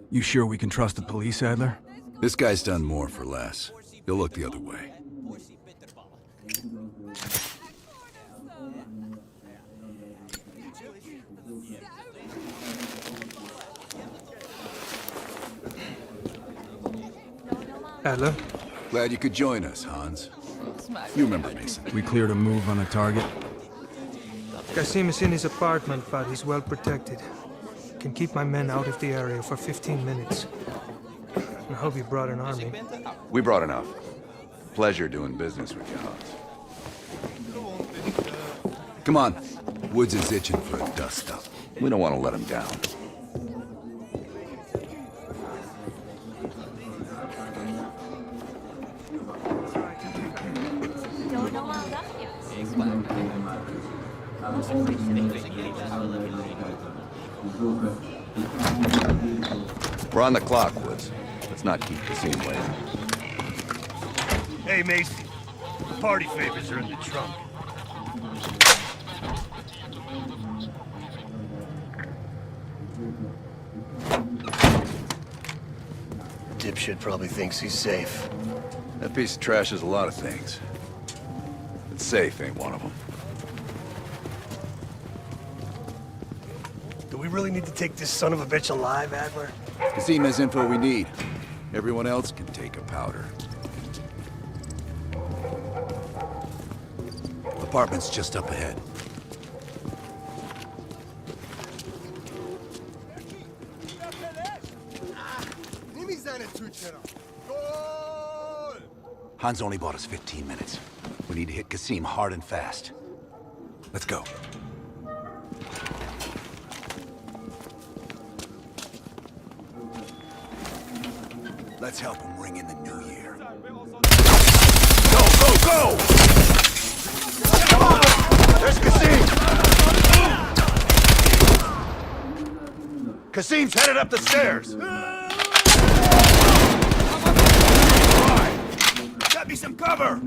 You sure we can trust the police, Adler? This guy's done more for less. He'll look the other way. Adler? Glad you could join us, Hans. You remember Mason. We cleared a move on a target. Kasim is in his apartment, but he's well protected. Can keep my men out of the area for 15 minutes. I hope you brought an army. We brought enough. Pleasure doing business with you, Hans. Come on. Woods is itching for a dust-up. We don't want to let him down. We're on the clock, Woods. Let's not keep the scene waiting. Hey, Mason. The party favors are in the trunk. Dipshit probably thinks he's safe. That piece of trash is a lot of things. But safe ain't one of them. Do we really need to take this son of a bitch alive, Adler? Kasim has info we need. Everyone else can take a powder. Apartment's just up ahead. Hans only bought us 15 minutes. We need to hit Kasim hard and fast. Let's go. Let's help him ring in the new year. Go, go, go! There's Kasim! Kasim's headed up the stairs! Got me some cover!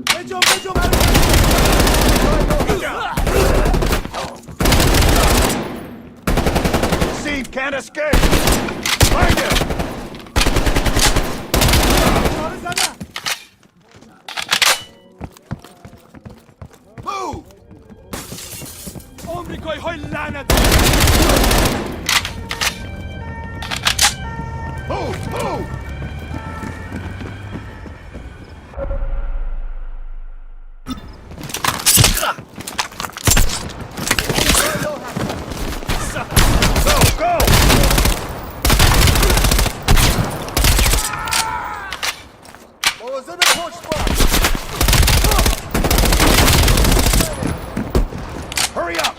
Kasim can't escape! Find him! Move! Move! Move! Hurry up!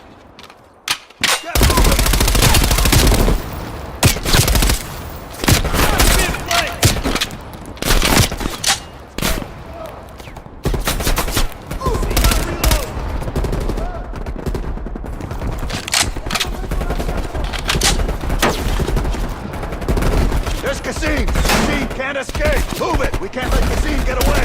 There's Kasim! Kasim can't escape! Move it! We can't let Kasim get away!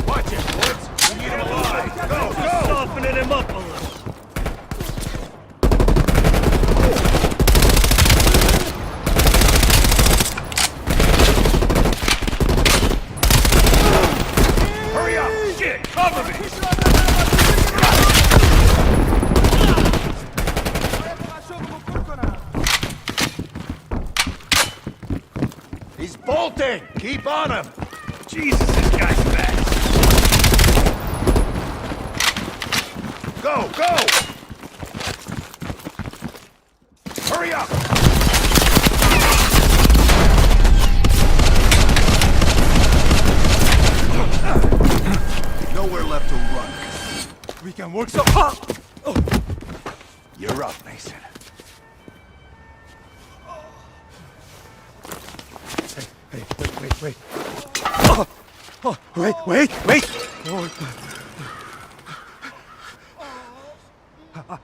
Watch it, Woods! We need him alive! Go, go! Softening him up a little. Hurry up! Shit, cover me! He's bolting! Keep on him! Jesus, this guy's fast. Go, go! Hurry up! Nowhere left to run. We can work some. You're up, Mason. Hey, wait. Oh, wait! Oh.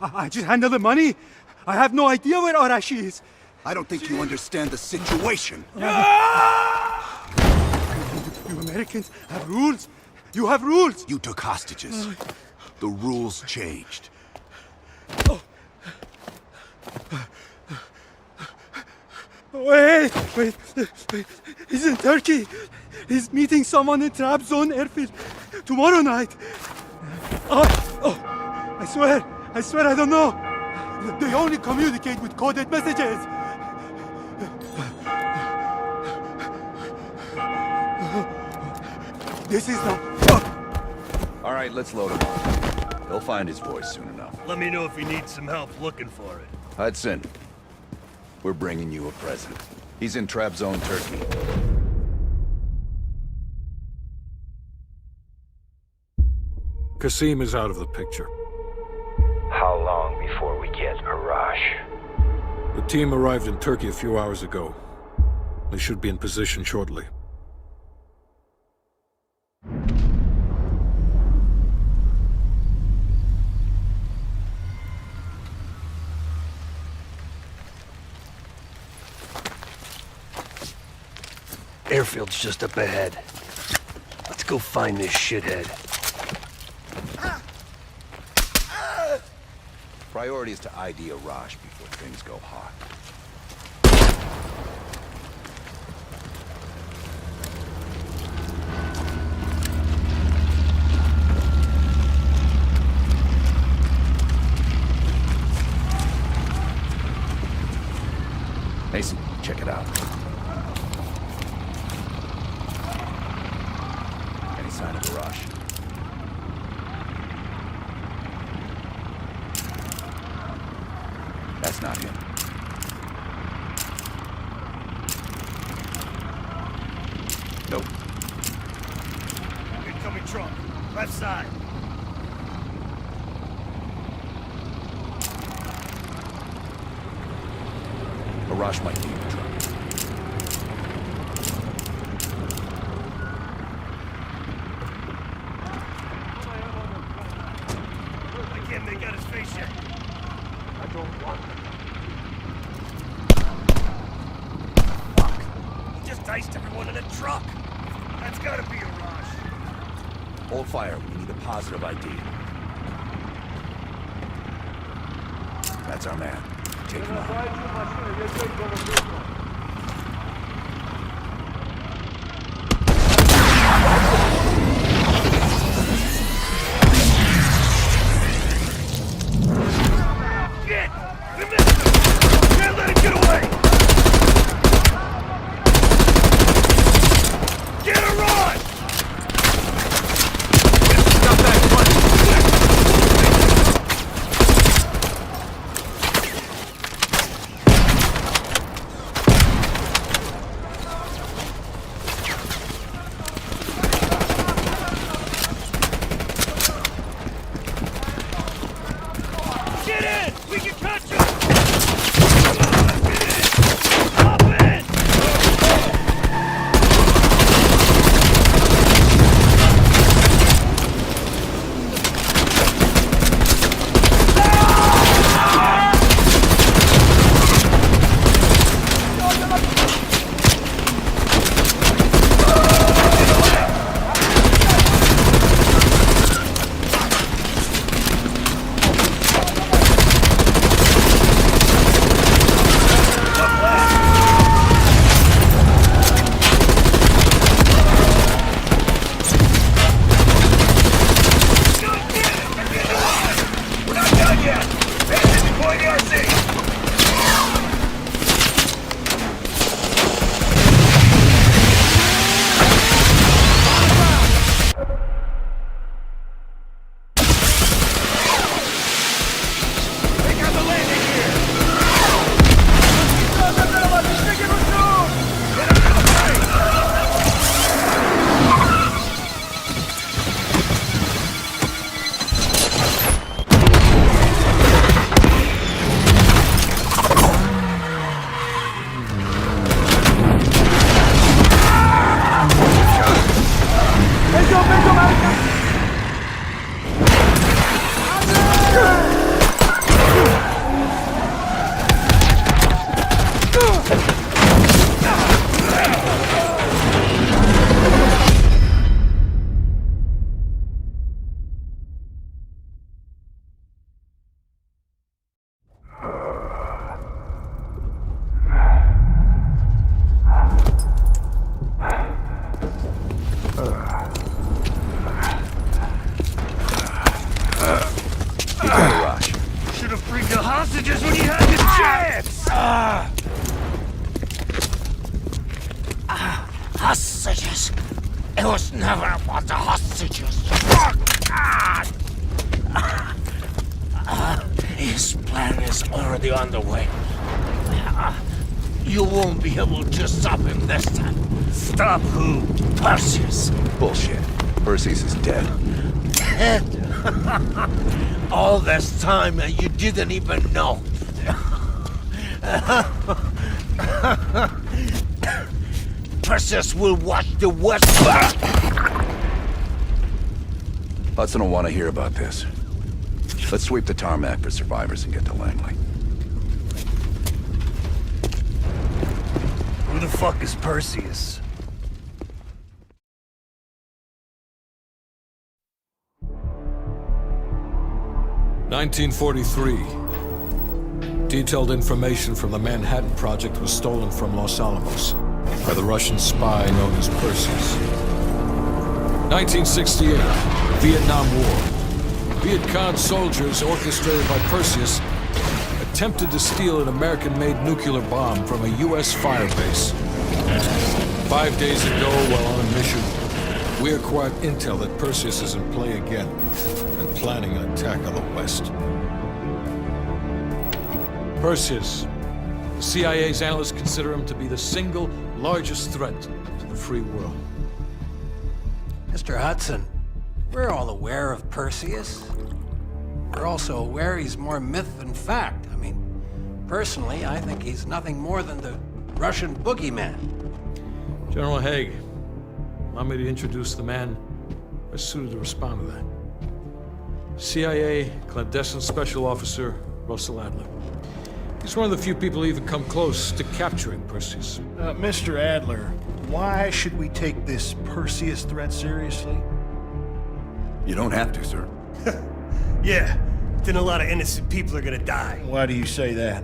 I just handle the money. I have no idea where Arashi is. I don't think you understand the situation. You Americans have rules. You have rules. You took hostages. The rules changed. Wait. He's in Turkey. He's meeting someone in Trabzon airfield tomorrow night. I swear I don't know. They only communicate with coded messages. This is not... All right, let's load him up. He'll find his voice soon enough. Let me know if you need some help looking for it. Hudson, we're bringing you a present. He's in Trabzon, Turkey. Kasim is out of the picture. How long before we get Arash? The team arrived in Turkey a few hours ago. They should be in position shortly. Airfield's just up ahead. Let's go find this shithead. Priority is to ID Arash before things go hot. Mason, check it out. Any sign of Arash? That's not him. Nope. Incoming truck. Left side. Arash might be in the truck. I can't make out his face yet. I don't want him. Fuck. He just diced everyone in a truck. That's gotta be Arash. Hold fire. We need a positive ID. That's our man. Take him out. Shit! We missed him! Can't let him get away! Get a run! Stop that one! Perseus. It was never about the hostages. Fuck! His plan is already underway. You won't be able to stop him this time. Stop who? Perseus. Bullshit. Perseus is dead. Dead? All this time and you didn't even know. Perseus will watch the West. Hudson will want to hear about this. Let's sweep the tarmac for survivors and get to Langley. Who the fuck is Perseus? (1943). Detailed information from the Manhattan Project was stolen from Los Alamos by the Russian spy known as Perseus. 1968, Vietnam War. Viet Cong soldiers, orchestrated by Perseus, attempted to steal an American-made nuclear bomb from a U.S. firebase. 5 days ago, while on a mission, we acquired intel that Perseus is in play again and planning an attack on the West. Perseus. The CIA's analysts consider him to be the single largest threat to the free world. Mr. Hudson, we're all aware of Perseus. We're also aware he's more myth than fact. I mean, personally, I think he's nothing more than the Russian boogeyman. General Haig, allow me to introduce the man best suited to respond to that. CIA clandestine special officer Russell Adler. He's one of the few people who even come close to capturing Perseus. Mr. Adler, why should we take this Perseus threat seriously? You don't have to, sir. Yeah, then a lot of innocent people are gonna die. Why do you say that?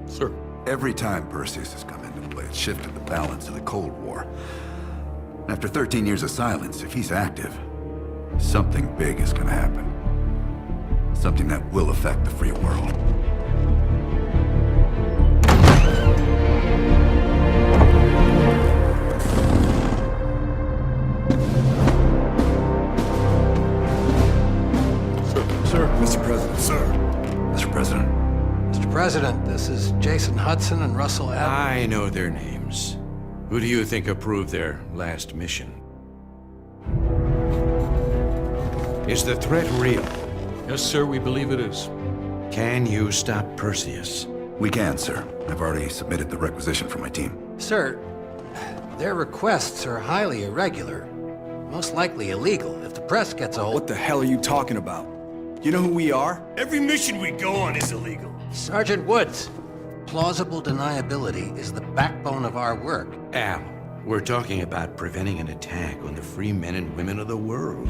Sir. Every time Perseus has come into play, it's shifted the balance of the Cold War. After 13 years of silence, if he's active, something big is gonna happen. Something that will affect the free world. Mr. President. Sir. Mr. President. Mr. President, this is Jason Hudson and Russell Adler. I know their names. Who do you think approved their last mission? Is the threat real? Yes, sir, we believe it is. Can you stop Perseus? We can, sir. I've already submitted the requisition for my team. Sir, their requests are highly irregular. Most likely illegal. If the press gets a hold... What the hell are you talking about? You know who we are? Every mission we go on is illegal. Sergeant Woods, plausible deniability is the backbone of our work. Al, we're talking about preventing an attack on the free men and women of the world.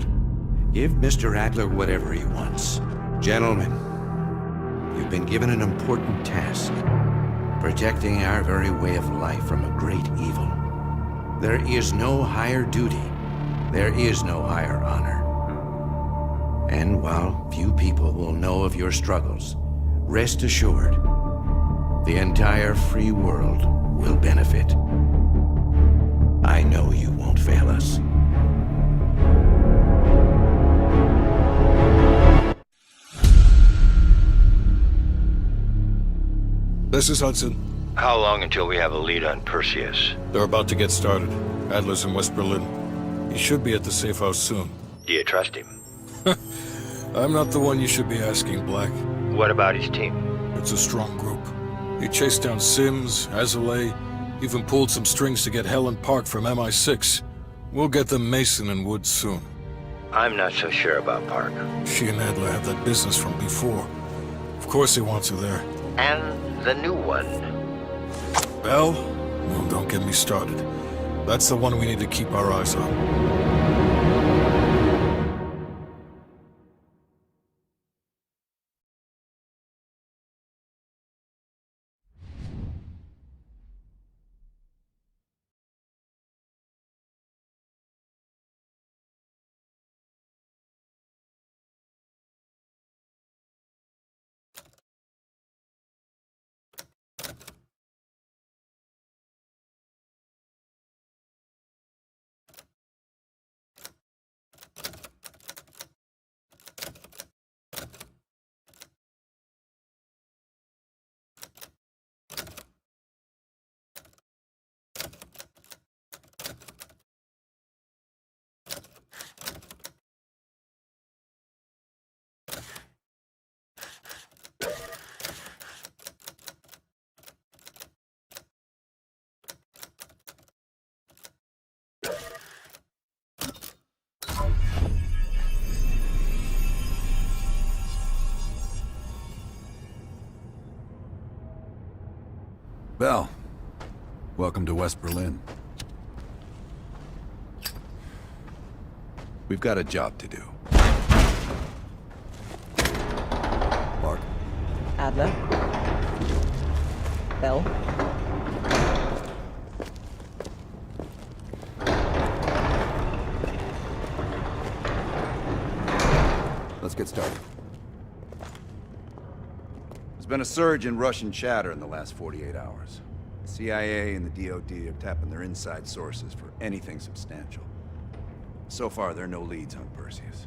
Give Mr. Adler whatever he wants. Gentlemen, you've been given an important task. Protecting our very way of life from a great evil. There is no higher duty. There is no higher honor. And while few people will know of your struggles, rest assured, the entire free world will benefit. I know you won't fail us. This is Hudson. How long until we have a lead on Perseus? They're about to get started. Adler's in West Berlin. He should be at the safe house soon. Do you trust him? I'm not the one you should be asking, Black. What about his team? It's a strong group. He chased down Sims, Azalea, even pulled some strings to get Helen Park from MI6. We'll get them Mason and Woods soon. I'm not so sure about Park. She and Adler have that business from before. Of course he wants her there. And the new one. Bell? Well, don't get me started. That's the one we need to keep our eyes on. Bell, welcome to West Berlin. We've got a job to do. Park. Adler. Bell. Let's get started. There's been a surge in Russian chatter in the last 48 hours. The CIA and the DoD are tapping their inside sources for anything substantial. So far, there are no leads on Perseus.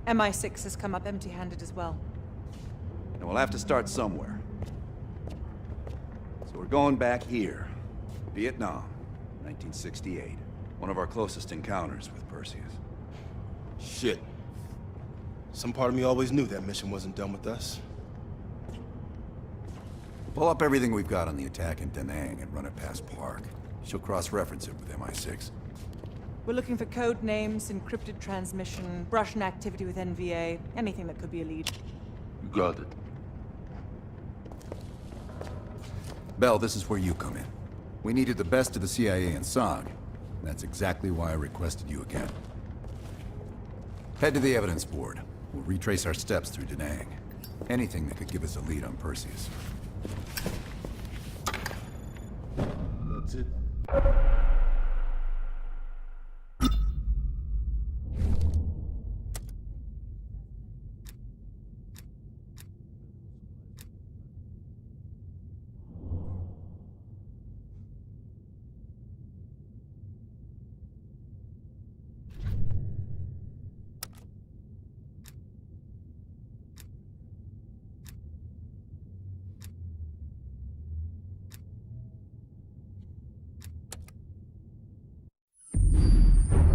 MI6 has come up empty-handed as well. And we'll have to start somewhere. So we're going back here. Vietnam, 1968. One of our closest encounters with Perseus. Shit. Some part of me always knew that mission wasn't done with us. Pull up everything we've got on the attack in Da Nang and run it past Park. She'll cross-reference it with MI6. We're looking for code names, encrypted transmission, Russian activity with NVA, anything that could be a lead. You got it. Bell, this is where you come in. We needed the best of the CIA and SOG. That's exactly why I requested you again. Head to the evidence board. We'll retrace our steps through Da Nang. Anything that could give us a lead on Perseus. That's it.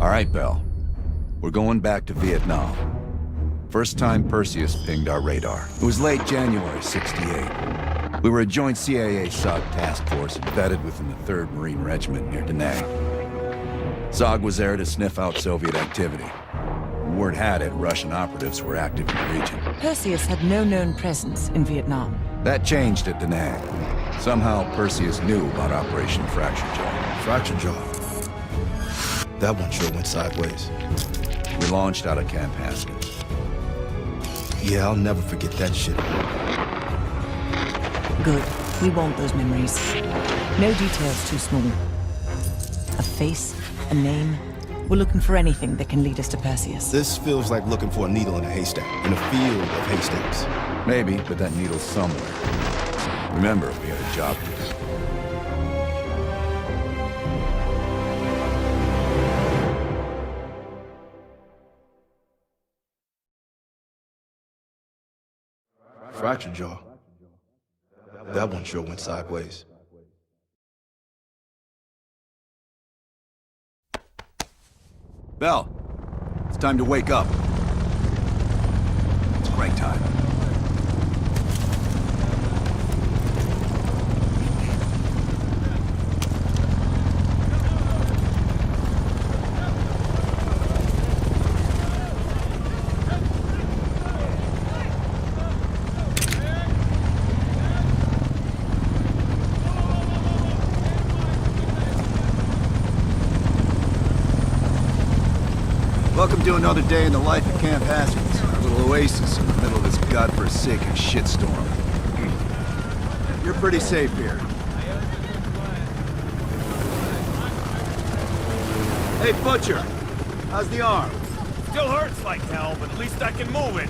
All right, Bell. We're going back to Vietnam. First time Perseus pinged our radar. It was late January, '68. We were a joint CIA-SOG task force embedded within the 3rd Marine Regiment near Da Nang. SOG was there to sniff out Soviet activity. Word had it Russian operatives were active in the region. Perseus had no known presence in Vietnam. That changed at Da Nang. Somehow Perseus knew about Operation Fracture Jaw. Fracture Jaw. That one sure went sideways. We launched out of Camp Haskins. Yeah, I'll never forget that shit. Good. We want those memories. No details too small. A face, a name. We're looking for anything that can lead us to Perseus. This feels like looking for a needle in a haystack, in a field of haystacks. Maybe, but that needle's somewhere. Remember, we had a job to do. Fracture Jaw. That one sure went sideways. Bell, it's time to wake up. It's break time. Welcome to another day in the life of Camp Haskins, our little oasis in the middle of this godforsaken shitstorm. You're pretty safe here. Hey, Butcher, how's the arm? Still hurts like hell, but at least I can move it.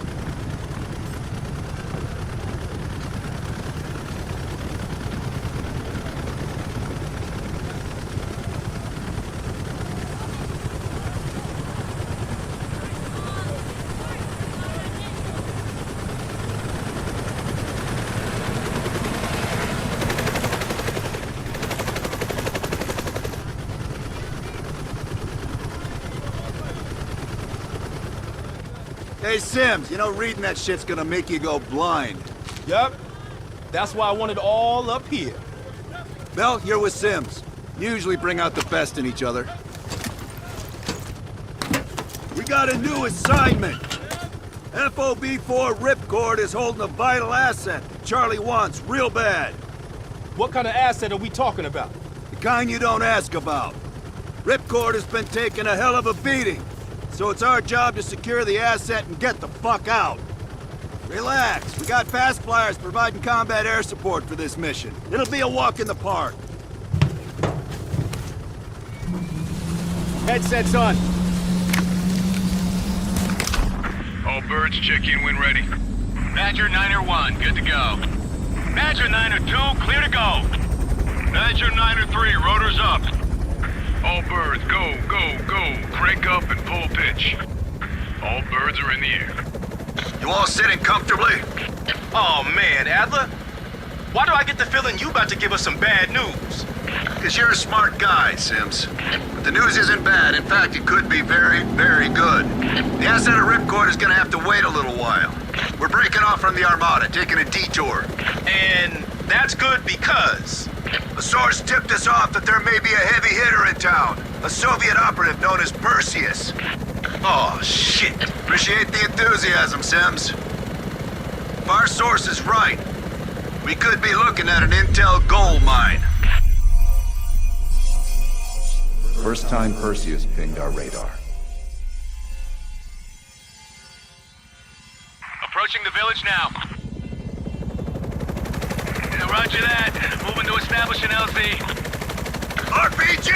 Hey, Sims, you know reading that shit's gonna make you go blind. Yep. That's why I want it all up here. Bell, you're with Sims. You usually bring out the best in each other. We got a new assignment. FOB-4 Ripcord is holding a vital asset that Charlie wants real bad. What kind of asset are we talking about? The kind you don't ask about. Ripcord has been taking a hell of a beating, so it's our job to secure the asset and get the fuck out. Relax, we got fast flyers providing combat air support for this mission. It'll be a walk in the park. Headsets on. All birds, check in when ready. Badger 9-1, good to go. Badger 9-2, clear to go. Badger 9-3, rotors up. All birds, go, go, go. Crank up and pull pitch. All birds are in the air. You all sitting comfortably? Oh man, Adler. Why do I get the feeling you about to give us some bad news? Because you're a smart guy, Sims. But the news isn't bad. In fact, it could be very, very good. The asset of Ripcord is gonna have to wait a little while. We're breaking off from the Armada, taking a detour. And that's good because... A source tipped us off that there may be a heavy hitter in town. A Soviet operative known as Perseus. Oh, shit. Appreciate the enthusiasm, Sims. If our source is right, we could be looking at an intel gold mine. First time Perseus pinged our radar. Approaching the village now. Roger that. Moving to establish an LZ. RPG!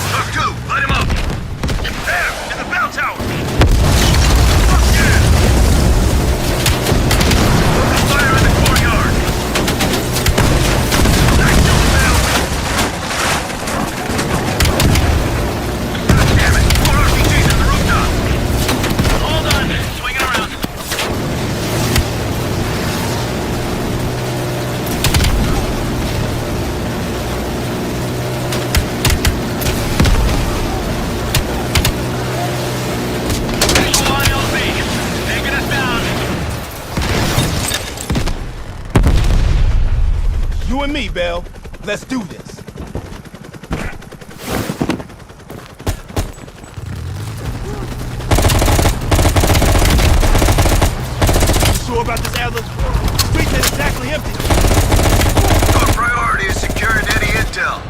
Truck 2, light him up! There, in the bell tower! Fuck yeah! Open fire in the courtyard! Nice job, Bell! God damn it! More RPGs on the rooftop! Hold on. Swinging around. You and me, Bell. Let's do this. You sure about this, Adler? Streets ain't exactly empty. Our priority is securing any intel.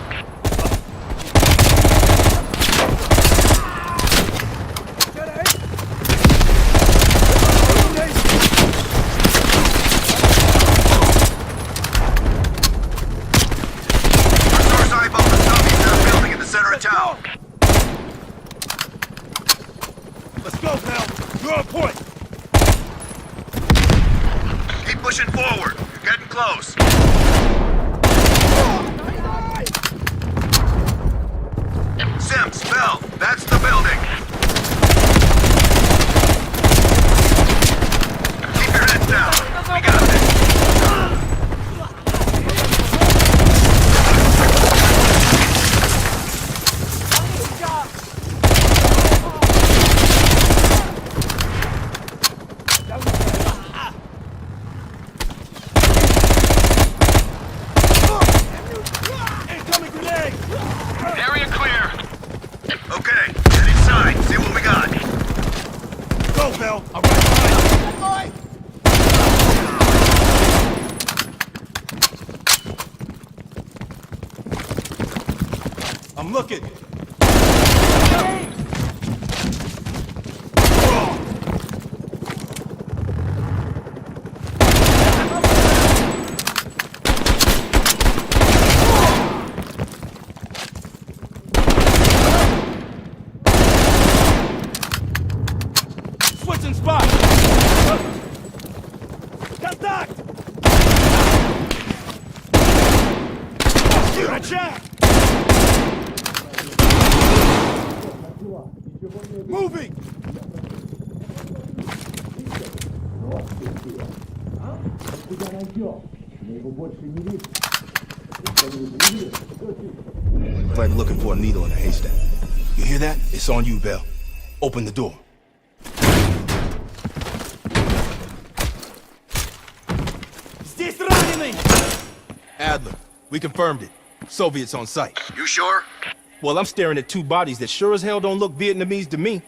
Let's go, pal. You're on point. Keep pushing forward. You're getting close. Sims, Bell, that's the building. Keep your heads down. We got this. I'm looking. Switching spots. Contact. Shoot a jack. Moving! Like looking for a needle in a haystack. You hear that? It's on you, Bell. Open the door. Adler, we confirmed it. Soviets on site. You sure? Well, I'm staring at two bodies that sure as hell don't look Vietnamese to me.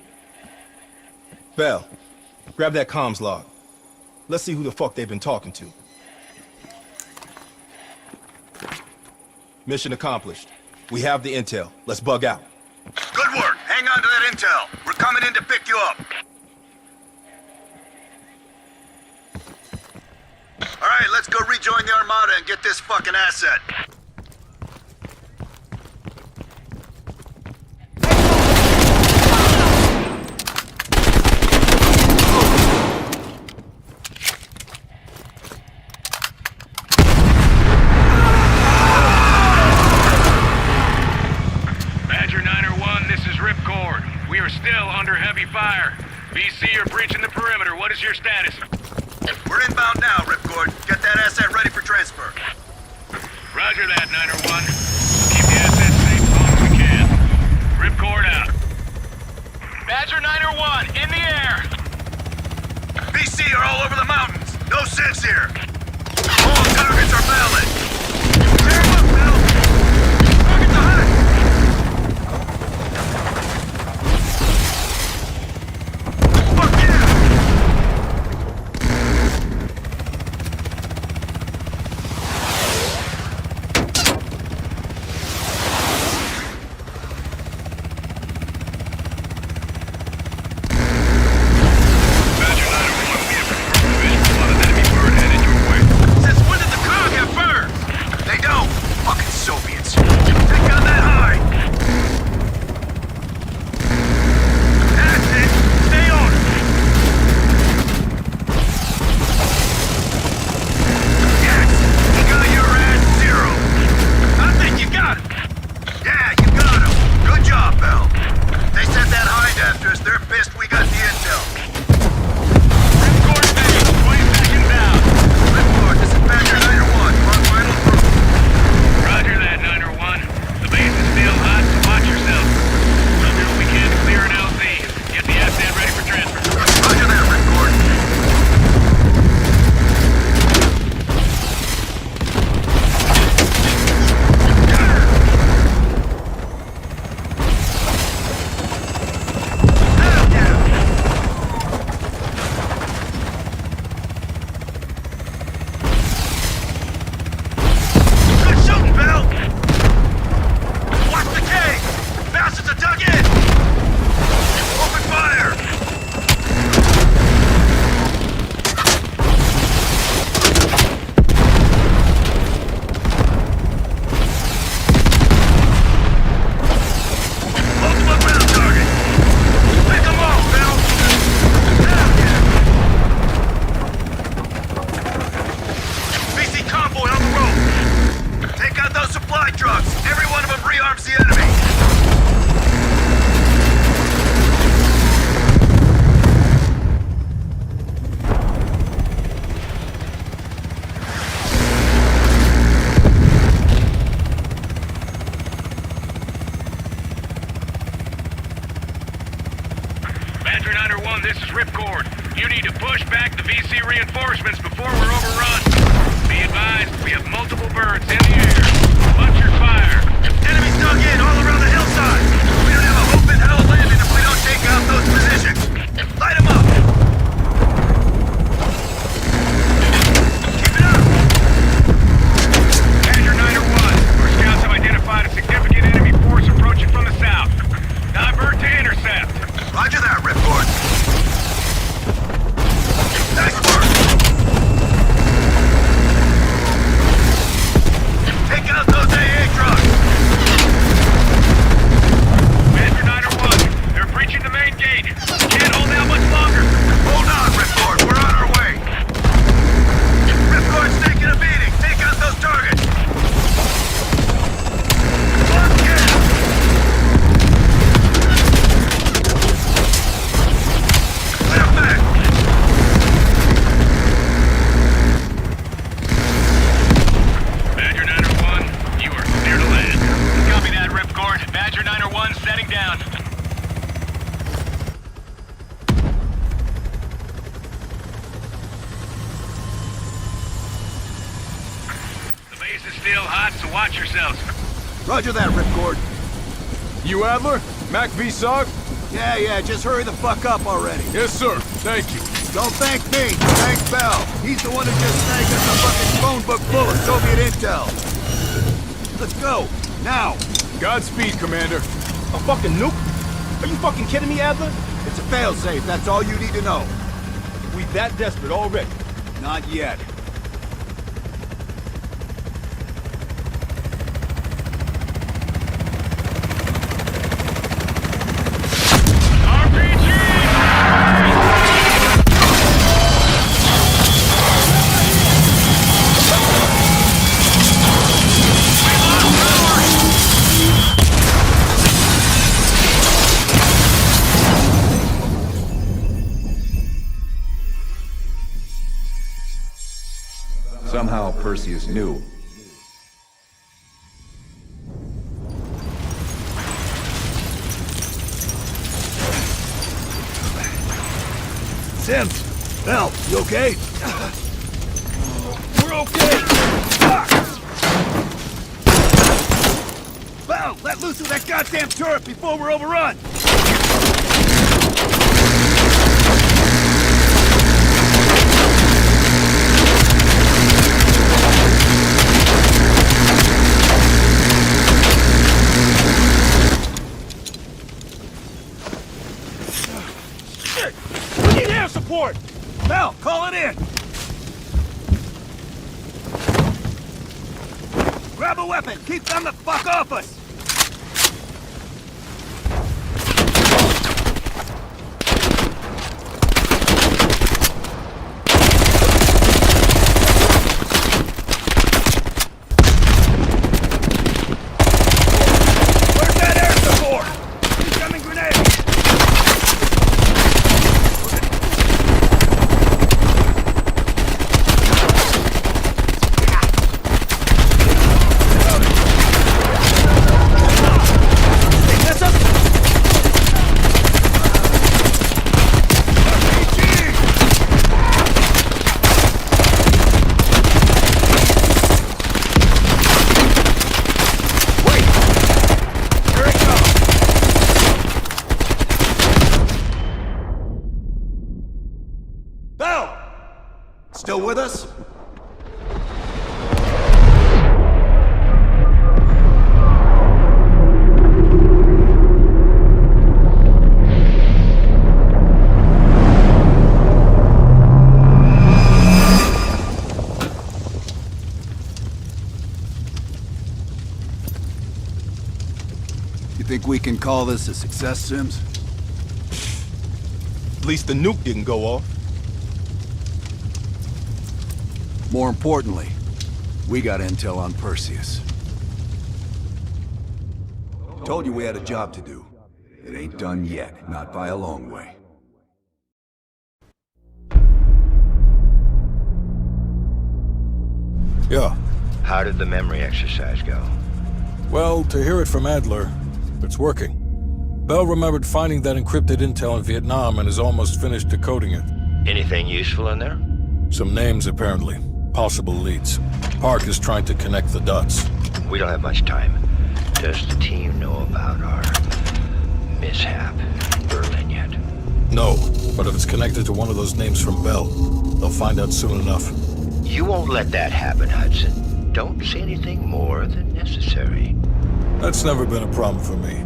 Bell, grab that comms log. Let's see who the fuck they've been talking to. Mission accomplished. We have the intel. Let's bug out. Good work. Hang on to that intel. We're coming in to pick you up. All right, let's go rejoin the Armada and get this fucking asset. Badger 901, this is Ripcord. We are still under heavy fire. VC are breaching the perimeter. What is your status? We're inbound now, Ripcord. Get that asset ready for transfer. Roger that, 901. Keep the asset safe as long as we can. Ripcord out. Badger 901, in the air! BC are all over the mountains. No sense here. All targets are valid. Tear 'em up, Bill. Target the hut. Fuck yeah! Since when did the cog have birds? They don't. Fucking Soviets. Take on that hide. That's it. Stay on it. Yes, you got your ass zero. I think you got him. Yeah, you got him. Good job, Bell. They sent that hind after us. They're pissed we got the intel. Ripcord base, 20 seconds out. Ripcord, this is Badger 901. We're on final proof. Roger that, 901. The base is still hot, so watch yourself. We'll do what we can to clear an LZ. Get the asset ready for transfer. Roger that, Ripcord. Hell yeah! Good shooting, Bill! Watch the cave! Bastards are dug in! Open fire! Multiple ground target! Pick 'em off, Bill! Hell yeah! BC convoy on the road! Take out those supply trucks! Every one of them rearms the enemy! Badger 901, this is Ripcord. You need to push back the VC reinforcements before we're overrun. Be advised, we have multiple birds in the air. Watch your fire. Enemies dug in all around the hillside! We don't have a hope in hell landing if we don't take out those positions! Light 'em up! Keep it up! Badger 901, our scouts have identified a significant enemy force approaching from the south. Divert to intercept. Roger that, Ripcord. Nice work! Take out those AA trucks! Badger 901, they're breaching the main gate. Can't hold out much longer. Hold on, Ripcord, we're on our way! Ripcord's taking a beating! Take out those targets! Fuck yeah! Let 'em back! Badger 901, you are clear to land. Copy that, Ripcord. Badger 901 setting down. The base is still hot, so watch yourselves. Roger that, Ripcord. You Adler? Mac V SOG? Yeah, just hurry the fuck up already. Yes, sir. Thank you. Don't thank me, thank Bell. He's the one who just snagged us a fucking phone book full of Soviet intel. Let's go! Now! Godspeed, Commander. A fucking nuke? Are you fucking kidding me, Adler? It's a failsafe, that's all you need to know. We that desperate already? Not yet. Somehow Perseus knew. Sims! Bell, you okay? We're okay! Bell, let loose of that goddamn turret before we're overrun! We need air support! Bell, call it in! Grab a weapon! Keep them the fuck off us! Where's that air support? Incoming grenade! Still with us? You think we can call this a success, Sims? At least the nuke didn't go off. More importantly, we got intel on Perseus. Told you we had a job to do. It ain't done yet, not by a long way. Yeah. How did the memory exercise go? Well, to hear it from Adler, it's working. Bell remembered finding that encrypted intel in Vietnam and is almost finished decoding it. Anything useful in there? Some names, apparently. Possible leads. Park is trying to connect the dots. We don't have much time. Does the team know about our mishap in Berlin yet? No, but if it's connected to one of those names from Bell, they'll find out soon enough. You won't let that happen, Hudson. Don't say anything more than necessary. That's never been a problem for me.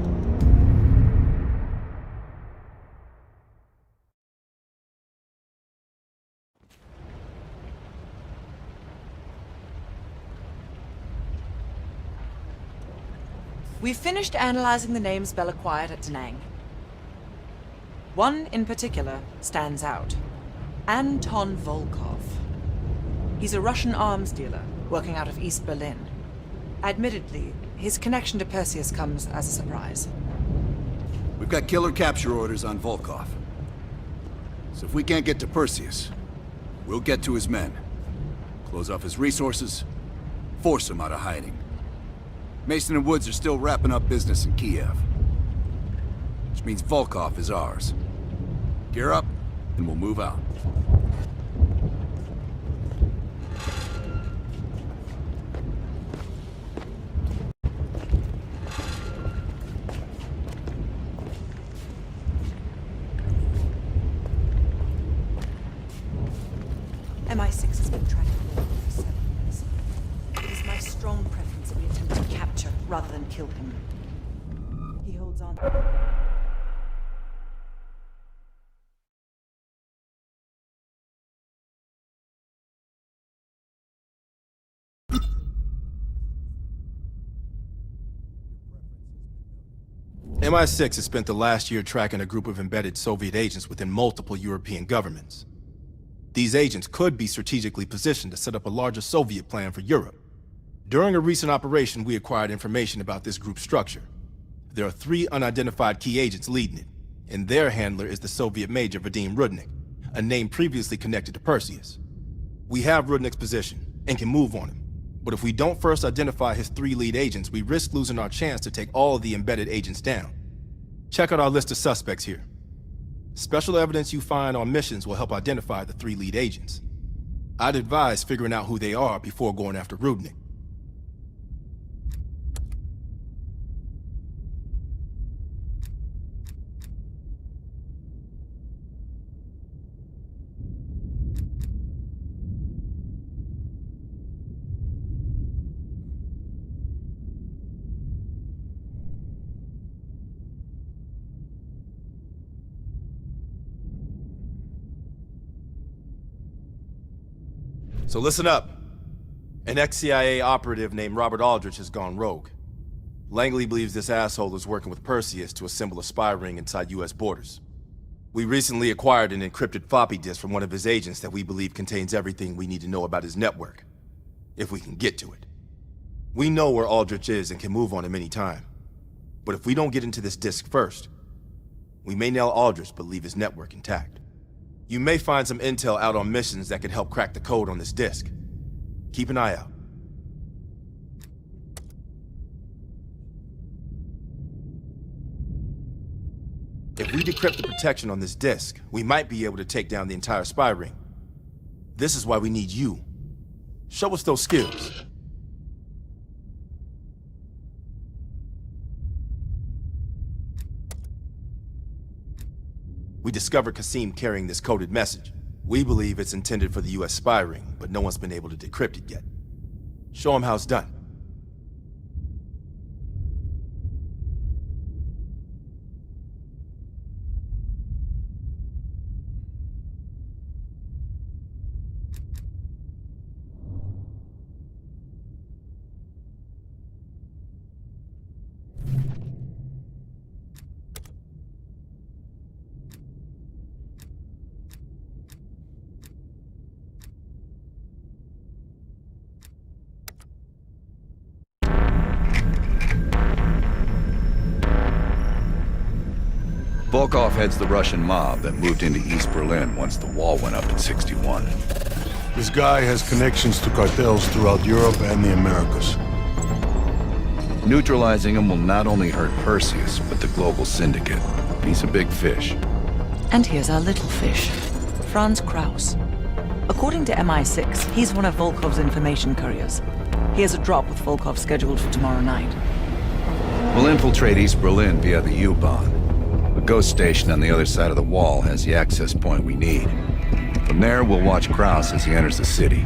We've finished analyzing the names Bell acquired at Da Nang. One in particular stands out. Anton Volkov. He's a Russian arms dealer working out of East Berlin. Admittedly, his connection to Perseus comes as a surprise. We've got killer capture orders on Volkov. So if we can't get to Perseus, we'll get to his men. Close off his resources, force him out of hiding. Mason and Woods are still wrapping up business in Kiev. Which means Volkov is ours. Gear up, and we'll move out. MI6 has been tracking all of 7 years. It is my strong preference that we attempt to capture shields aren't... MI6 has spent the last year tracking a group of embedded Soviet agents within multiple European governments. These agents could be strategically positioned to set up a larger Soviet plan for Europe. During a recent operation, we acquired information about this group's structure. There are 3 unidentified key agents leading it, and their handler is the Soviet Major Vadim Rudnik, a name previously connected to Perseus. We have Rudnik's position and can move on him. But if we don't first identify his 3 lead agents, we risk losing our chance to take all of the embedded agents down. Check out our list of suspects here. Special evidence you find on missions will help identify the 3 lead agents. I'd advise figuring out who they are before going after Rudnik. So listen up. An ex-CIA operative named Robert Aldrich has gone rogue. Langley believes this asshole is working with Perseus to assemble a spy ring inside US borders. We recently acquired an encrypted floppy disk from one of his agents that we believe contains everything we need to know about his network. If we can get to it. We know where Aldrich is and can move on him any time. But if we don't get into this disk first, we may nail Aldrich but leave his network intact. You may find some intel out on missions that could help crack the code on this disk. Keep an eye out. If we decrypt the protection on this disk, we might be able to take down the entire spy ring. This is why we need you. Show us those skills. We discovered Kasim carrying this coded message. We believe it's intended for the US spy ring, but no one's been able to decrypt it yet. Show him how it's done. Volkov heads the Russian mob that moved into East Berlin once the wall went up in '61. This guy has connections to cartels throughout Europe and the Americas. Neutralizing him will not only hurt Perseus, but the global syndicate. He's a big fish. And here's our little fish, Franz Kraus. According to MI6, he's one of Volkov's information couriers. He has a drop with Volkov scheduled for tomorrow night. We'll infiltrate East Berlin via the U-Bahn. The ghost station on the other side of the wall has the access point we need. From there, we'll watch Kraus as he enters the city.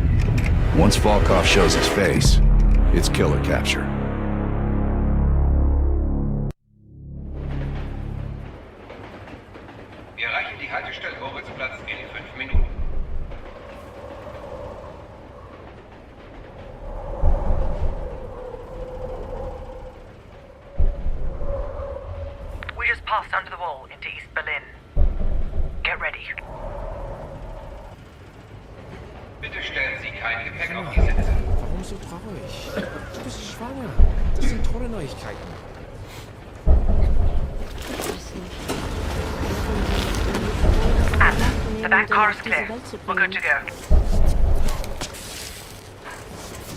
Once Volkov shows his face, it's killer capture. Wir erreichen die Haltestelle Moritzplatz in 5 Minuten. We just passed under the wall into East Berlin. Get ready. Bitte stellen Sie kein Gepäck auf die Sitze. Warum so traurig? Du bist schwanger. Das sind tolle Neuigkeiten. Adler, the back car is clear. We're good to go.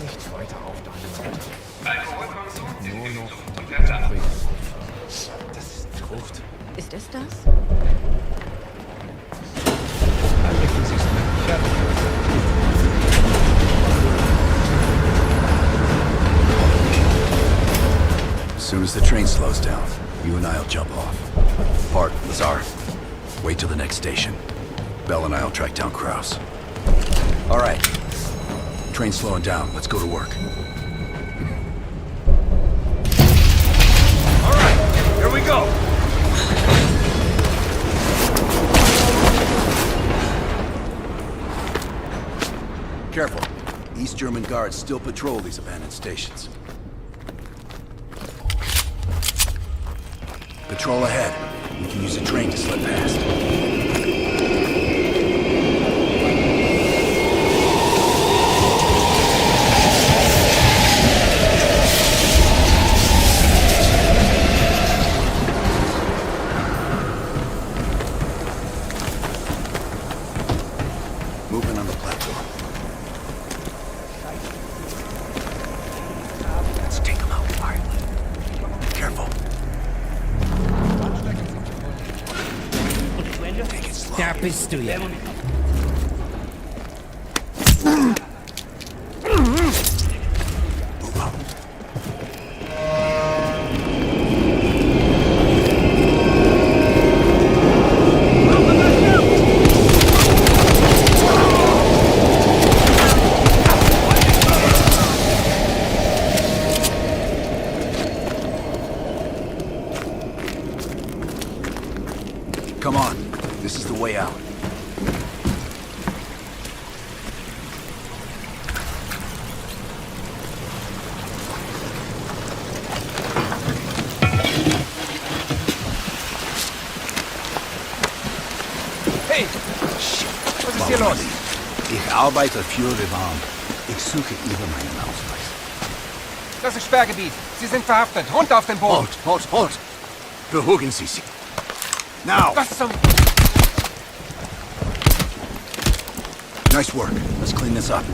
Nicht weiter auf deine Seite. Alkoholkonsum ist Nur im noch Zug und Ersatz. Das ist Frucht. Ist es das? Einrichten Sie es mir. Fertig. As soon as the train slows down, you and I'll jump off. Bart, Lazar, wait till the next station. Bell and I'll track down Kraus. All right. Train's slowing down. Let's go to work. All right. Here we go! Careful. East German guards still patrol these abandoned stations. Patrol ahead. We can use a train to slip past. Moving on the platform. Let's take them out quietly. Careful. Take it slow. Da bist du ja. Come on. This is the way out. Hey! Was ist hier los? Ich arbeite für die Warn. Ich suche über meinen Ausweis. Das ist Sperrgebiet. Sie sind verhaftet. Runter auf den Boden. Halt! Beruhigen Sie sich. Now! Was zum... Nice work. Let's clean this up.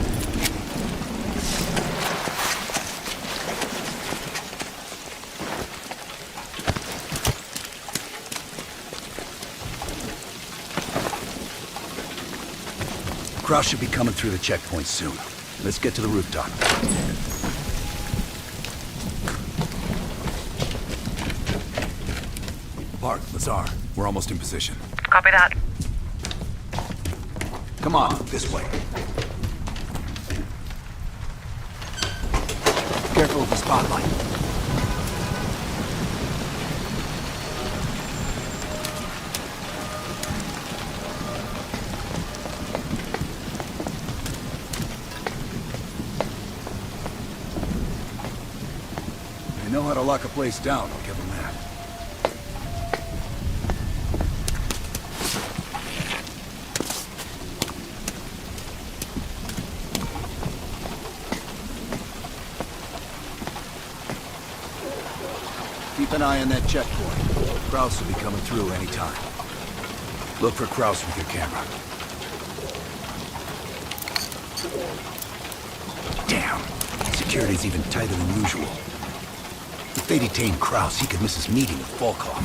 Kraus should be coming through the checkpoint soon. Let's get to the rooftop. Bart, Lazar, we're almost in position. Copy that. Come on, this way. Careful of the spotlight. They know how to lock a place down, I'll give them that. Keep an eye on that checkpoint. Kraus will be coming through any time. Look for Kraus with your camera. Damn. Security's even tighter than usual. If they detain Kraus, he could miss his meeting with Volkov.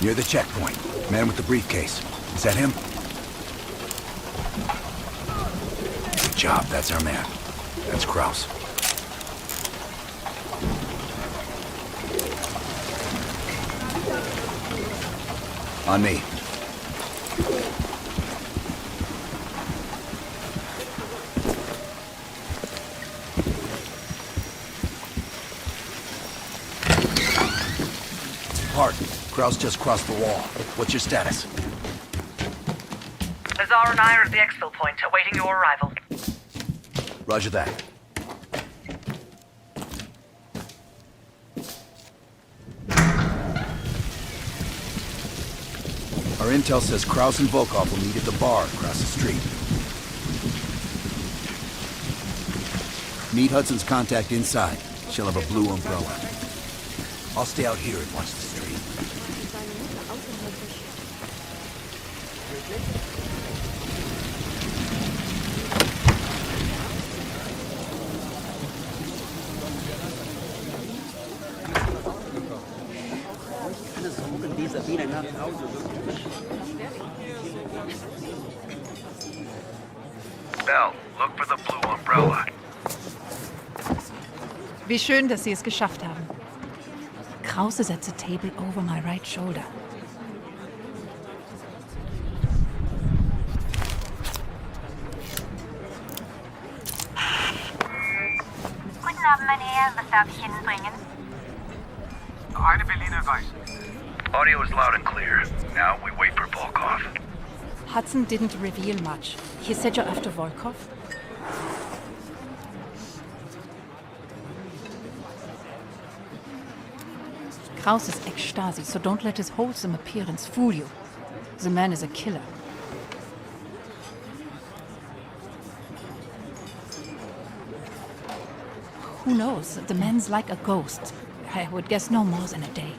Near the checkpoint. Man with the briefcase. Is that him? Good job, that's our man. That's Kraus. On me. Hart, Kraus just crossed the wall. What's your status? Lazar and I are at the exfil point, awaiting your arrival. Roger that. Our intel says Kraus and Volkov will meet at the bar across the street. Meet Hudson's contact inside. She'll have a blue umbrella. I'll stay out here and watch the street. Bell, look for the blue umbrella. Wie schön, dass Sie es geschafft haben. Krause is at the table over my right shoulder. näher. Was darf ich Ihnen bringen? Eine Berliner Weiß. Audio is loud and clear. Now we wait for Volkov. Hudson didn't reveal much. He said you're after Volkov? Kraus is ex-Stasi, so don't let his wholesome appearance fool you. The man is a killer. Who knows? The man's like a ghost. I would guess no more than a day.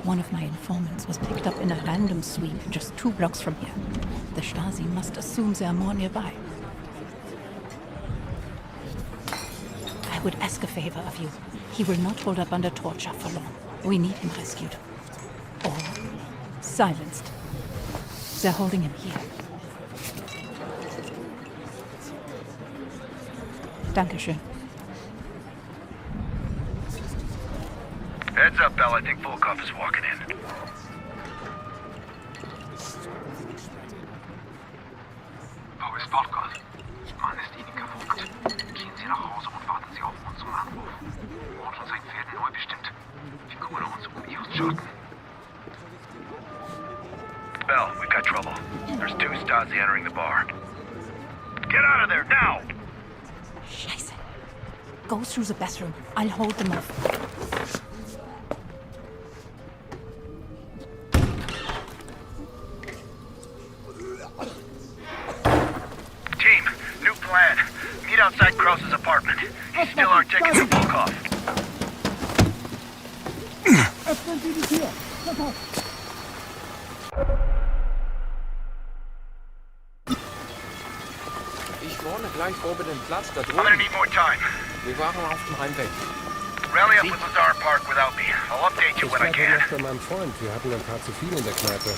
One of my informants was picked up in a random sweep just 2 blocks from here. The Stasi must assume there are more nearby. I would ask a favor of you. He will not hold up under torture for long. We need him rescued. Or silenced. They're holding him here. Dankeschön. Heads up, Bell. I think Volkov is walking in. Wo ist Volkov? Man ist Ihnen gewogt. Gehen Sie nach Hause und warten Sie auf unseren Anruf. Ort und Zeit werden neu bestimmt. Wir kümmern uns Ihres Schaden. Bell, we've got trouble. There's 2 Stasi entering the bar. Get out of there, now! Scheiße. Go through the bathroom. I'll hold them off. Team, new plan. Meet outside Krause's apartment. He's still our ticket to Volkov. Öffnen Sie die Tür! Sofort! Ich wohne gleich oben den Platz da I'm gonna drüben. need more time. Wir waren auf dem Heimweg. Rally up with Lazar Park without me. I'll update you Ich when I bleibe can. noch bei meinem Freund. Wir hatten ein paar zu viel in der Kneipe.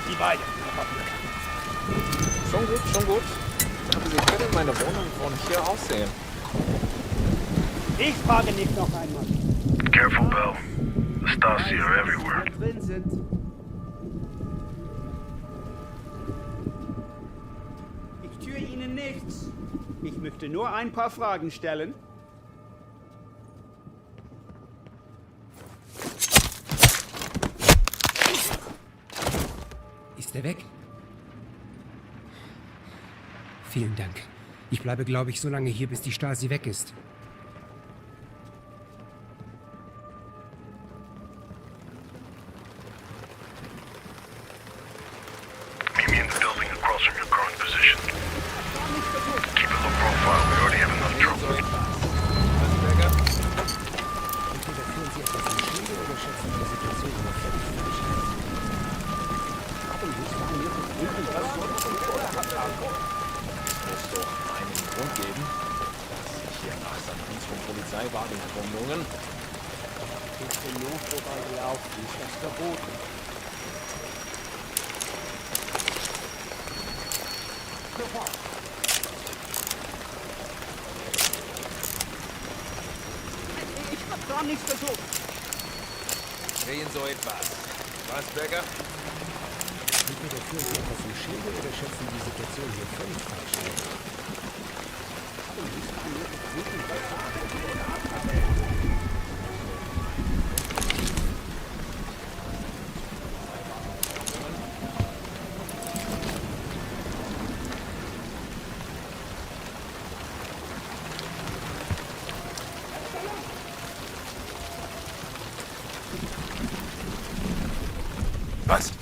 Die beiden. Schon gut, schon gut. Aber Sie können meine Wohnung von hier aus sehen. Ich frage nicht noch einmal. Careful, Bell. The Stasi are everywhere. Drin sind. Ich tue Ihnen nichts. Ich möchte nur ein paar Fragen stellen. Ist er weg? Vielen Dank. Ich bleibe, glaube ich, so lange hier, bis die Stasi weg ist. Meet me in the building across from your current position. Keep a low profile. We already have enough trouble. Entweder führen Sie etwas in Schilde oder schätzen Sie die Situation immer völlig falsch ein. Es muss doch einen Grund geben, dass sich hier nach St. von Polizeiwagen herumlungen. Ich bin nur vorbeigelaufen. Ist das verboten? Sofort. Ich hab gar nichts versucht. Sehen so etwas. Was, Becker? Entweder führen Sie etwas im Schilde oder schätzen die Situation hier völlig falsch ein. Was?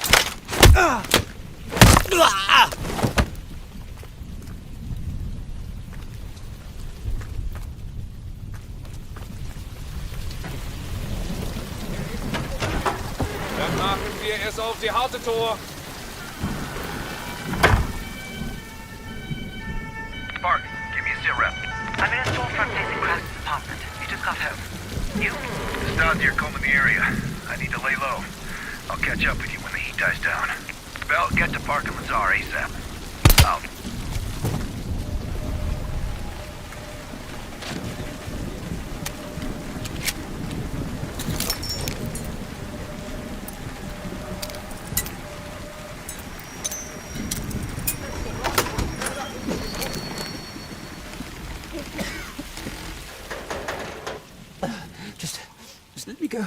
Dann machen wir es auf die harte Tour. Spark, give me a sit rep. I'm in a storefront facing Kraus' apartment. You just got home. You? The Stasi are combing the area. I need to lay low. I'll catch up with you when the heat dies down. Bell, get to Park and Lazar ASAP. Out. Just let me go.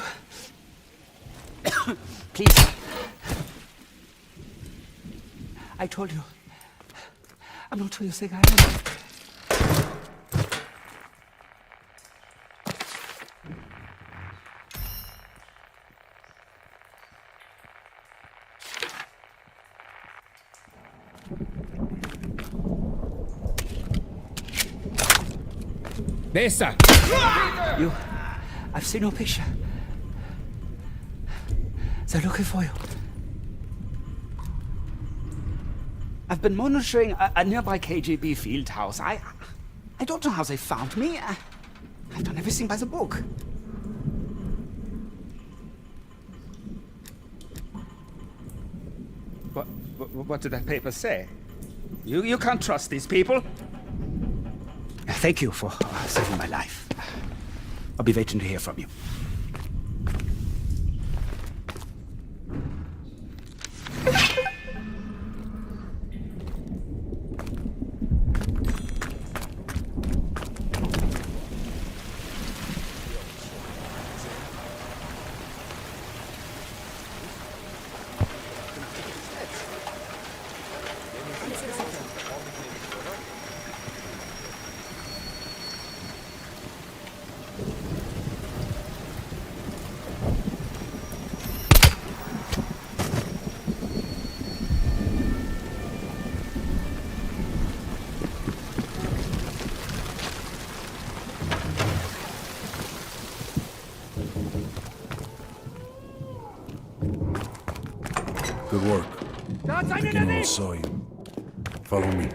Please. I told you. I'm not who you think I am. Besa! You. I've seen your picture. They're looking for you. I've been monitoring a nearby KGB field house. I don't know how they found me. I've done everything by the book. What did that paper say? You can't trust these people. Thank you for saving my life. I'll be waiting to hear from you. Good work. I think anyone saw you. Follow me.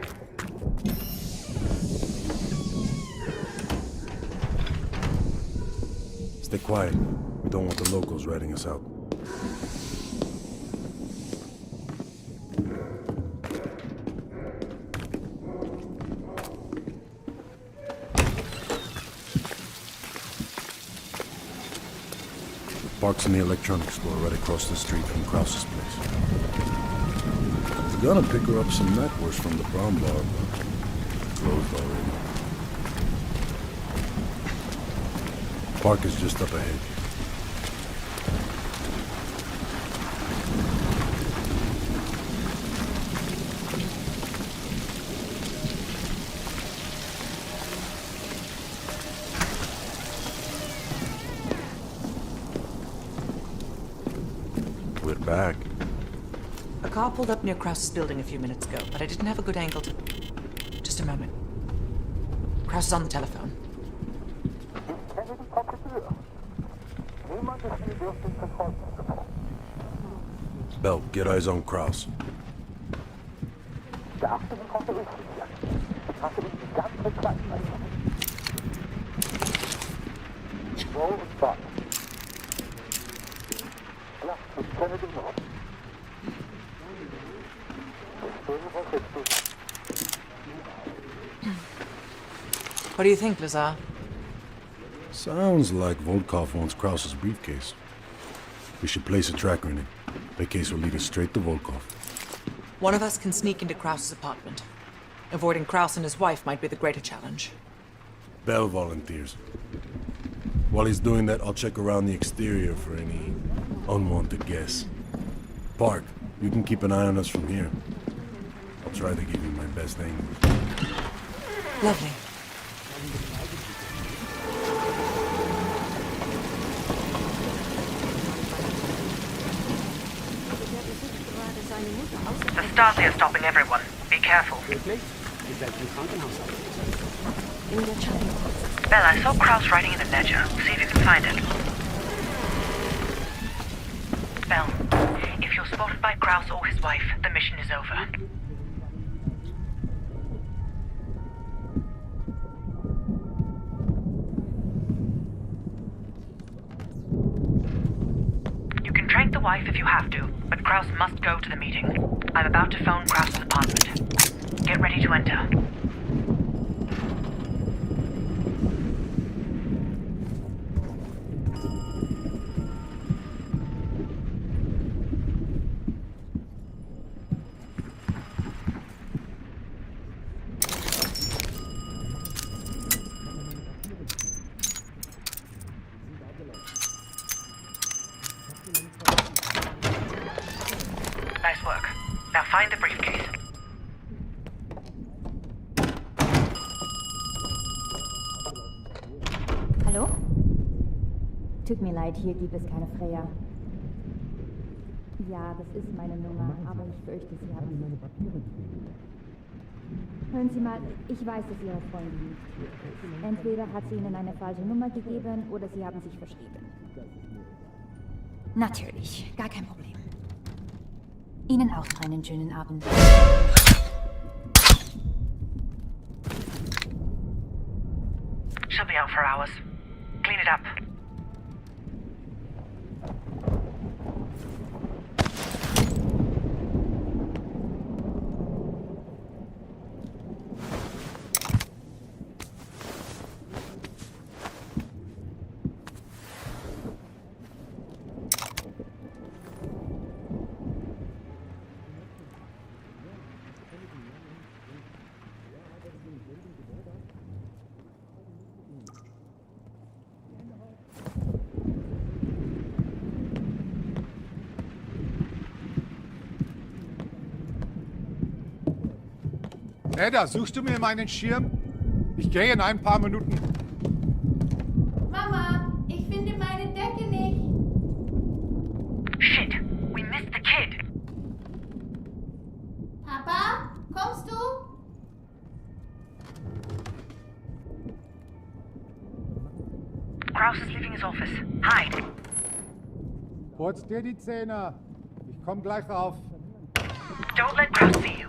Stay quiet. We don't want the locals ratting us out. Park's in the electronics store right across the street from Krause's place. We're gonna pick her up some networks from the brown bar, but closed already. Park is just up ahead. We're back. A car pulled up near Krause's building a few minutes ago, but I didn't have a good angle to... Just a moment. Krause is on the telephone. Bell, get eyes on Krause. What do you think, Lazar? Sounds like Volkov wants Krause's briefcase. We should place a tracker in it. The case will lead us straight to Volkov. One of us can sneak into Krause's apartment. Avoiding Krause and his wife might be the greater challenge. Bell volunteers. While he's doing that, I'll check around the exterior for any unwanted guests. Park, you can keep an eye on us from here. I'll try to give you my best angle. Lovely. The Stasi are stopping everyone. Be careful. Bell, I saw Krause writing in a ledger. See if you can find it. Bell, if you're spotted by Krause or his wife, the mission is over. You can trank the wife if you have to, but Krause must go to the meeting. I'm about to phone Krause's apartment. Get ready to enter. Find the briefcase. Hallo? Tut mir leid, hier gibt es keine Freya. Ja, das ist meine Nummer, aber ich fürchte, Sie haben meine Papiere gegeben. Hören Sie mal, ich weiß, dass Ihre Freundin nicht hier ist. Entweder hat sie Ihnen eine falsche Nummer gegeben oder Sie haben sich verschrieben. Natürlich, gar kein Problem. Ihnen auch einen schönen Abend. She'll be out for hours. Clean it up. Ada, suchst du mir meinen Schirm? Ich gehe in ein paar Minuten. Mama, ich finde meine Decke nicht. Shit, we missed the kid. Papa, kommst du? Kraus is leaving his office. Hide. Putz dir die Zähne. Ich komm gleich rauf. Don't let Kraus see you.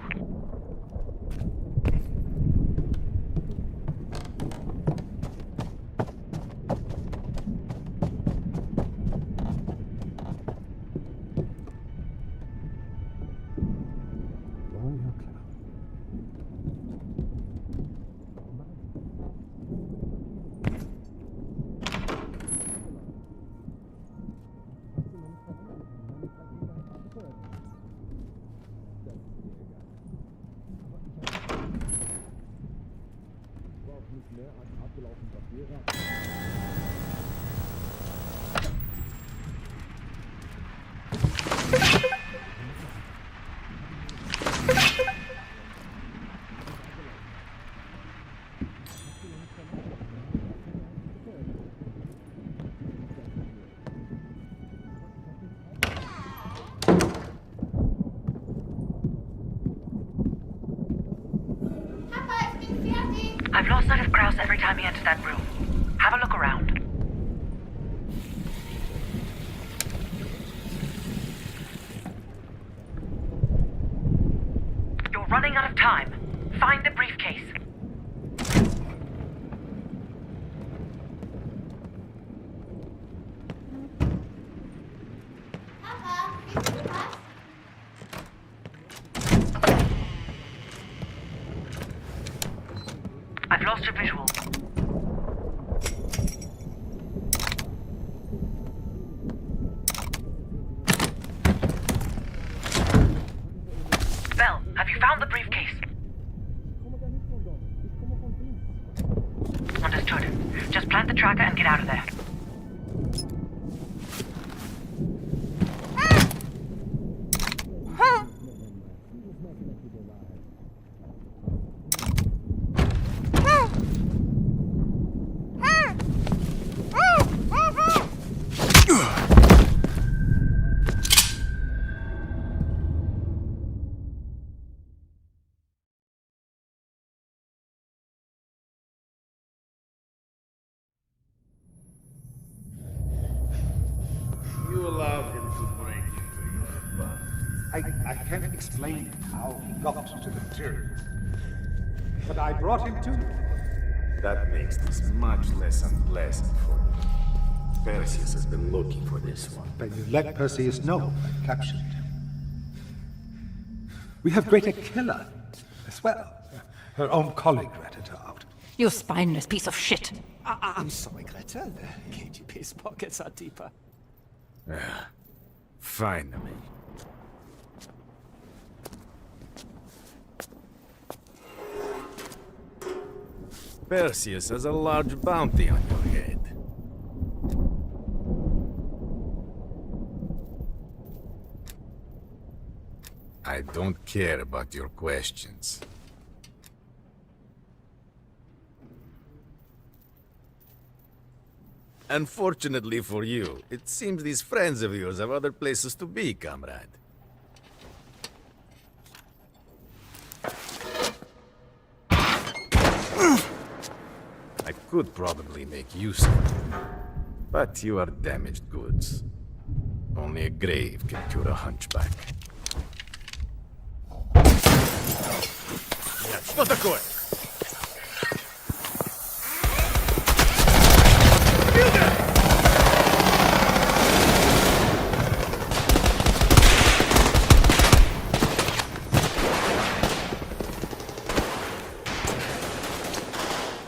I've lost sight of Kraus every time he enters that room. Have a look around. You're running out of time. Find the briefcase. I've lost your visual. Bell, have you found the briefcase? Understood. Just plant the tracker and get out of there. You allowed him to break into your body. I can't explain how he got to the material. But I brought him to you. That makes this much less unpleasant for you. Perseus has been looking for this one. Then you let Perseus know I captured him. We have Greater Killer as well. Her own colleague ratted her out. You spineless piece of shit. I'm sorry, Greta. The KGB's pockets are deeper. Finally. Perseus has a large bounty on your head. I don't care about your questions. Unfortunately for you, it seems these friends of yours have other places to be, comrade. I could probably make use of you, but you are damaged goods. Only a grave can cure a hunchback. Что такое?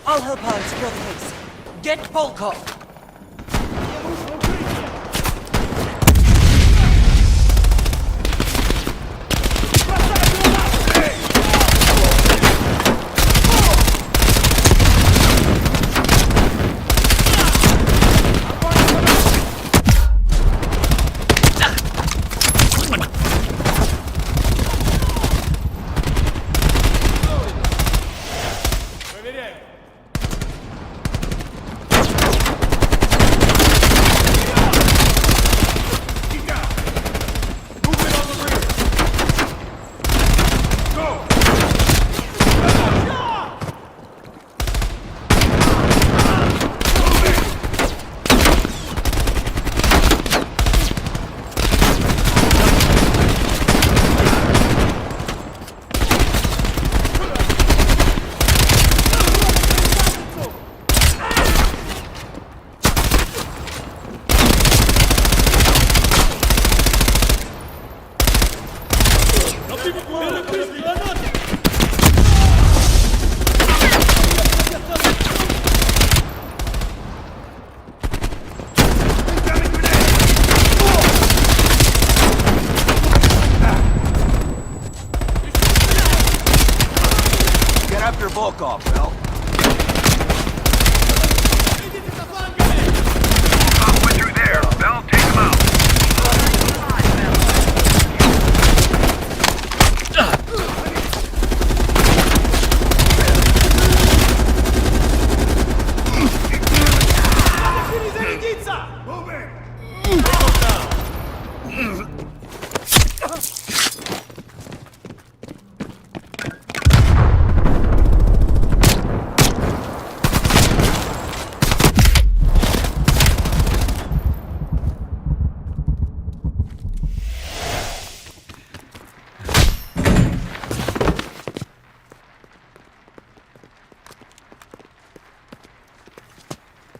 I'll help her secure the case. Get Volkov! Volkov, Bell. Halfway through there. Bell, take him out.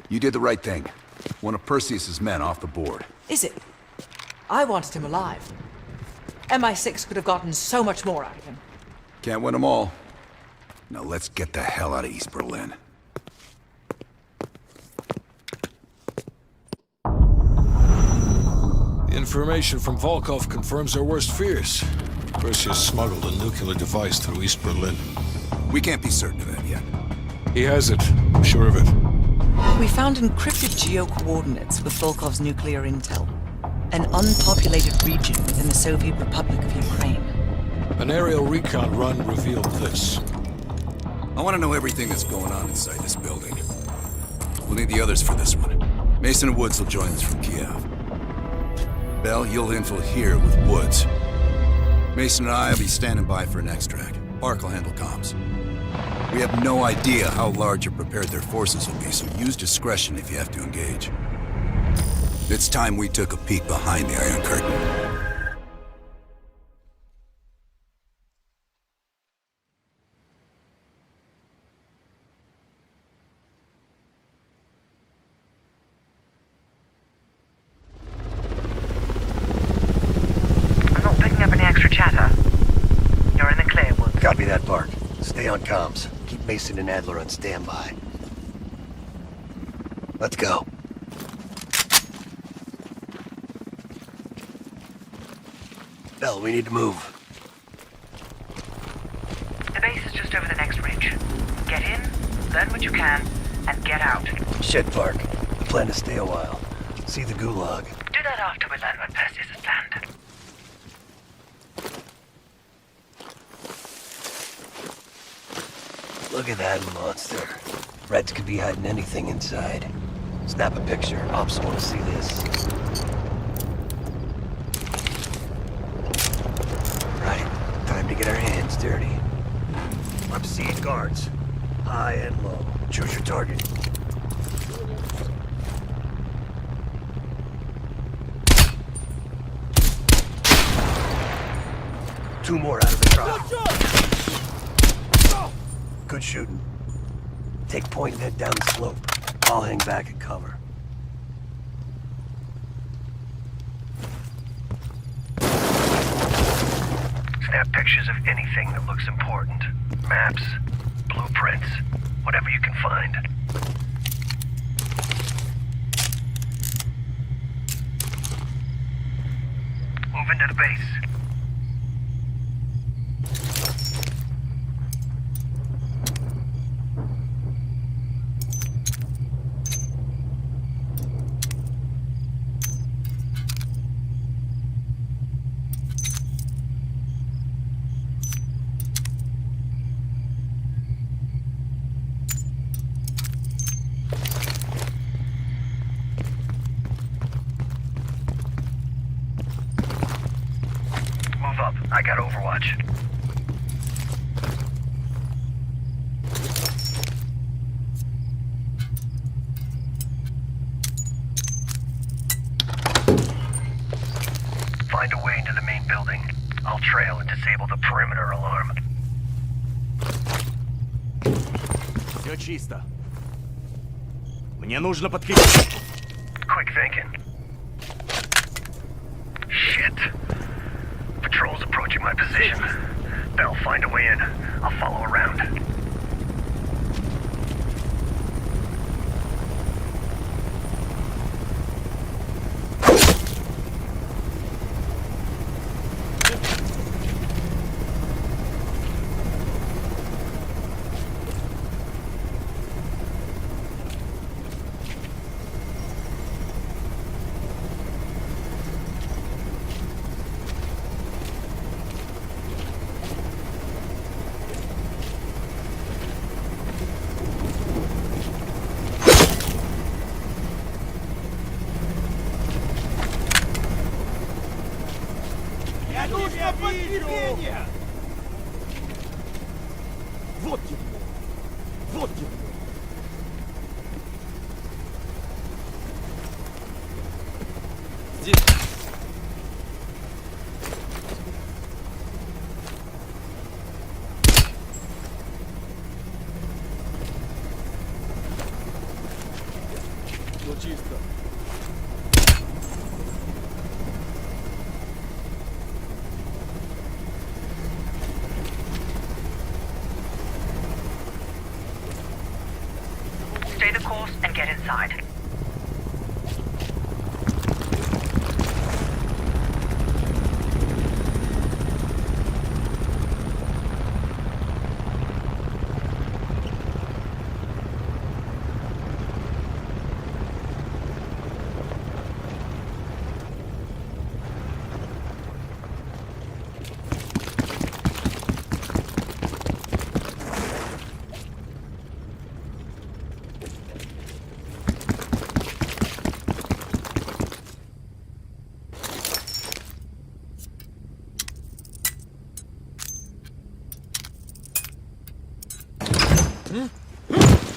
You did the right thing. One of Perseus's men off the board. Is it? I wanted him alive. MI6 could have gotten so much more out of him. Can't win them all. Now let's get the hell out of East Berlin. Information from Volkov confirms our worst fears. Perseus smuggled a nuclear device through East Berlin. We can't be certain of that yet. He has it. I'm sure of it. We found encrypted geo-coordinates with Volkov's nuclear intel. An unpopulated region within the Soviet Republic of Ukraine. An aerial recon run revealed this. I want to know everything that's going on inside this building. We'll need the others for this one. Mason and Woods will join us from Kiev. Bell, you'll infill here with Woods. Mason and I will be standing by for an extract. Park will handle comms. We have no idea how large or prepared their forces will be, so use discretion if you have to engage. It's time we took a peek behind the Iron Curtain. I'm not picking up any extra chatter. You're in the clear, Woods. Copy that, Park. Stay on comms. Keep Mason and Adler on standby. Let's go. Bell, we need to move. The base is just over the next ridge. Get in, learn what you can, and get out. Shit, Park. I plan to stay a while. See the gulag. Do that after we learn what Perseus has planned. Look at that monster. Reds could be hiding anything inside. Snap a picture. Ops want to see this. Right. Time to get our hands dirty. I'm seeing guards. High and low. Choose your target. Two more out of the truck. Good shooting. Take point and head down the slope. I'll hang back and cover. Snap pictures of anything that looks important. Maps, blueprints, whatever you can find. Move into the base. Up. I got Overwatch. Find a way into the main building. I'll trail and disable the perimeter alarm. Все чисто. Мне нужно подкрепить. Quick thinking. Shit. Patrol's approaching my position. They'll find a way in. I'll follow around. Вот его! Вот его! Здесь! Все чисто. Stay the course and get inside.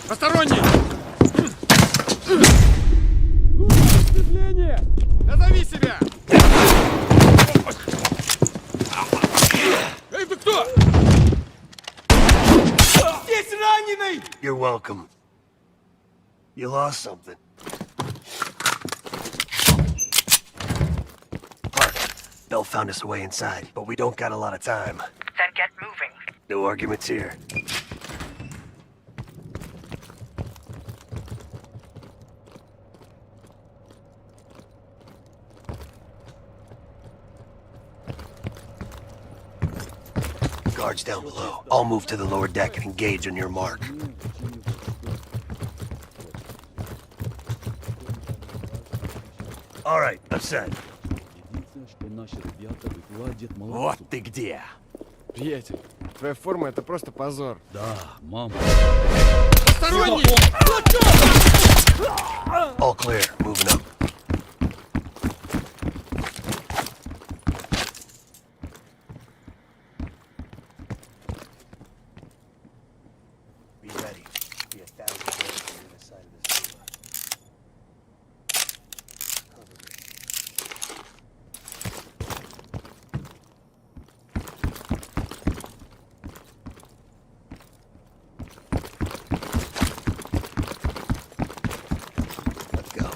Посторонний! Сцепление! Назови себя! Эй, ты кто? Здесь раненый! You're welcome. You lost something. Park. Bell found us a way inside, but we don't got a lot of time. Then get moving. No arguments here. Guards down below. I'll move to the lower deck and engage on your mark. All right, I'm set. Вот ты где! Приятель, твоя форма — это просто позор. Да, мама. All clear. Moving up. Be ready. Be 1,000 yards on the other side of this door. Cover me. Let's go.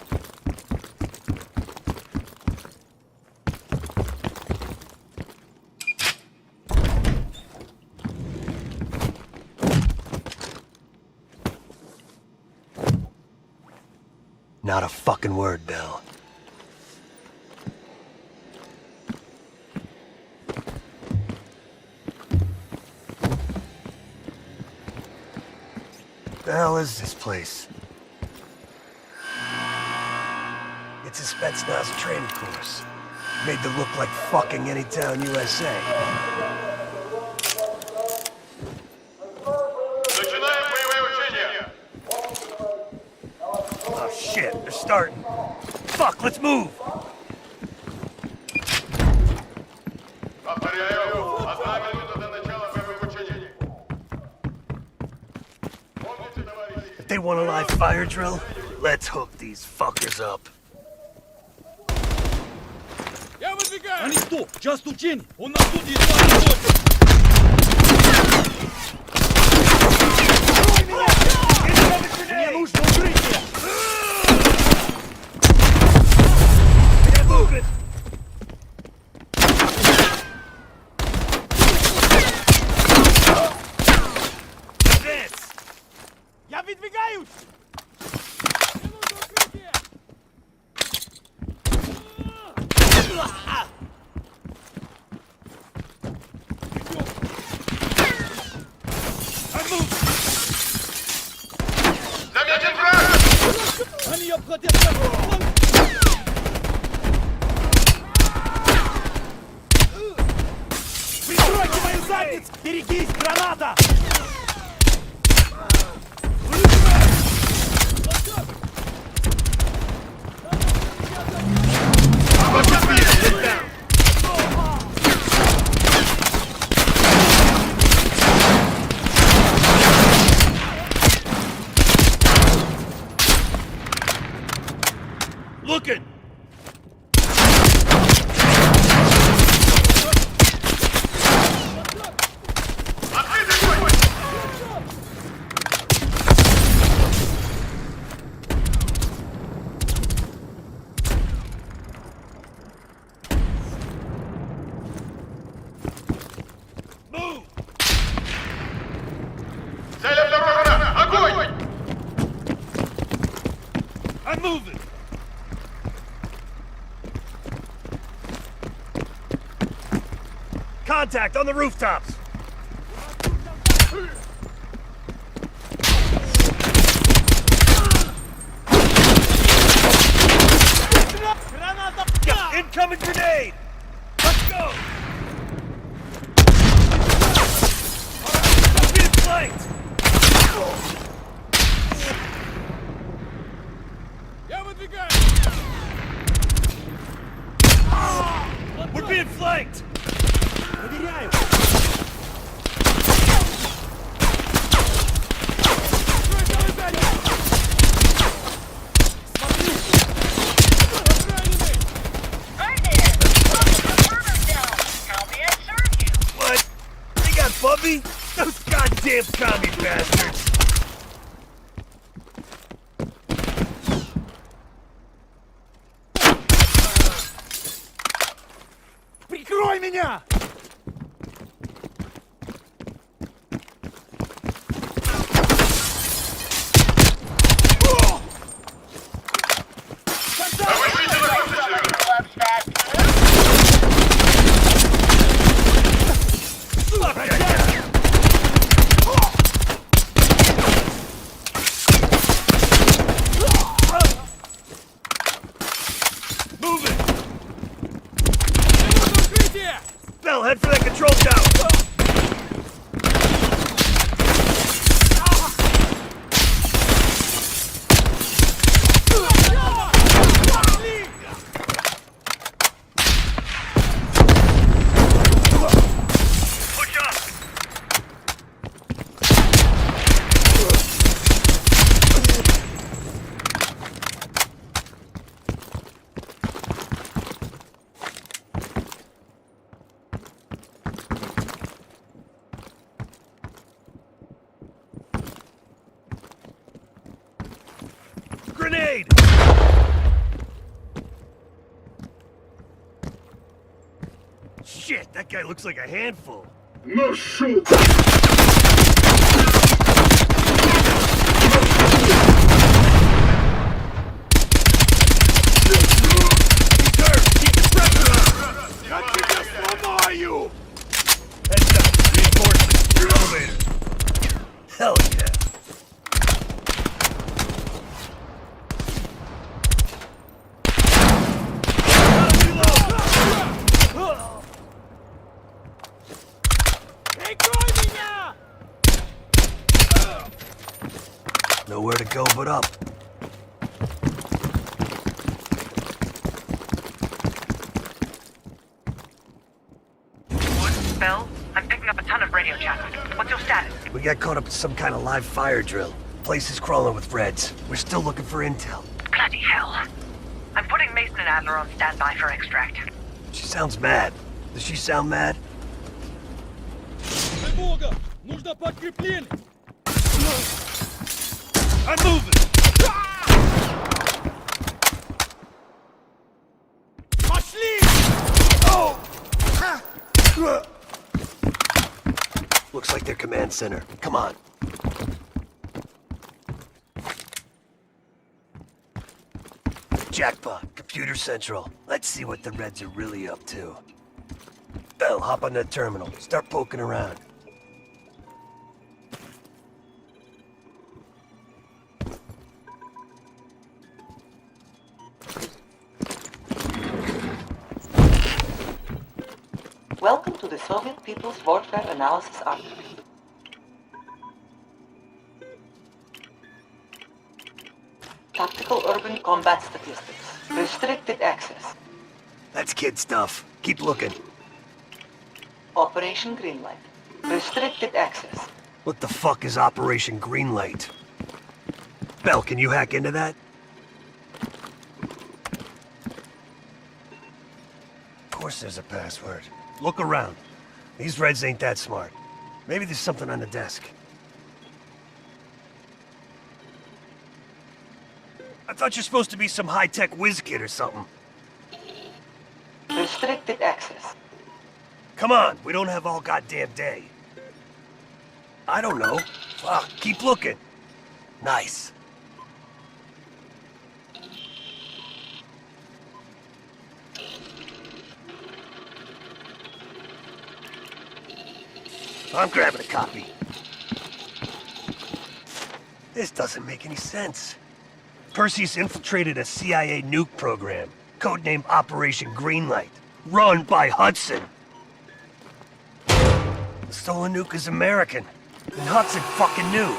Not a fucking word, Bill. The hell is this place? It's a Spetsnaz training course. Made to look like fucking any town USA. Oh shit, they're starting. Fuck, let's move! If they want a live fire drill, let's hook these fuckers up. Они что? Just учение! Он нас тут не знает! Мне нужно укрытие! Я выдвигаюсь! Заметен враг! Они обходят наш фланг! Прикройте мою задницу! Берегись, граната! Looking! Цель обнаружена! Огонь! I'm moving! Contact on the rooftops! Incoming grenade! Let's go! I'm being flanked! We're being flanked! Проверяю! What? They got Bubby? Those goddamn commie bastards! Прикрой меня! Grenade! Shit, that guy looks like a handful. No shoot! You! Heads up, reinforcements, elevator. Hell yeah. Nowhere to go but up. Bill, I'm picking up a ton of radio chatter. What's your status? We got caught up in some kind of live fire drill. Place is crawling with Reds. We're still looking for intel. Bloody hell. I'm putting Mason and Adler on standby for extract. She sounds mad. Does she sound mad? Тревога! Нужно подкрепление! I'm moving! Пошли! Oh! Looks like their command center. Come on. Jackpot. Computer Central. Let's see what the Reds are really up to. Bell, hop on that terminal. Start poking around. Welcome to the Soviet People's Warfare Analysis Archive. Tactical urban combat statistics. Restricted access. That's kid stuff. Keep looking. Operation Greenlight. Restricted access. What the fuck is Operation Greenlight? Bell, can you hack into that? Of course there's a password. Look around. These Reds ain't that smart. Maybe there's something on the desk. I thought you're supposed to be some high-tech whiz kid or something. Restricted access. Come on, we don't have all goddamn day. I don't know. Fuck, keep looking. Nice. I'm grabbing a copy. This doesn't make any sense. Perseus infiltrated a CIA nuke program, codenamed Operation Greenlight, run by Hudson. The stolen nuke is American, and Hudson fucking knew.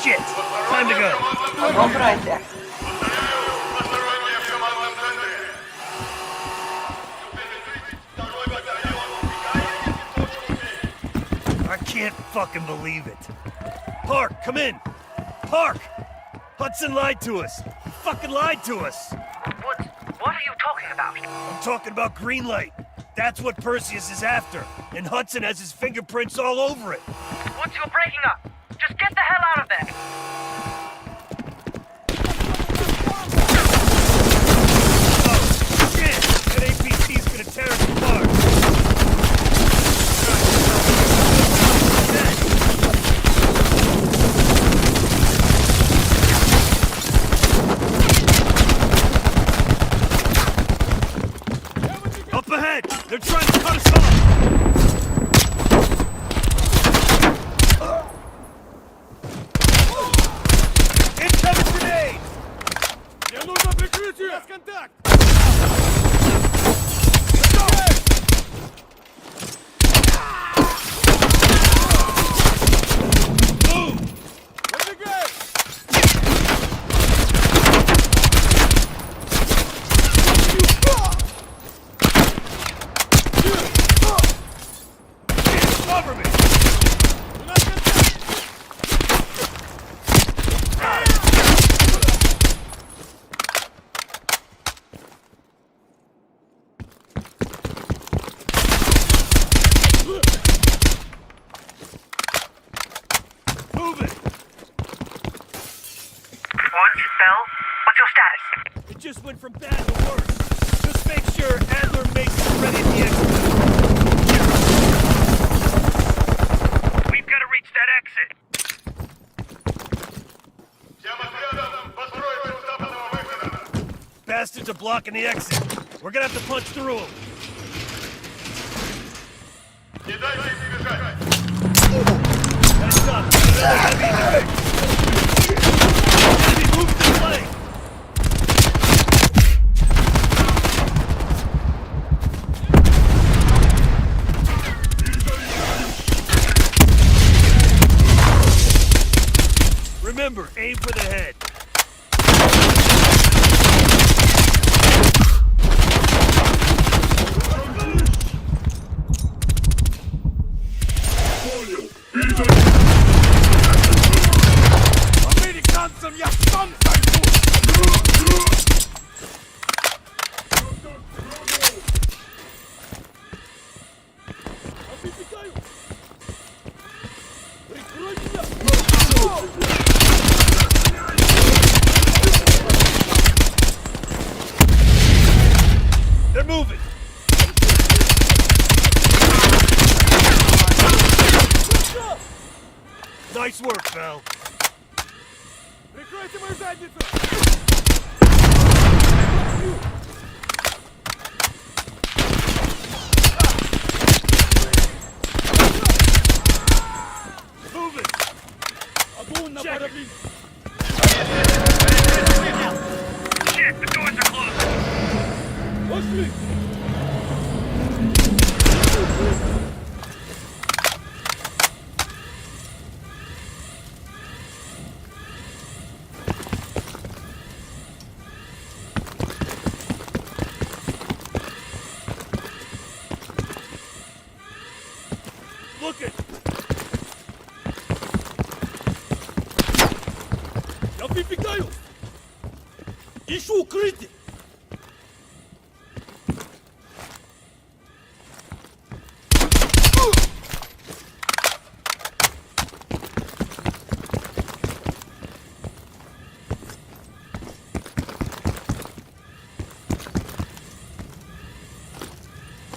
Shit! Time to go. Authorized access. I can't fucking believe it. Park, come in! Park! Hudson lied to us. He fucking lied to us. What are you talking about? I'm talking about Greenlight. That's what Perseus is after. And Hudson has his fingerprints all over it. Woods, you're breaking up. Just get the hell out of there. Oh, shit! That APC's gonna tear us apart. Up ahead! They're trying to cut us off! Incoming grenade! Мне нужно прикрытие! Контакт! Bell, what's your status? It just went from bad to worse. Just make sure Adler makes it ready at the exit. We've got to reach that exit. Bastards are blocking the exit. We're gonna have to punch through them. That's up. Enemy moved to play. Remember, aim for the head. Американцам я сам зайду! Прикрой меня! They're moving! Nice work, Bell. Прикройте мою задницу! Moving! Огонь на парабли! Shit, the doors are closed. Пошли! Look it! Я выбегаю! Ищу укрытие!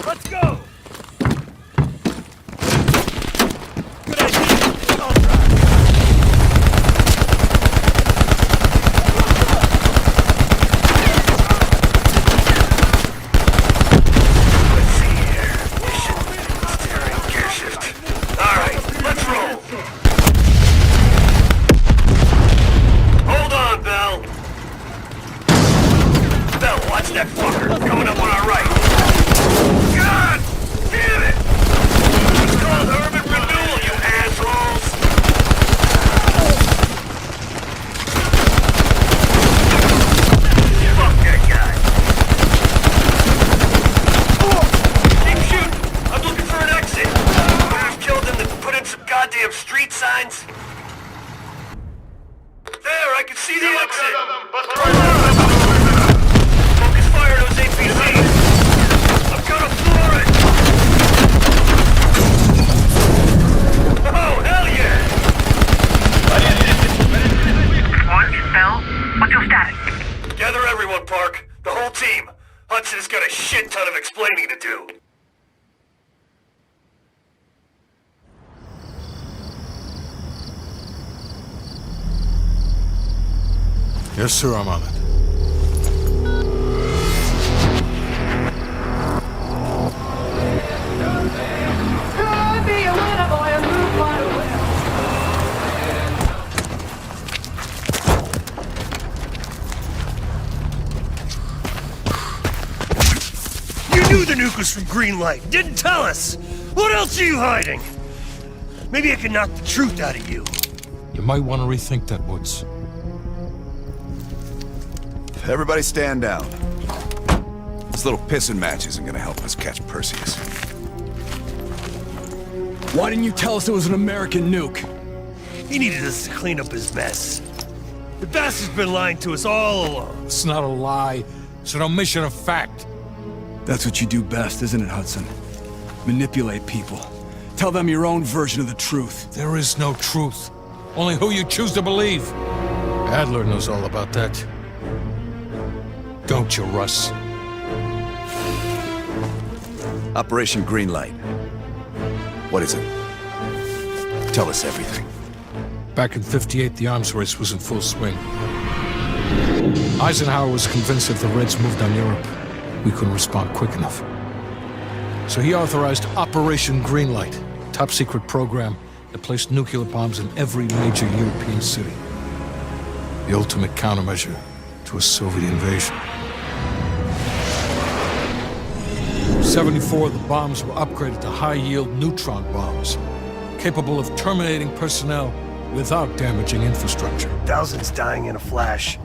Let's go! Good idea! All right. Let's see here. Mission. Steering gear shift. Alright, let's roll. Hold on, Bell. Bell, watch that fucker. Coming up on our right. God damn it! It's called urban renewal, you assholes! Fuck that guy. Keep shooting. I'm looking for an exit. I've killed him to put in some goddamn street signs. There, I can see the exit. Focus fire those APCs. I'm gonna floor it! Oh, hell yeah! Bell, what's your status? Gather everyone, Park. The whole team. Hudson has got a shit ton of explaining to do. Yes, sir, I'm on it. You knew the nuke was from Greenlight. Didn't tell us. What else are you hiding? Maybe I can knock the truth out of you. You might want to rethink that, Woods. Everybody stand down. This little pissing match isn't gonna help us catch Perseus. Why didn't you tell us it was an American nuke? He needed us to clean up his mess. The bastard's been lying to us all along. It's not a lie. It's an omission of fact. That's what you do best, isn't it, Hudson? Manipulate people. Tell them your own version of the truth. There is no truth. Only who you choose to believe. Adler knows all about that. Don't you, Russ? Operation Greenlight. What is it? Tell us everything. Back in '58, the arms race was in full swing. Eisenhower was convinced if the Reds moved on Europe, we couldn't respond quick enough. So he authorized Operation Greenlight, a top-secret program that placed nuclear bombs in every major European city. The ultimate countermeasure to a Soviet invasion. 74 of the bombs were upgraded to high-yield neutron bombs, capable of terminating personnel without damaging infrastructure. Thousands dying in a flash.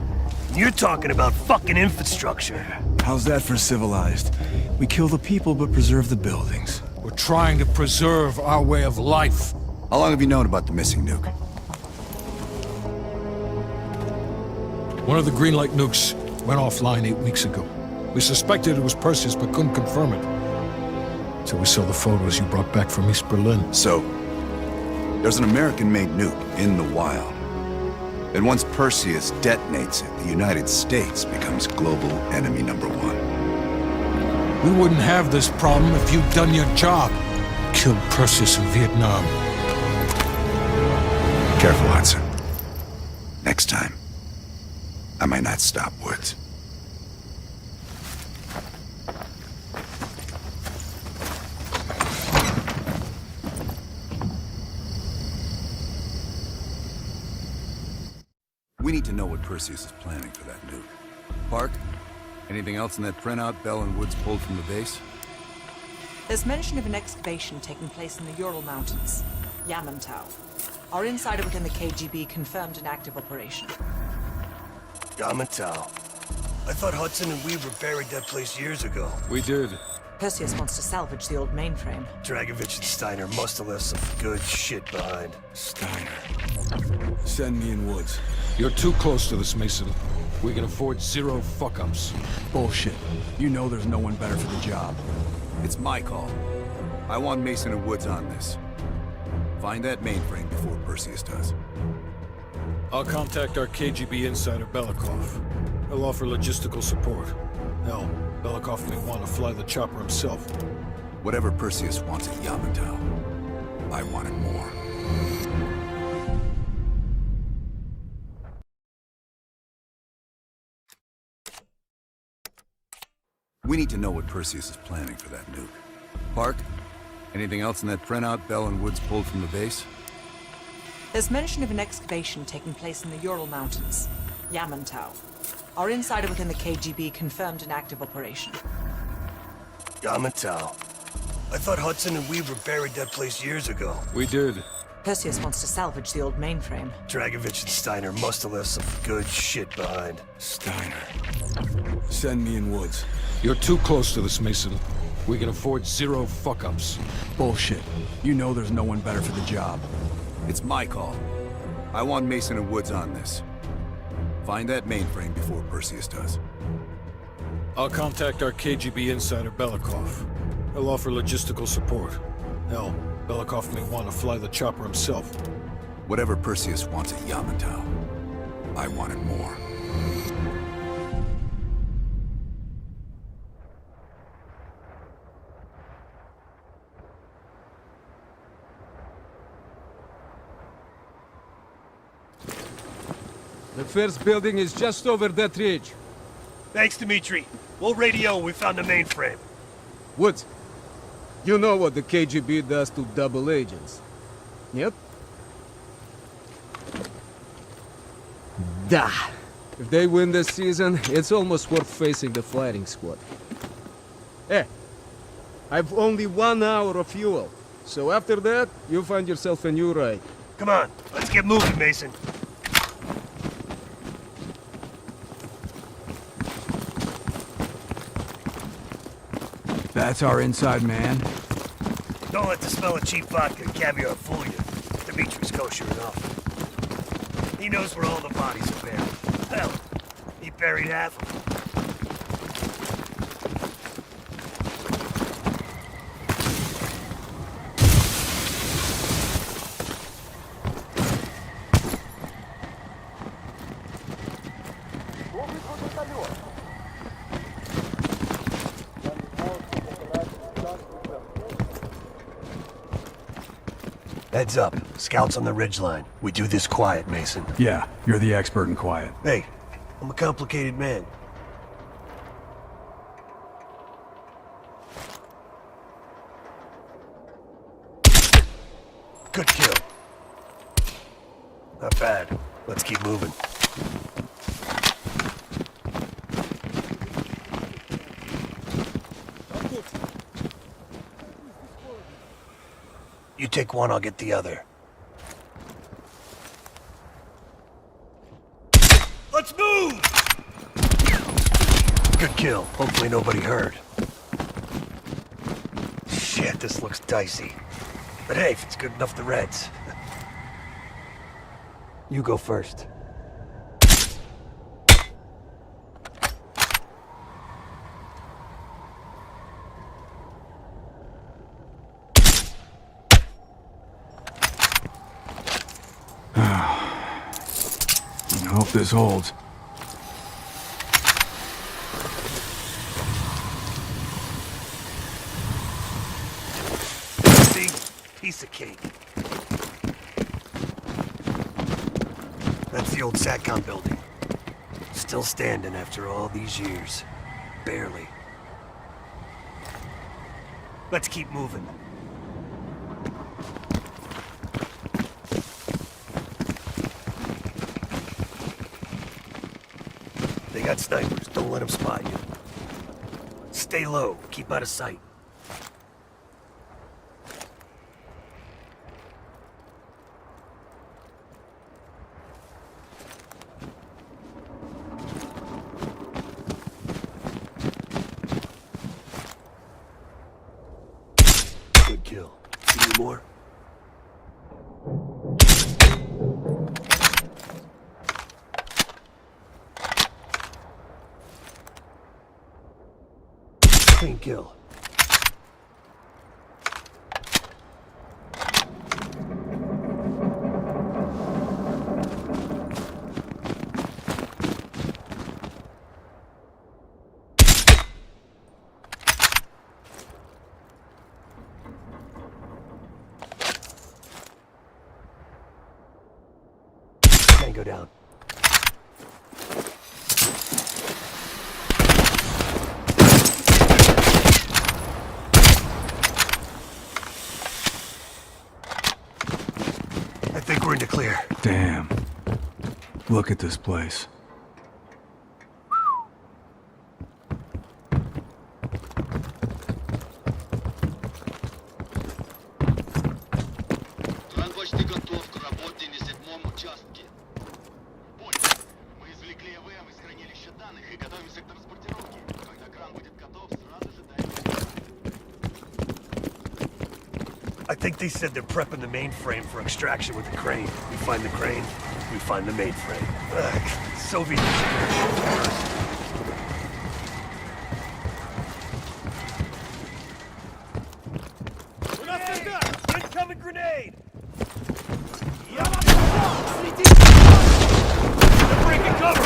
You're talking about fucking infrastructure. How's that for civilized? We kill the people but preserve the buildings. We're trying to preserve our way of life. How long have you known about the missing nuke? One of the Greenlight nukes went offline 8 weeks ago. We suspected it was Perseus but couldn't confirm it. So we saw the photos you brought back from East Berlin. So, there's an American-made nuke in the wild. And once Perseus detonates it, the United States becomes global enemy #1. We wouldn't have this problem if you'd done your job. Killed Perseus in Vietnam. Careful, Hudson. Next time, I might not stop Woods. We need to know what Perseus is planning for that nuke. Park, anything else in that printout Bell and Woods pulled from the base? There's mention of an excavation taking place in the Ural Mountains, Yamantau. Our insider within the KGB confirmed an active operation. Yamantau. I thought Hudson and Weaver buried that place years ago. We did. Perseus wants to salvage the old mainframe. Dragovich and Steiner must have left some good shit behind. Steiner. Send me in Woods. You're too close to this, Mason. We can afford 0 fuck-ups. Bullshit. You know there's no one better for the job. It's my call. I want Mason and Woods on this. Find that mainframe before Perseus does. I'll contact our KGB insider Belikov. He'll offer logistical support. Hell, Belikov may want to fly the chopper himself. Whatever Perseus wants at Yamantau, I want it more. We need to know what Perseus is planning for that nuke. Park, anything else in that printout Bell and Woods pulled from the base? There's mention of an excavation taking place in the Ural Mountains, Yamantau. Our insider within the KGB confirmed an active operation. Yamantau. I thought Hudson and Weaver buried that place years ago. We did. Perseus wants to salvage the old mainframe. Dragovich and Steiner must have left some good shit behind. Steiner. Send me in Woods. You're too close to this, Mason. We can afford 0 fuck-ups. Bullshit. You know there's no one better for the job. It's my call. I want Mason and Woods on this. Find that mainframe before Perseus does. I'll contact our KGB insider Belikov. He'll offer logistical support. Hell, Belikov may want to fly the chopper himself. Whatever Perseus wants at Yamantau, I want it more. The first building is just over that ridge. Thanks, Dmitri. We'll radio when we found the mainframe. Woods, you know what the KGB does to double agents. Yep. Da. If they win this season, it's almost worth facing the fighting squad. Hey, I've only 1 hour of fuel. So after that, you find yourself a new ride. Come on, let's get moving, Mason. That's our inside man. Don't let the smell of cheap vodka and caviar fool you. Dimitri's kosher enough. He knows where all the bodies are buried. Hell, he buried half of them. Heads up. Scouts on the ridgeline. We do this quiet, Mason. Yeah, you're the expert in quiet. Hey, I'm a complicated man. Good kill. Not bad. Let's keep moving. You take one, I'll get the other. Let's move! Good kill. Hopefully nobody heard. Shit, this looks dicey. But hey, if it's good enough, the Reds. You go first. I hope this holds. See? Piece of cake. That's the old SATCOM building. Still standing after all these years. Barely. Let's keep moving. They got snipers. Don't let them spot you. Stay low. Keep out of sight. Good kill. See any more? Clean kill. Go down. I think we're in the clear. Damn. Look at this place. I think they said they're prepping the mainframe for extraction with the crane. We find the crane, we find the mainframe. Ugh, Soviet engineering. Incoming grenade! They're breaking cover!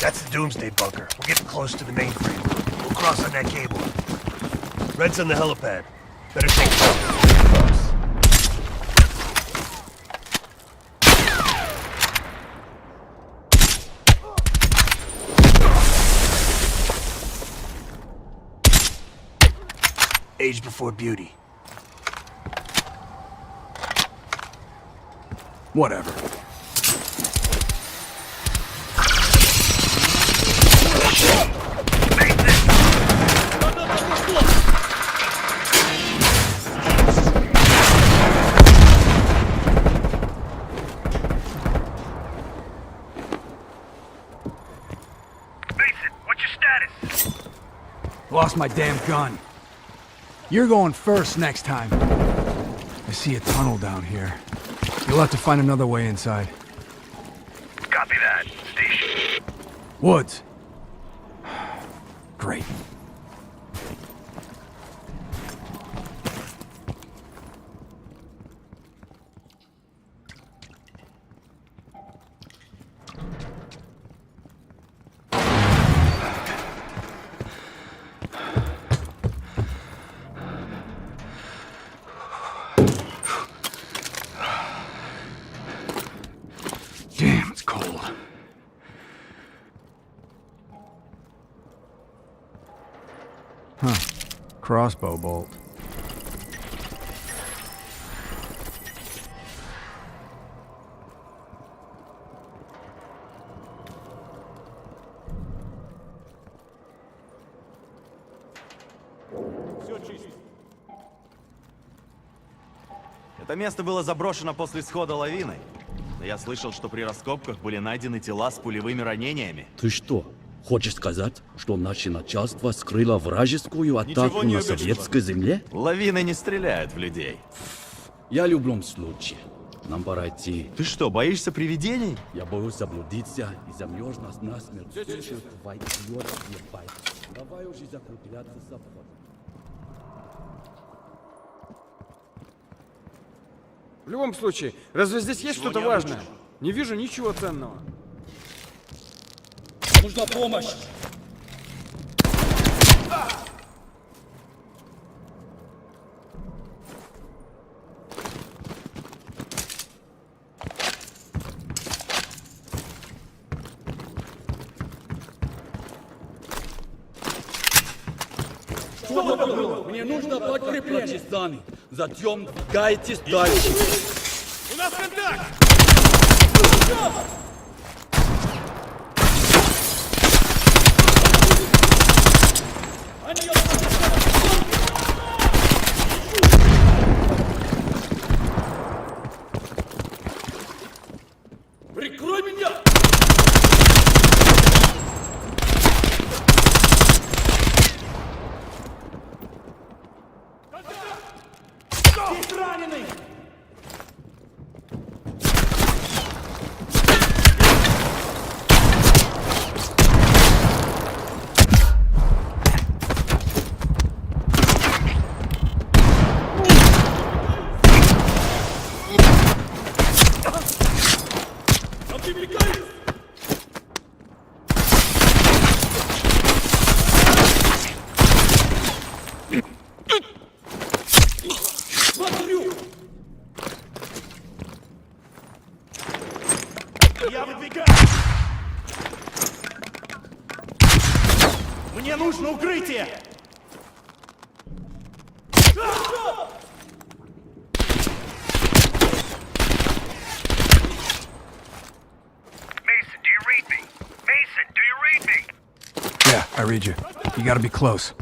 That's the Doomsday bunker. We're getting close to the mainframe. We'll cross on that cable. Red's on the helipad. Better take cover. Age before beauty. Whatever. Lost my damn gun. You're going first next time. I see a tunnel down here. You'll have to find another way inside. Copy that. Station. Woods. Great. Damn, it's cold. Huh. Crossbow bolt. Это место было заброшено после схода лавины. Но я слышал, что при раскопках были найдены тела с пулевыми ранениями. Ты что, хочешь сказать, что наше начальство скрыло вражескую атаку на советской земле? Лавины не стреляют в людей. Я в любом случае. Нам пора идти. Ты что, боишься привидений? Я боюсь заблудиться и замерз нас насмерть. Давай уже закрепляться с обходом. В любом случае, разве здесь есть что-то важное? Не вижу ничего ценного. Нужна помощь! Что это было? Мне нужно подкрепление. Затем двигайтесь дальше. У нас контакт! Прикрой меня! Здесь раненый! Я выдвигаю! Мне нужно укрытие! Yeah, I read you. You gotta be close.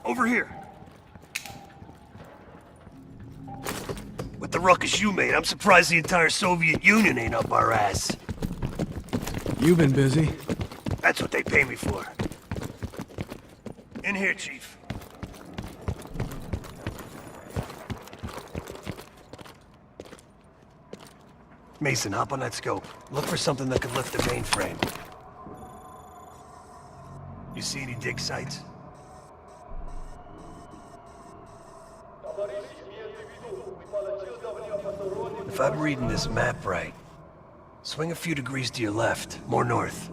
Over here. With the ruckus you made, I'm surprised the entire Soviet Union ain't up our ass. You've been busy. That's what they pay me for. In here, Chief. Mason, hop on that scope. Look for something that could lift the mainframe. You see any dig sites? If I'm reading this map right, swing a few degrees to your left, more north.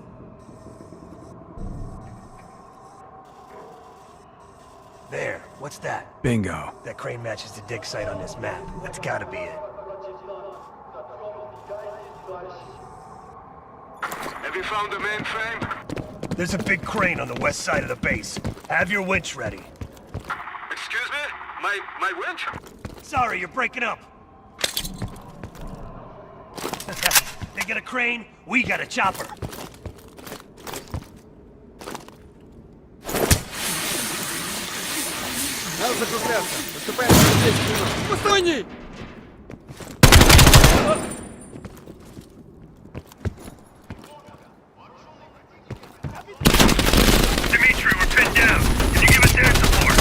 There, what's that? Bingo. That crane matches the dig site on this map. That's gotta be it. found the mainframe? There's a big crane on the west side of the base. Have your winch ready. Excuse me? My winch? Sorry, you're breaking up. They got a crane, we got a chopper. Надо закругляться. Наступаем на 10 минут. Пустой! Dimitri, we're pinned down. Can you give us air support?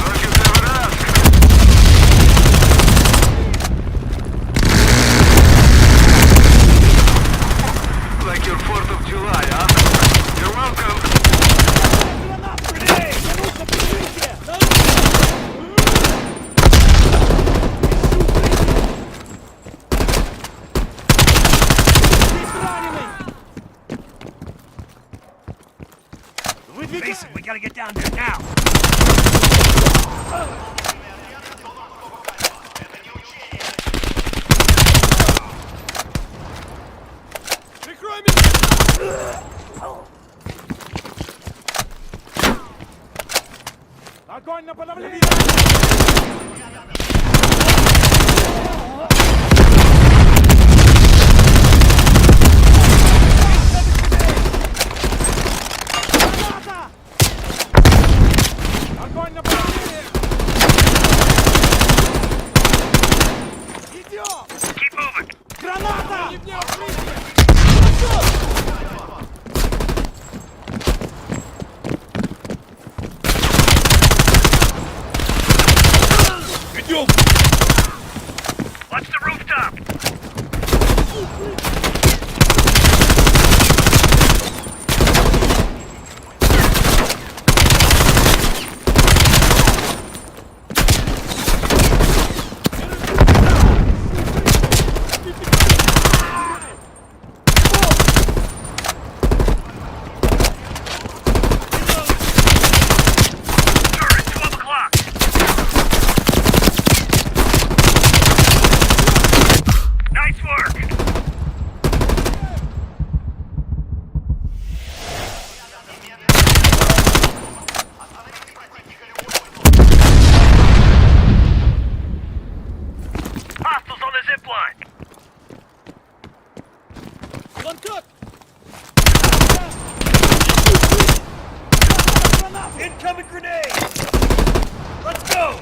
Don't you ever ask. Like your 4th of July, huh? You're welcome. Mason, we gotta get down there now. Прикрой меня! Огонь на подавление! Огонь на подавление! Идем! Keep moving. Граната! Ливня укрытие! Идем! Watch the rooftop! Incoming grenade! Let's go!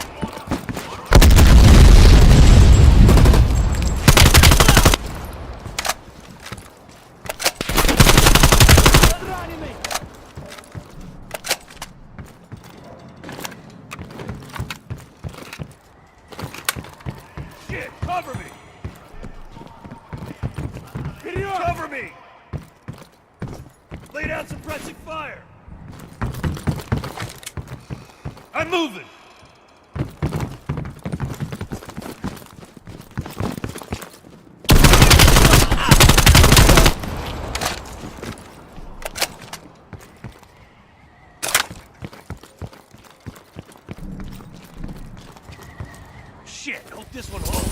Shit, cover me! Cover me! Lay down suppressing fire! I'm moving! Shit, hope this one holds.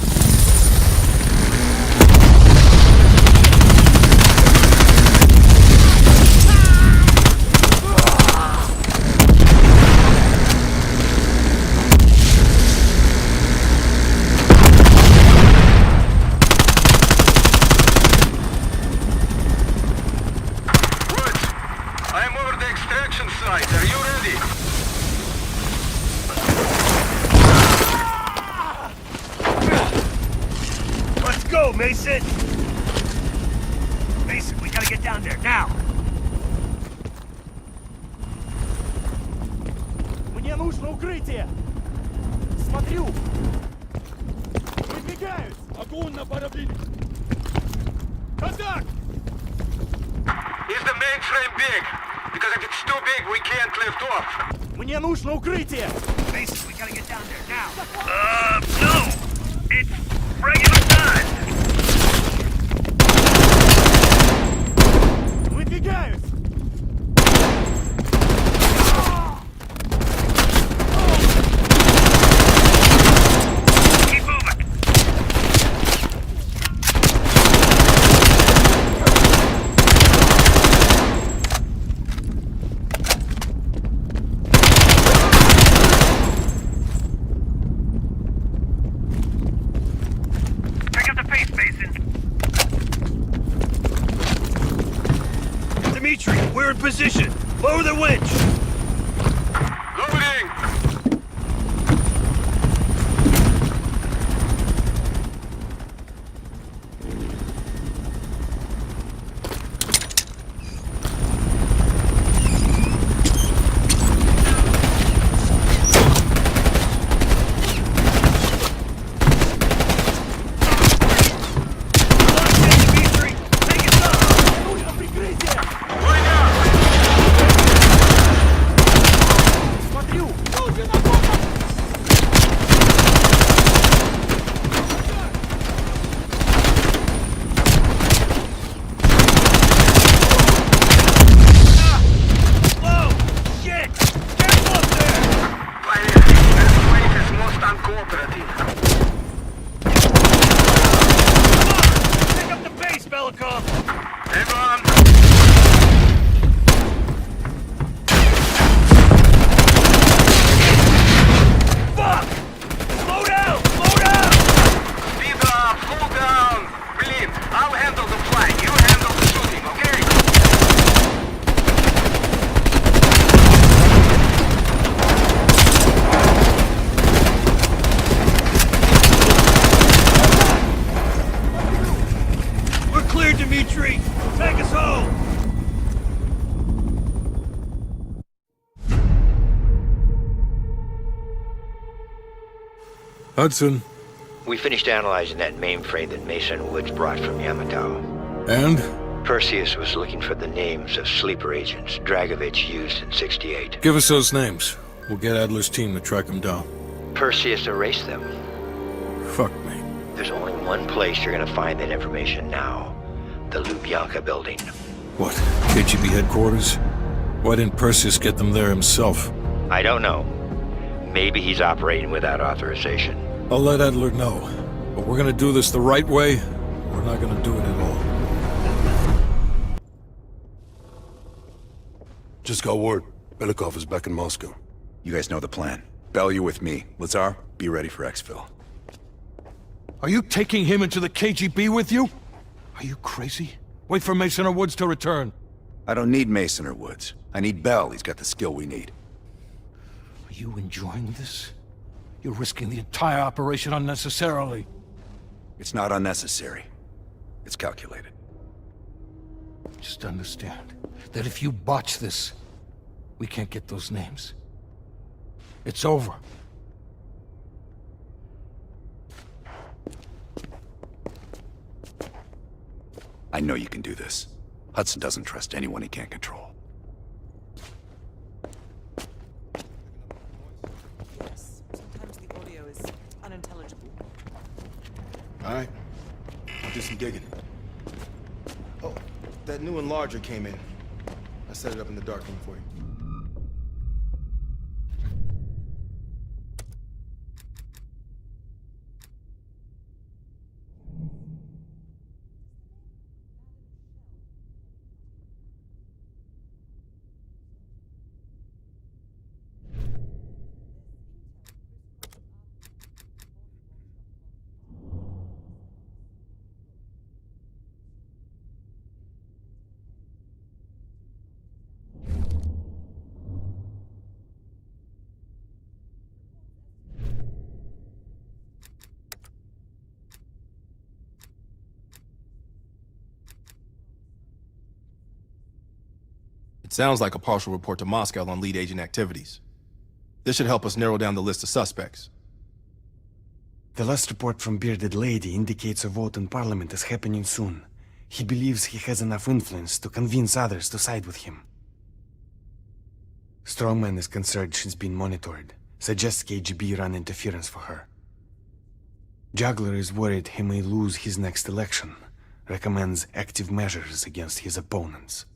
Mason! Mason, we gotta get down there, now! Мне нужно укрытие! Смотрю! Выдвигаюсь! Огонь на парабине! Контакт! Is the mainframe big? Because if it's too big, we can't lift off. Мне нужно укрытие! Mason, we gotta get down there, now! No! It's regular time! Выдвигаюсь! Keep moving! Hudson. We finished analyzing that mainframe that Mason Woods brought from Yamato. And? Perseus was looking for the names of sleeper agents Dragovich used in 68. Give us those names. We'll get Adler's team to track them down. Perseus erased them. Fuck me. There's only one place you're gonna find that information now. The Lubyanka building. What? KGB headquarters? Why didn't Perseus get them there himself? I don't know. Maybe he's operating without authorization. I'll let Adler know. But we're gonna do this the right way, or we're not gonna do it at all. Just got word. Belikov is back in Moscow. You guys know the plan. Bell, you're with me. Lazar, be ready for exfil. Are you taking him into the KGB with you? Are you crazy? Wait for Mason or Woods to return. I don't need Mason or Woods. I need Bell. He's got the skill we need. Are you enjoying this? You're risking the entire operation unnecessarily. It's not unnecessary. It's calculated. Just understand that if you botch this, we can't get those names. It's over. I know you can do this. Hudson doesn't trust anyone he can't control. Yes, sometimes the audio is unintelligible. All right. I'll do some digging. Oh, that new enlarger came in. I set it up in the dark room for you. It sounds like a partial report to Moscow on lead agent activities. This should help us narrow down the list of suspects. The last report from Bearded Lady indicates a vote in Parliament is happening soon. He believes he has enough influence to convince others to side with him. Strongman is concerned she's been monitored. Suggests KGB run interference for her. Juggler is worried he may lose his next election. Recommends active measures against his opponents.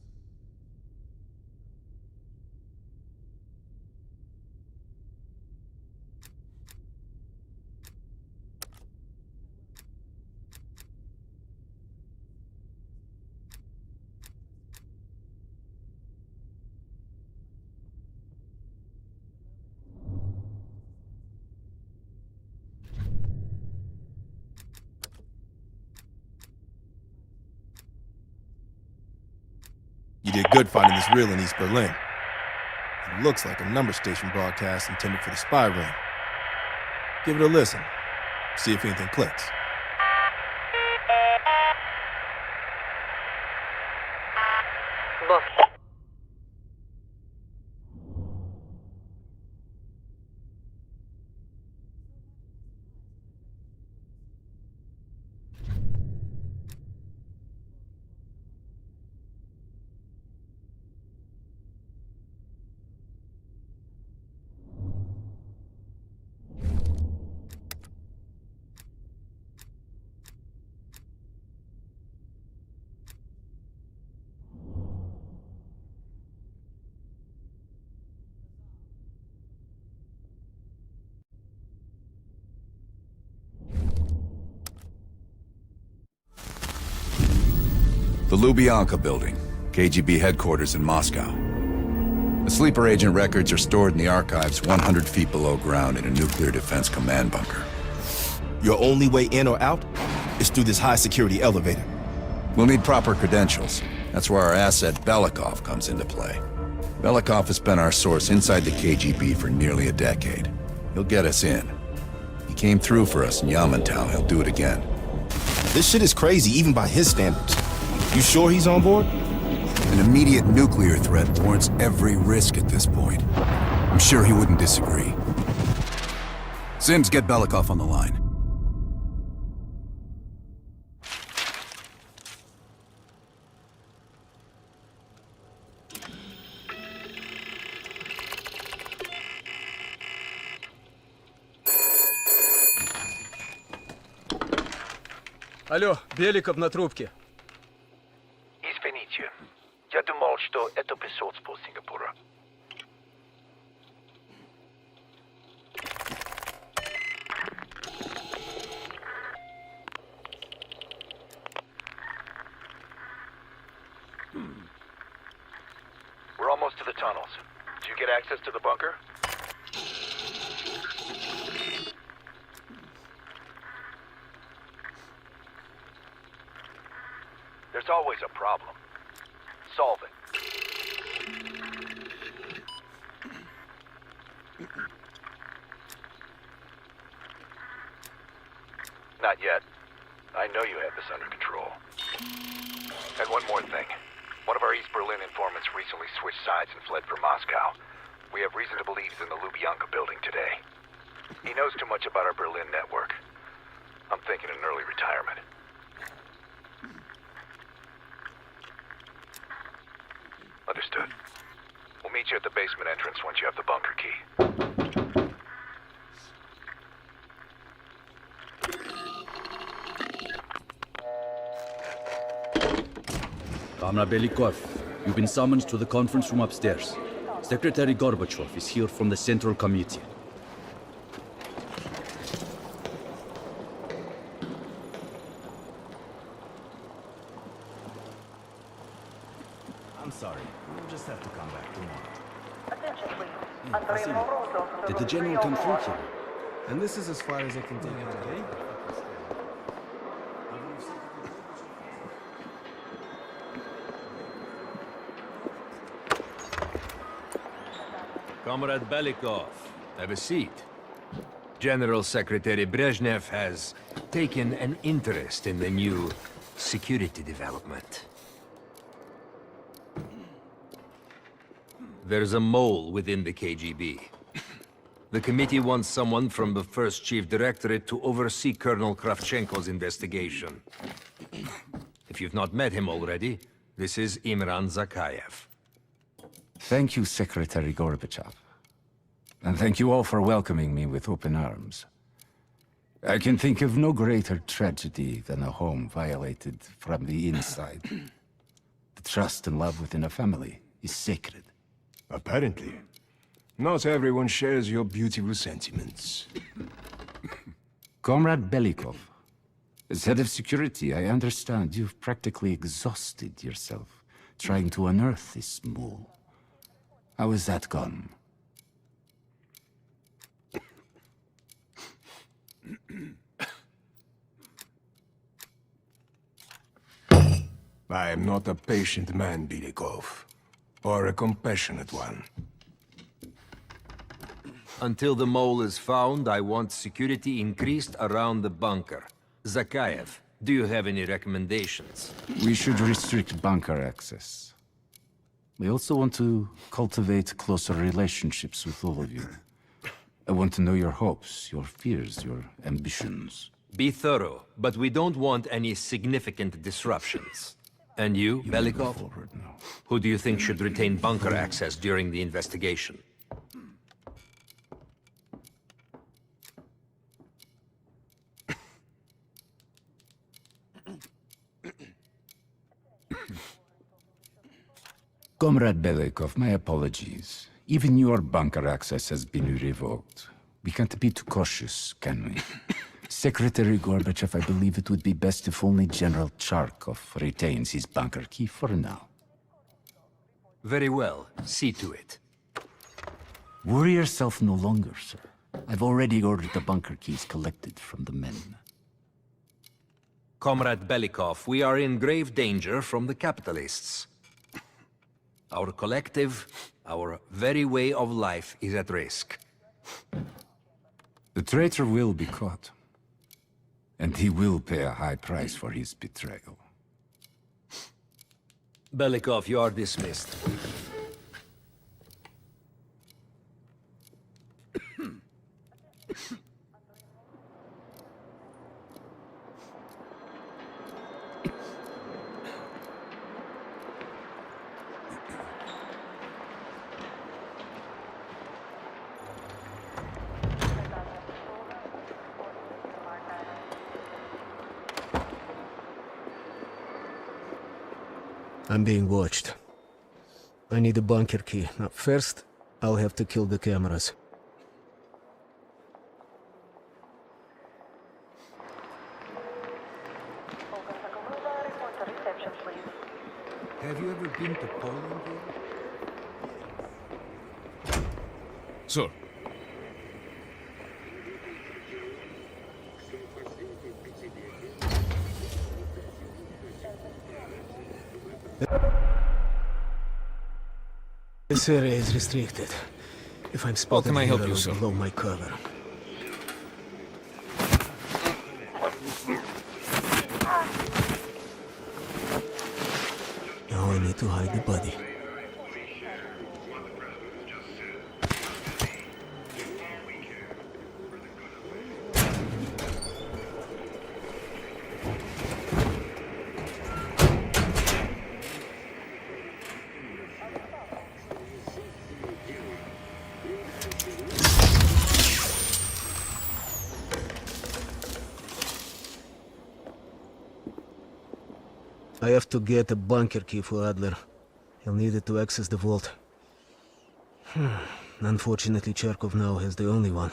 You did good finding this reel in East Berlin. It looks like a number station broadcast intended for the spy ring. Give it a listen. See if anything clicks. Look. The Lubyanka building, KGB headquarters in Moscow. The sleeper agent records are stored in the archives 100 feet below ground in a nuclear defense command bunker. Your only way in or out is through this high-security elevator. We'll need proper credentials. That's where our asset Belikov comes into play. Belikov has been our source inside the KGB for nearly a decade. He'll get us in. He came through for us in Yamantau. He'll do it again. This shit is crazy, even by his standards. You sure he's on board? An immediate nuclear threat warrants every risk at this point. I'm sure he wouldn't disagree. Sims, get Belikov on the line. Алло, Беликов на трубке. Извините. Я думал, что это посольство Сингапура. We're almost to the tunnels. Did you get access to the bunker? There's always a problem. Solve it. Not yet. I know you have this under control. And one more thing. One of our East Berlin informants recently switched sides and fled for Moscow. We have reason to believe he's in the Lubyanka building today. He knows too much about our Berlin network. I'm thinking an early retirement. Understood. We'll meet you at the basement entrance once you have the bunker key. Comrade Belikov, you've been summoned to the conference room upstairs. Secretary Gorbachev is here from the Central Committee. I'm sorry. We'll just have to come back tomorrow. Did the general come through here? And this is as far as I can take it today. Comrade Belikov, have a seat. General Secretary Brezhnev has taken an interest in the new security development. There's a mole within the KGB. The committee wants someone from the first Chief Directorate to oversee Colonel Kravchenko's investigation. If you've not met him already, this is Imran Zakayev. Thank you, Secretary Gorbachev. And thank you all for welcoming me with open arms. I can think of no greater tragedy than a home violated from the inside. The trust and love within a family is sacred. Apparently. Not everyone shares your beautiful sentiments. Comrade Belikov, as head of security, I understand you've practically exhausted yourself trying to unearth this mole. How has that gone? I am not a patient man, Belikov, or a compassionate one. Until the mole is found, I want security increased around the bunker. Zakayev, do you have any recommendations? We should restrict bunker access. We also want to cultivate closer relationships with all of you. I want to know your hopes, your fears, your ambitions. Be thorough, but we don't want any significant disruptions. And you, Belikov? Who do you think should retain bunker access during the investigation? Comrade Belikov, my apologies. Even your bunker access has been revoked. We can't be too cautious, can we? Secretary Gorbachev, I believe it would be best if only General Charkov retains his bunker key for now. Very well. See to it. Worry yourself no longer, sir. I've already ordered the bunker keys collected from the men. Comrade Belikov, we are in grave danger from the capitalists. Our collective, our very way of life is at risk. The traitor will be caught. And he will pay a high price for his betrayal. Belikov, you are dismissed. I'm being watched. I need a bunker key. Now, first, I'll have to kill the cameras. Have you ever been to Poland yet? Sir. This area is restricted. If I'm spotted, can I help here, you, I'll sir? blow my cover. Now I need to hide the body. I have to get a bunker key for Adler. He'll need it to access the vault. Unfortunately, Charkov now has the only one.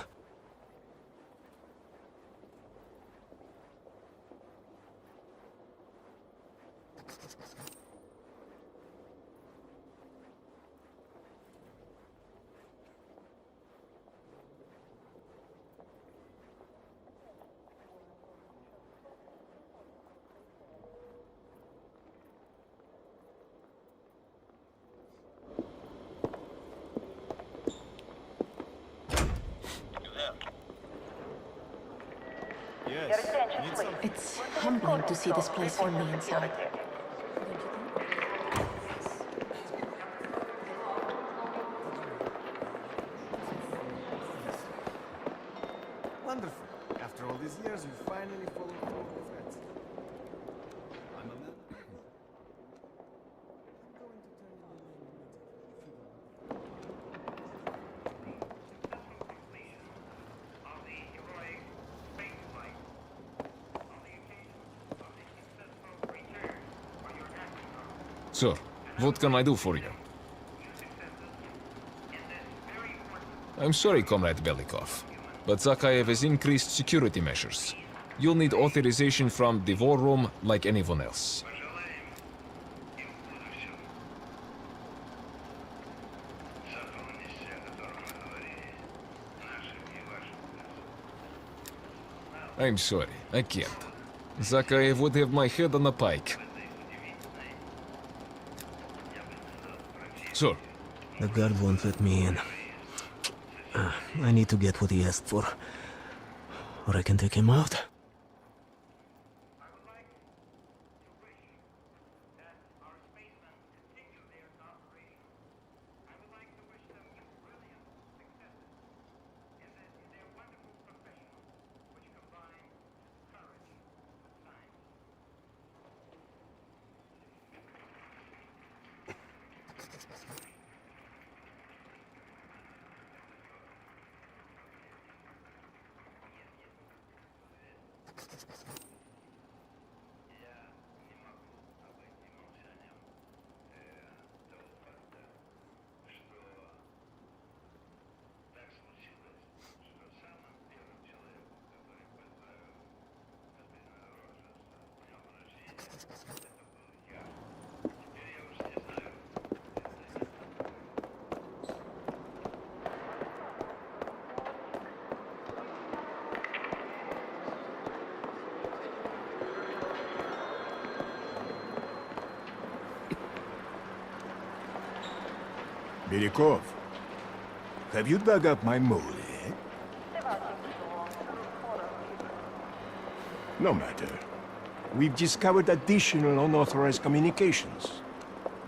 It's humbling to see this place from the inside. Wonderful. After all these years, you finally followed through with that. I'm a man. Sir, what can I do for you? I'm sorry, Comrade Belikov, but Zakhaev has increased security measures. You'll need authorization from the war room like anyone else. I'm sorry, I can't. Zakhaev would have my head on a pike. Sir. The guard won't let me in. I need to get what he asked for. Or I can take him out. Belikov, have you dug up my mole yet? No matter. We've discovered additional unauthorized communications.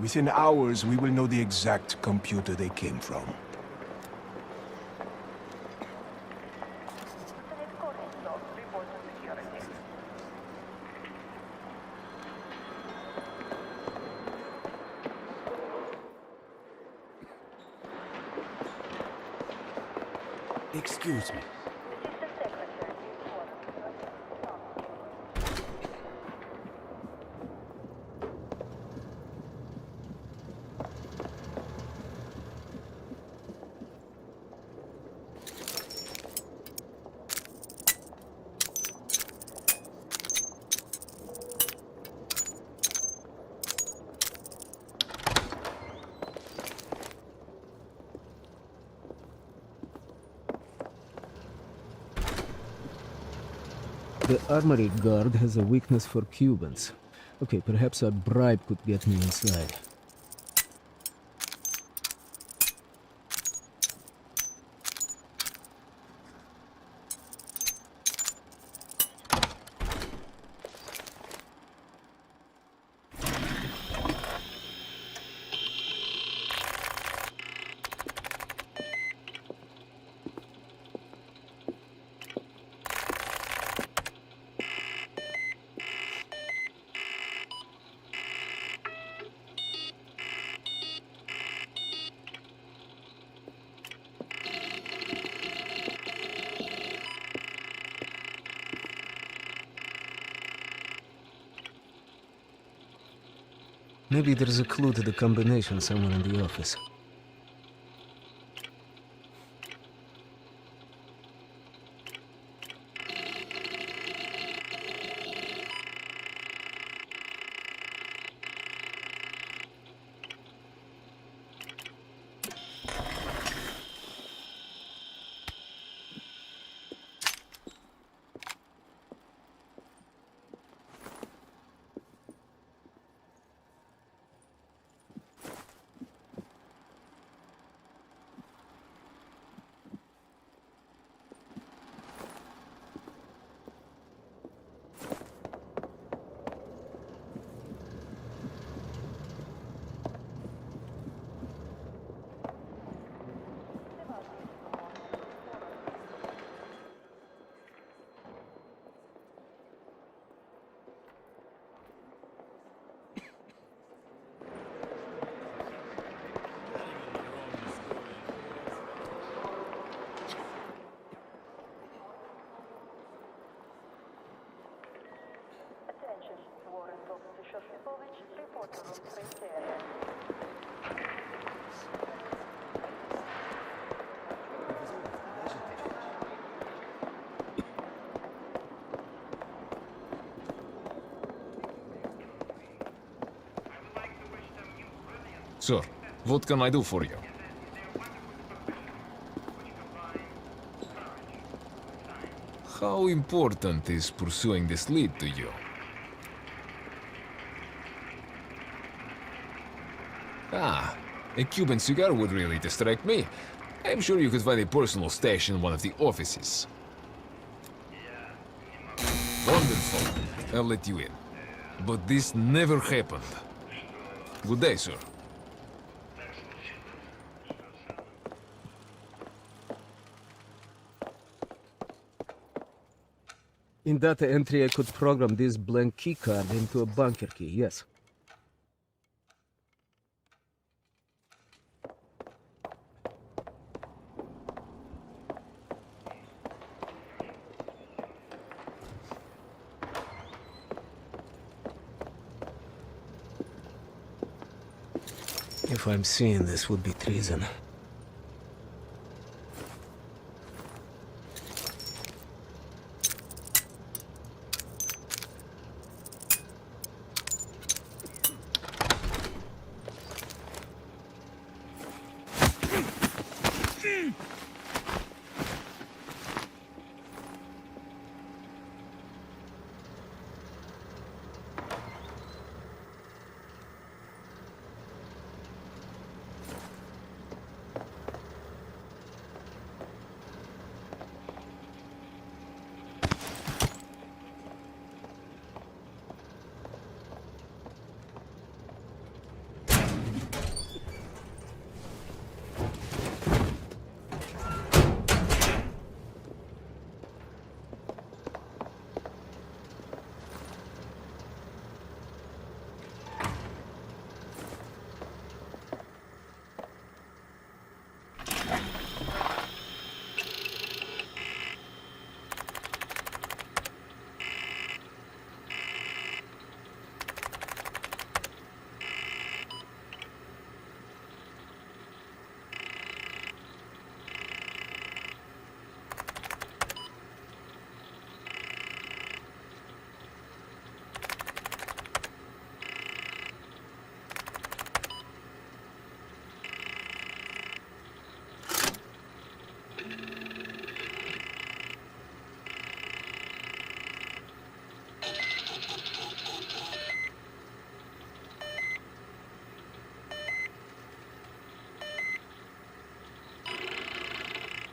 Within hours, we will know the exact computer they came from. Excuse me. The armory guard has a weakness for Cubans. Okay, perhaps a bribe could get me inside. Maybe there's a clue to the combination somewhere in the office. Sir, what can I do for you? How important is pursuing this lead to you? Ah, a Cuban cigar would really distract me. I'm sure you could find a personal stash in one of the offices. Wonderful. I'll let you in. But this never happened. Good day, sir. In data entry, I could program this blank keycard into a bunker key, yes. If I'm seeing this, would be treason.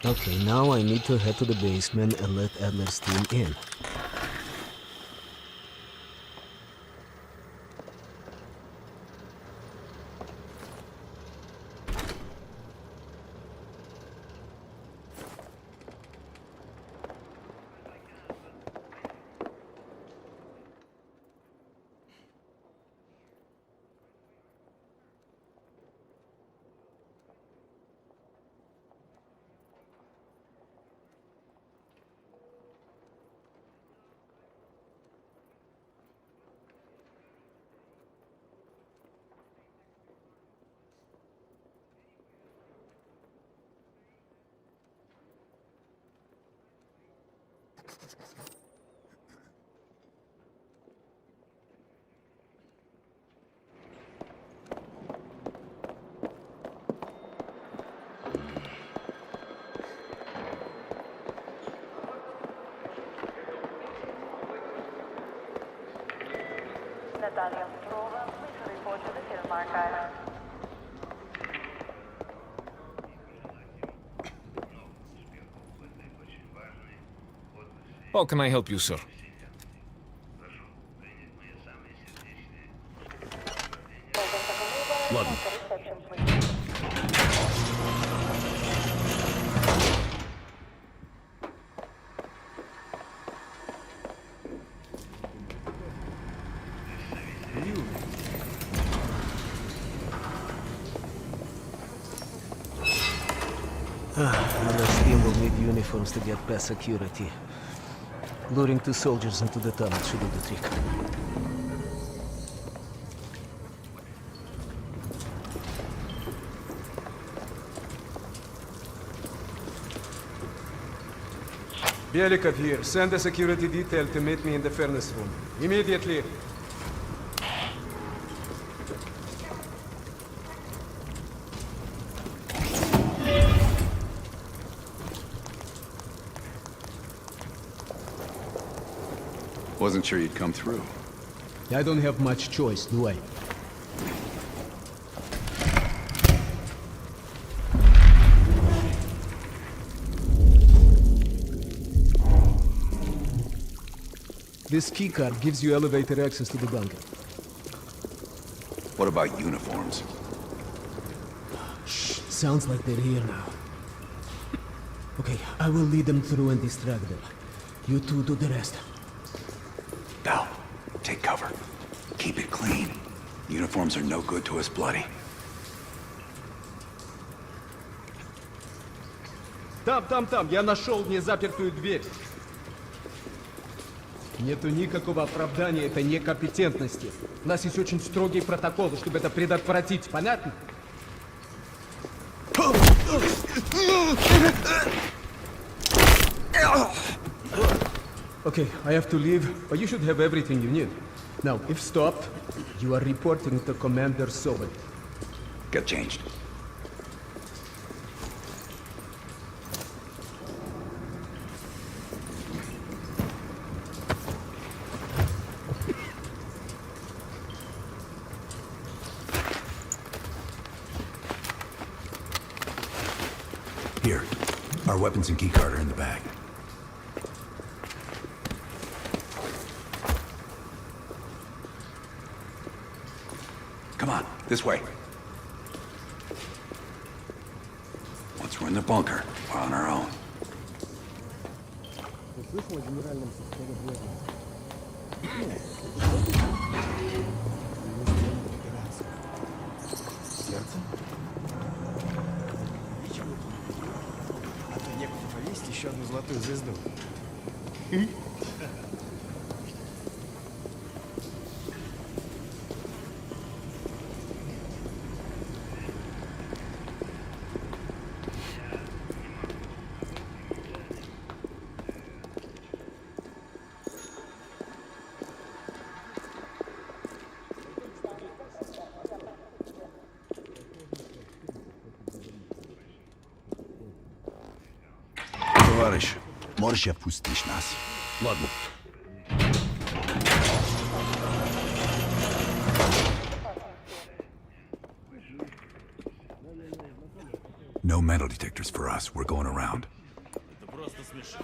Okay, now I need to head to the basement and let Adler's team in. How can I help you, sir? Ладно. Unless team will need uniforms to get past security. Luring 2 soldiers into the tunnel should do the trick. Belikov here. Send a security detail to meet me in the furnace room. Immediately. Wasn't sure you'd come through. I don't have much choice, do I? This keycard gives you elevator access to the bunker. What about uniforms? Shh, sounds like they're here now. Okay, I will lead them through and distract them. You two do the rest. Now, take cover. Keep it clean. Uniforms are no good to us bloody. Там, я нашел незапертую дверь. Нету никакого оправдания этой некомпетентности. У нас есть очень строгие протоколы, чтобы это предотвратить. Понятно? Okay, I have to leave, but you should have everything you need. Now, if stopped, you are reporting to Commander Sobel. Get changed. Here, our weapons and keycard are in the bag. Come on, this way. Once we're in the bunker, we're on our own. А то некуда повесить еще одну золотую звезду. Товарищ, можешь отпустить нас? Ладно. No metal detectors for us. We're going around. смеши.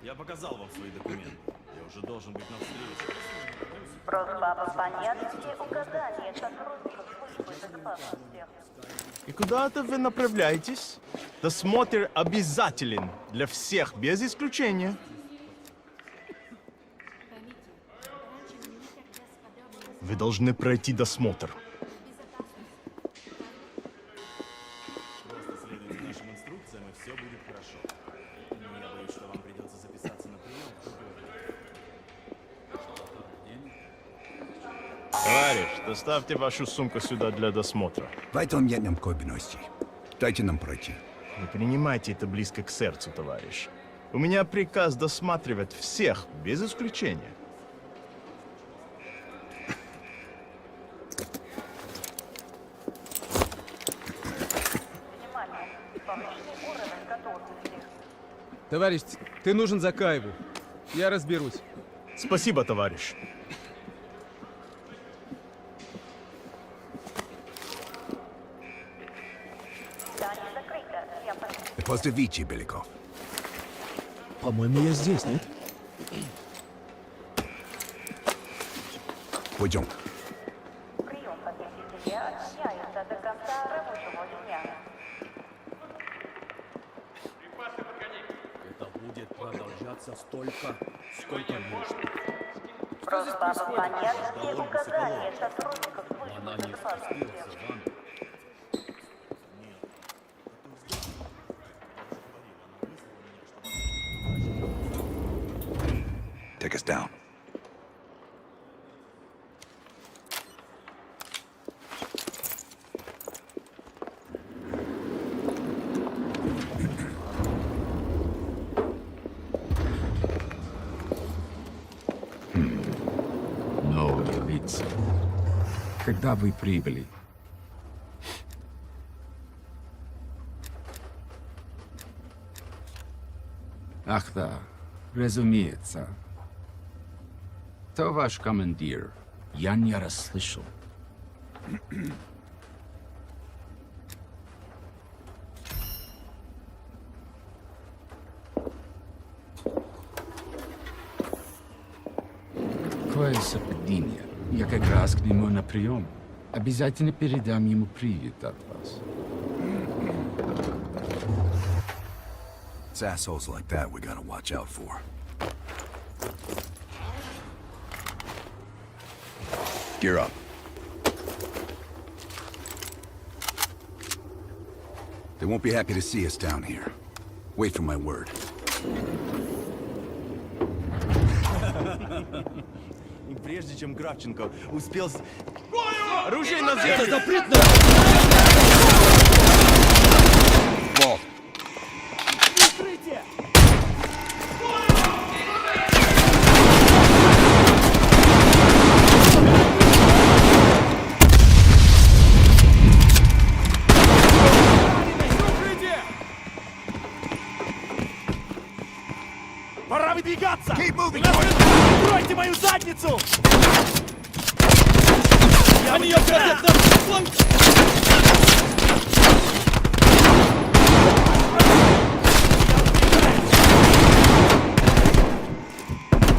Я показал вам свои документы. Я уже должен быть на встрече. Просьба о понятности указания сотрудников службы безопасности. И куда это вы направляетесь? Досмотр обязателен для всех, без исключения. Вы должны пройти досмотр. Просто следуйте нашим инструкциям, и все будет хорошо. Но я боюсь, что вам придется записаться на прием в другой день. Товарищ, доставьте вашу сумку сюда для досмотра. В этом нет необходимости. Дайте нам пройти. Не принимайте это близко к сердцу, товарищ. У меня приказ досматривать всех, без исключения. Товарищ, ты нужен Закаеву. Я разберусь. Спасибо, товарищ. Поздравите, Беляков. По-моему, я здесь, нет? Пойдем. Прием посетителя отменяется до конца рабочего дня. Это будет продолжаться столько, сколько нужно. Просьба о понятности указания сотрудников службы Она не безопасности. спустилась, Жан. Take us down. Новые лица. Когда вы прибыли? Ах да, разумеется. Кто ваш командир? Я не расслышал. Какое совпадение. Я как раз к нему на прием. Обязательно передам ему привет от вас. It's assholes like that we gotta watch out for. Gear up. They won't be happy to see us down here. Wait for my word. И прежде чем Кравченко успел... Оружие на землю! Запретно! Вол. Укрытие! Пора выдвигаться! Откройте мою задницу! Они ее крадят нам фланг!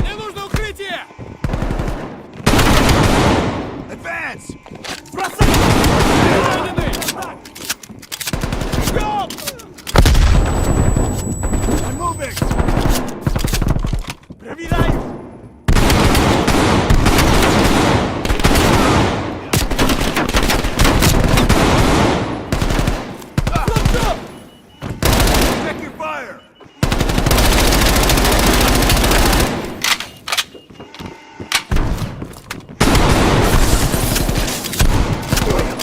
Мне нужно укрытие! Advance! Бросай! Раненый! Бегом! I'm moving! Проверяю! Check your fire!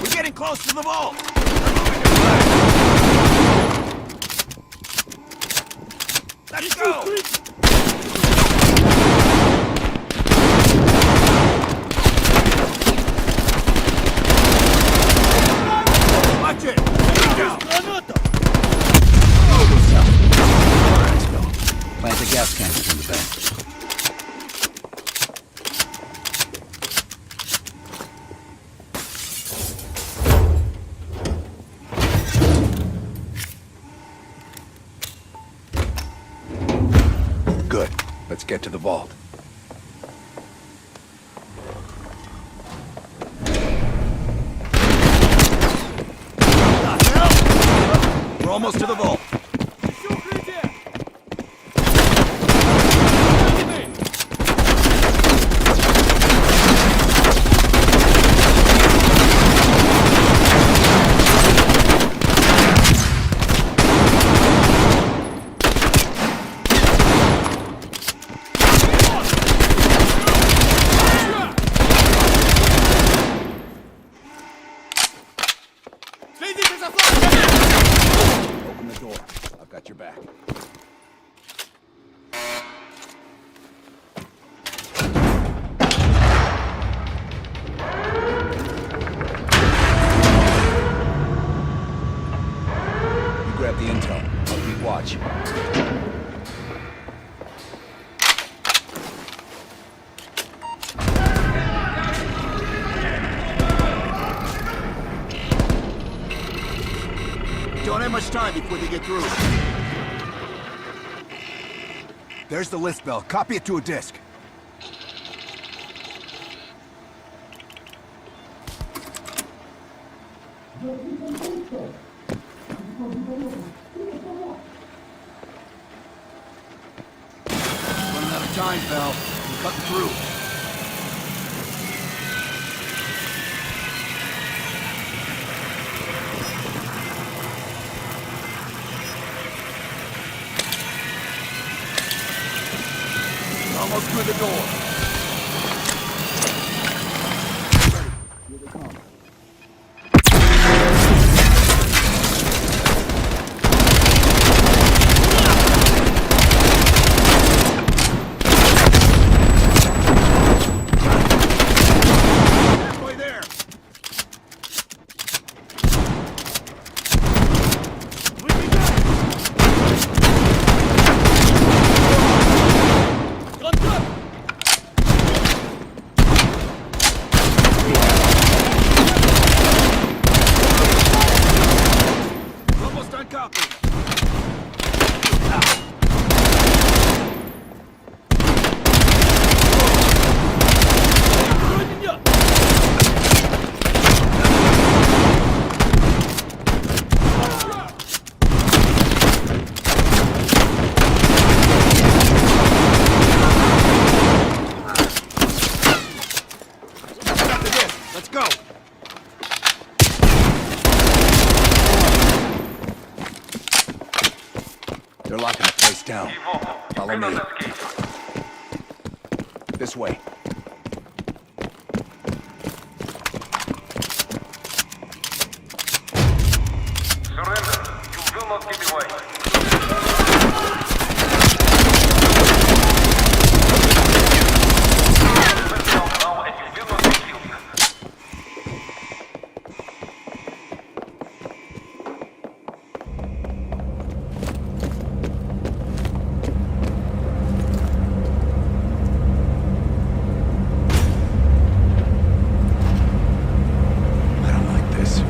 We're getting close to the vault! Let's go! Watch it! Plant the gas canister in the back. Good. Let's get to the vault. We're almost to the vault. Open the door. I've got your back. You grab the intel. I'll keep watch. Don't have much time before they get through. There's the list bell. Copy it to a disk. Running out of time, pal. We're cutting through. Almost through the door. Here they come. Halfway there. Almost done copying. Let's go. They're locking the place down. Follow me. This way. Surrender. You will not get away. Now and you will not be killed. I don't like this.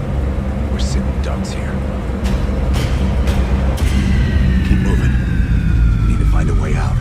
We're sitting ducks here. Keep moving. We need to find a way out.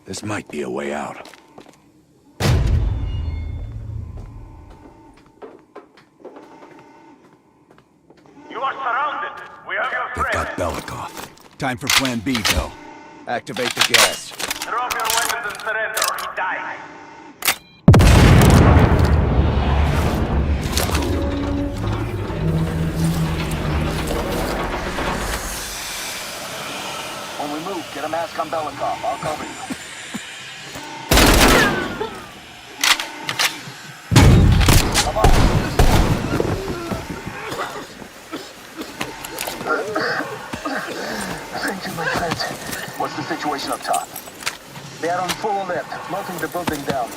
This might be a way out. You are surrounded. We have your They've got Belikov. Time for Plan B, Bill. Activate the gas. Drop your weapons and surrender or he dies. When we move, get a mask on Belikov. I'll cover you. Come on. Thank you, my friend. What's the situation up top? They are on full alert, locking the building down.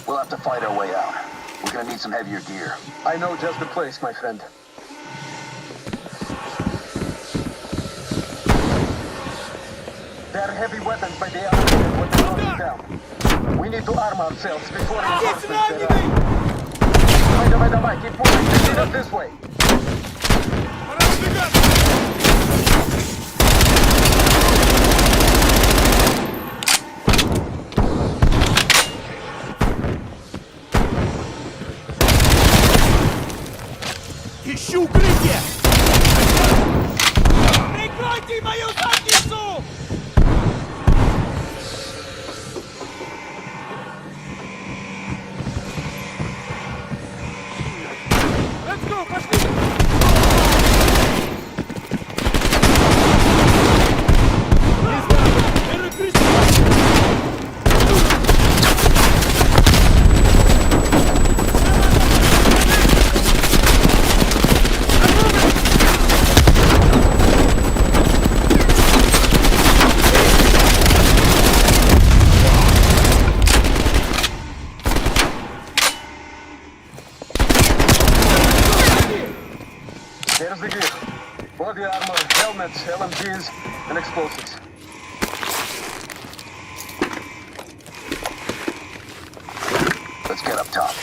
We'll have to fight our way out. We're gonna need some heavier gear. I know just the place, my friend. There are heavy weapons by the elevator when the road is down. We need to arm ourselves before reinforcements get up. Давай, keep moving. They lead us this way. Ищу укрытие! Прикройте мою задницу! Let's go, пошли! There's the gear. Body armor, helmets, LMGs, and explosives. Let's get up top.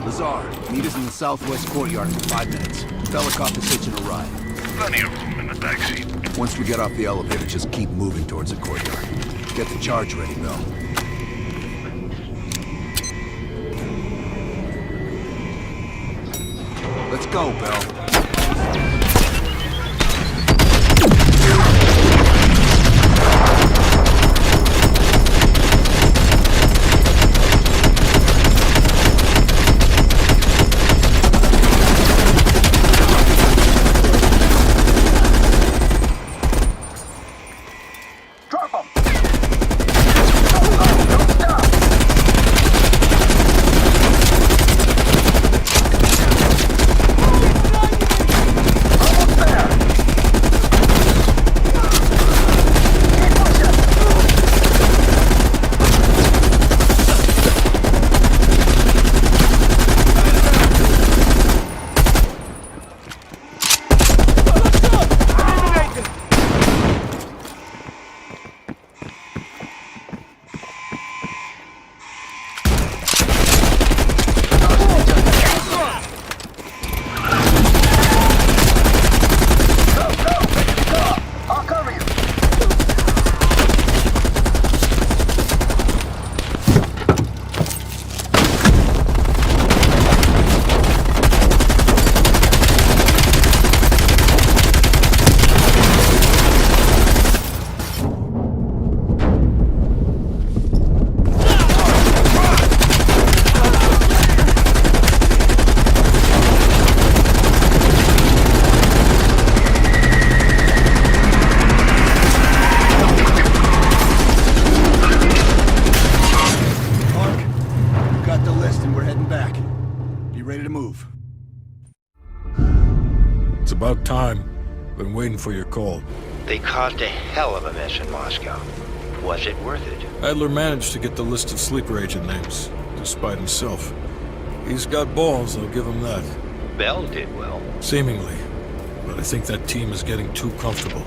Lazar, meet us in the southwest courtyard in 5 minutes. Belikov is hitching a ride. Plenty of room in the backseat. Once we get off the elevator, just keep moving towards the courtyard. Get the charge ready, Bill. Let's go, Bill. About time. Been waiting for your call. They caused a hell of a mess in Moscow. Was it worth it? Adler managed to get the list of sleeper agent names, despite himself. He's got balls, I'll give him that. Bell did well. Seemingly. But I think that team is getting too comfortable.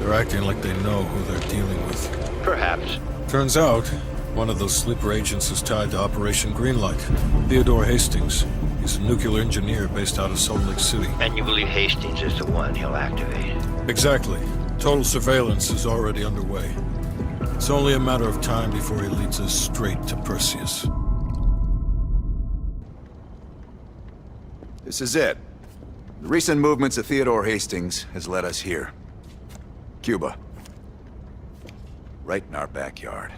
They're acting like they know who they're dealing with. Perhaps. Turns out, one of those sleeper agents is tied to Operation Greenlight. Theodore Hastings. He's a nuclear engineer based out of Salt Lake City. And you believe Hastings is the one he'll activate? Exactly. Total surveillance is already underway. It's only a matter of time before he leads us straight to Perseus. This is it. The recent movements of Theodore Hastings has led us here. Cuba. Right in our backyard.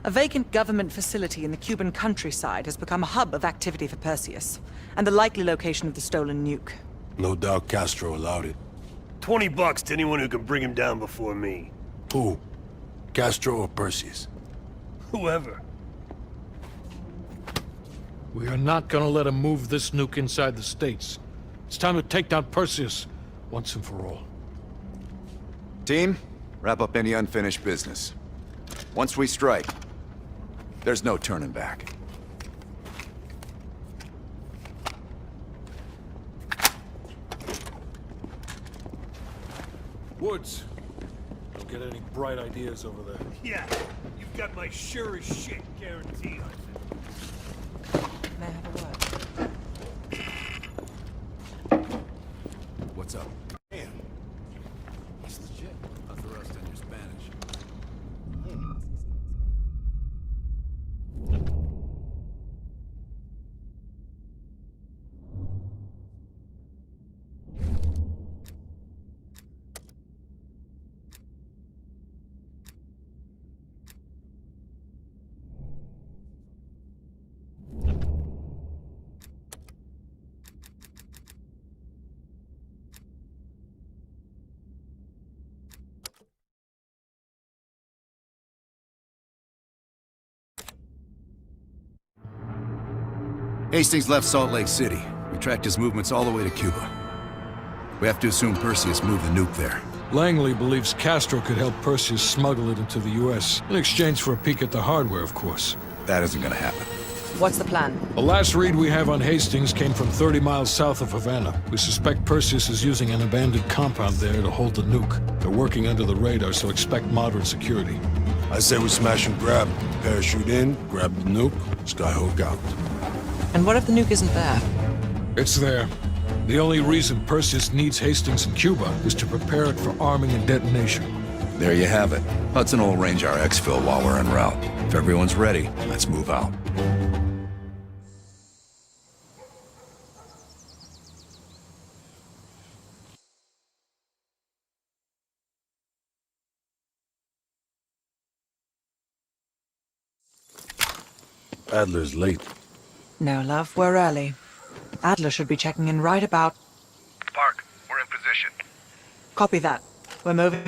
A vacant government facility in the Cuban countryside has become a hub of activity for Perseus, and the likely location of the stolen nuke. No doubt Castro allowed it. $20 to anyone who can bring him down before me. Who? Castro or Perseus? Whoever. We are not gonna let him move this nuke inside the States. It's time to take down Perseus, once and for all. Team, wrap up any unfinished business. Once we strike, there's no turning back. Woods, don't get any bright ideas over there. Yeah, you've got my sure as shit guarantee. May I have a word? What's up? Damn. That's legit. I'll thrust on your Spanish. Hastings left Salt Lake City. We tracked his movements all the way to Cuba. We have to assume Perseus moved the nuke there. Langley believes Castro could help Perseus smuggle it into the U.S. in exchange for a peek at the hardware, of course. That isn't gonna happen. What's the plan? The last read we have on Hastings came from 30 miles south of Havana. We suspect Perseus is using an abandoned compound there to hold the nuke. They're working under the radar, so expect moderate security. I say we smash and grab. Parachute in, grab the nuke, skyhook out. And what if the nuke isn't there? It's there. The only reason Perseus needs Hastings in Cuba is to prepare it for arming and detonation. There you have it. Hudson will arrange our exfil while we're en route. If everyone's ready, let's move out. Adler's late. No, love, we're early. Adler should be checking in right about... Park, we're in position. Copy that. We're moving...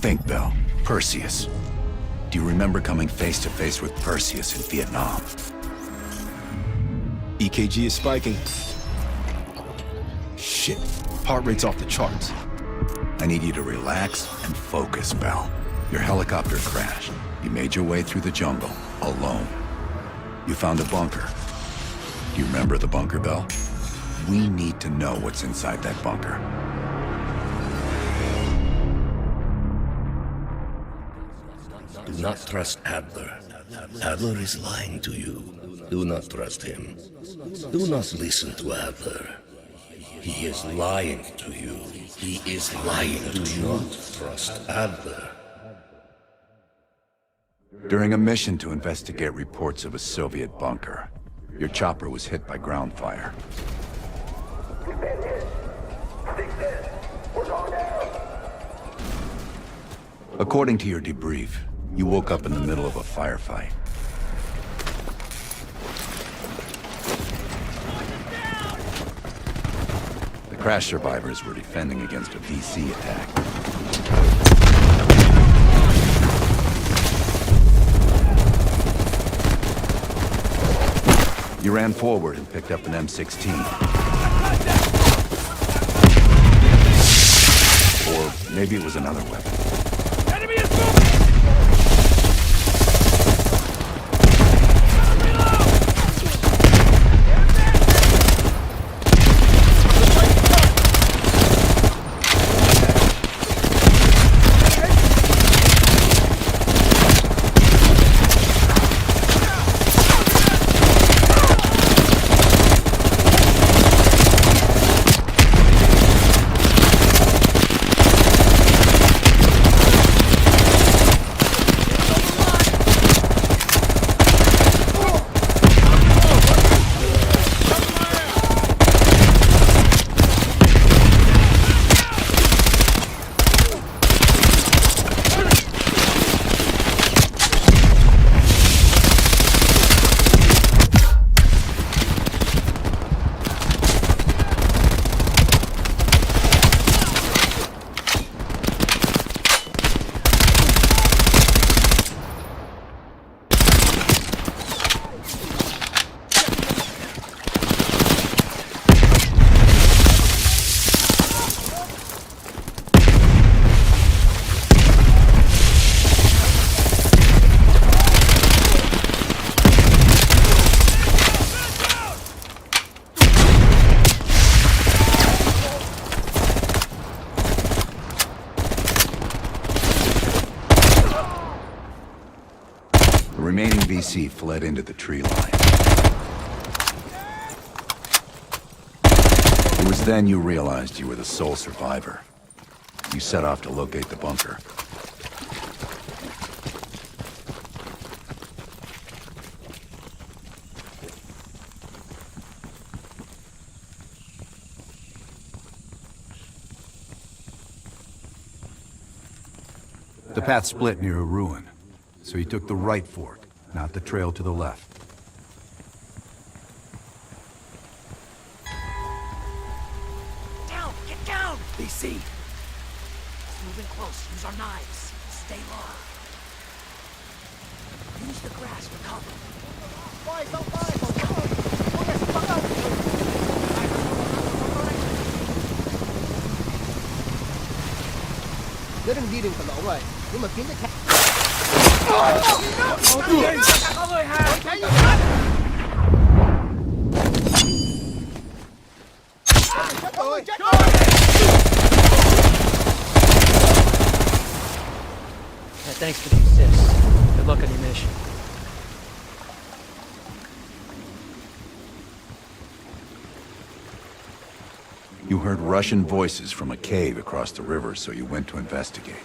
Think, Bell. Perseus. Do you remember coming face to face with Perseus in Vietnam? EKG is spiking. Shit. Heart rate's off the charts. I need you to relax and focus, Bell. Your helicopter crashed. You made your way through the jungle, alone. You found a bunker. Do you remember the bunker, Bell? We need to know what's inside that bunker. Do not trust Adler. Adler is lying to you. Do not trust him. Do not listen to Adler. He is lying to you. He is lying. Do not trust Adler. During a mission to investigate reports of a Soviet bunker, your chopper was hit by ground fire. According to your debrief, you woke up in the middle of a firefight. The crash survivors were defending against a VC attack. You ran forward and picked up an M16. Or maybe it was another weapon. Enemy is moving! The remaining VC fled into the tree line. It was then you realized you were the sole survivor. You set off to locate the bunker. The path split near a ruin, so you took the right fork, not the trail to the left. Down! Get down! BC! It's moving close. Use our knives. Stay low. Use the grass for cover. Cái đường đi đường phải lộ rồi, nhưng mà kiếm cái khác. Có người hàng! Thanks for the assist. Good luck on your mission. You heard Russian voices from a cave across the river, so you went to investigate.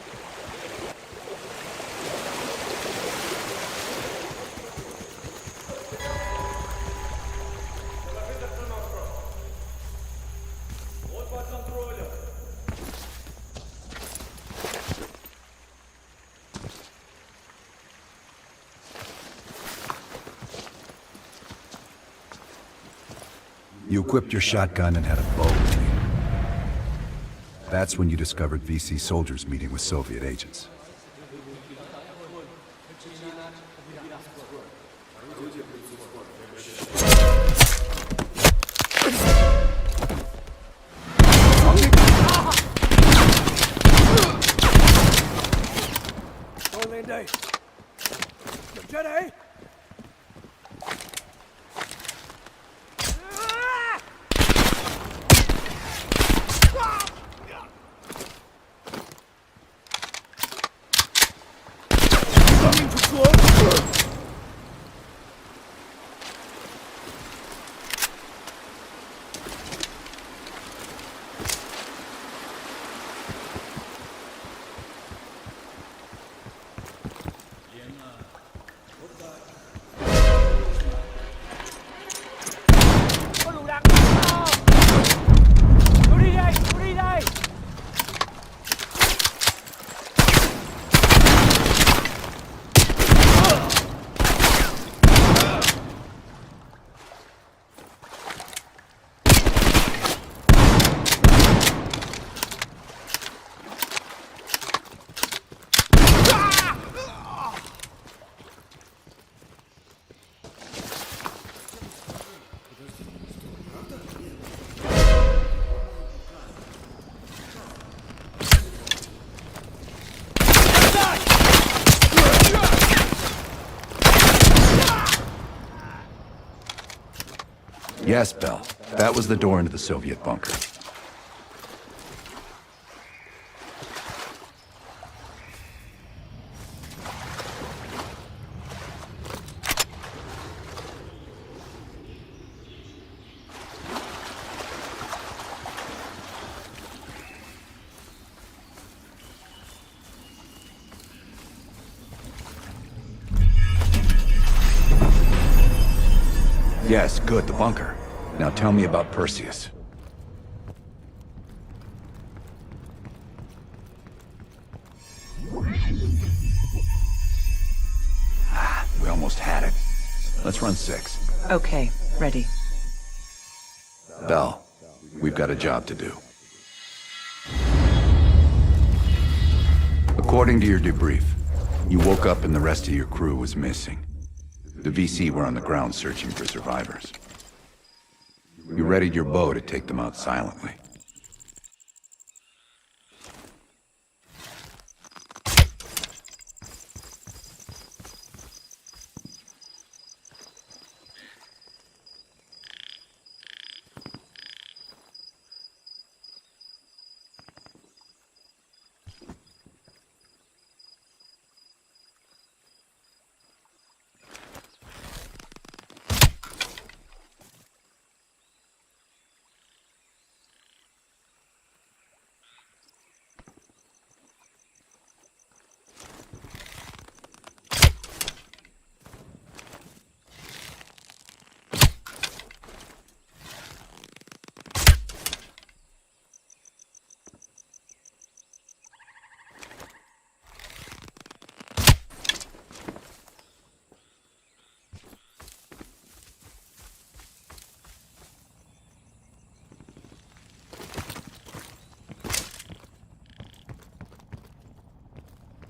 You equipped your shotgun and had a bow with you. That's when you discovered VC soldiers meeting with Soviet agents. Yes, Bell. That was the door into the Soviet bunker. Yes, good, the bunker. Now tell me about Perseus. We almost had it. Let's run 6. Okay, ready. Bell, we've got a job to do. According to your debrief, you woke up and the rest of your crew was missing. The VC were on the ground searching for survivors. You readied your bow to take them out silently.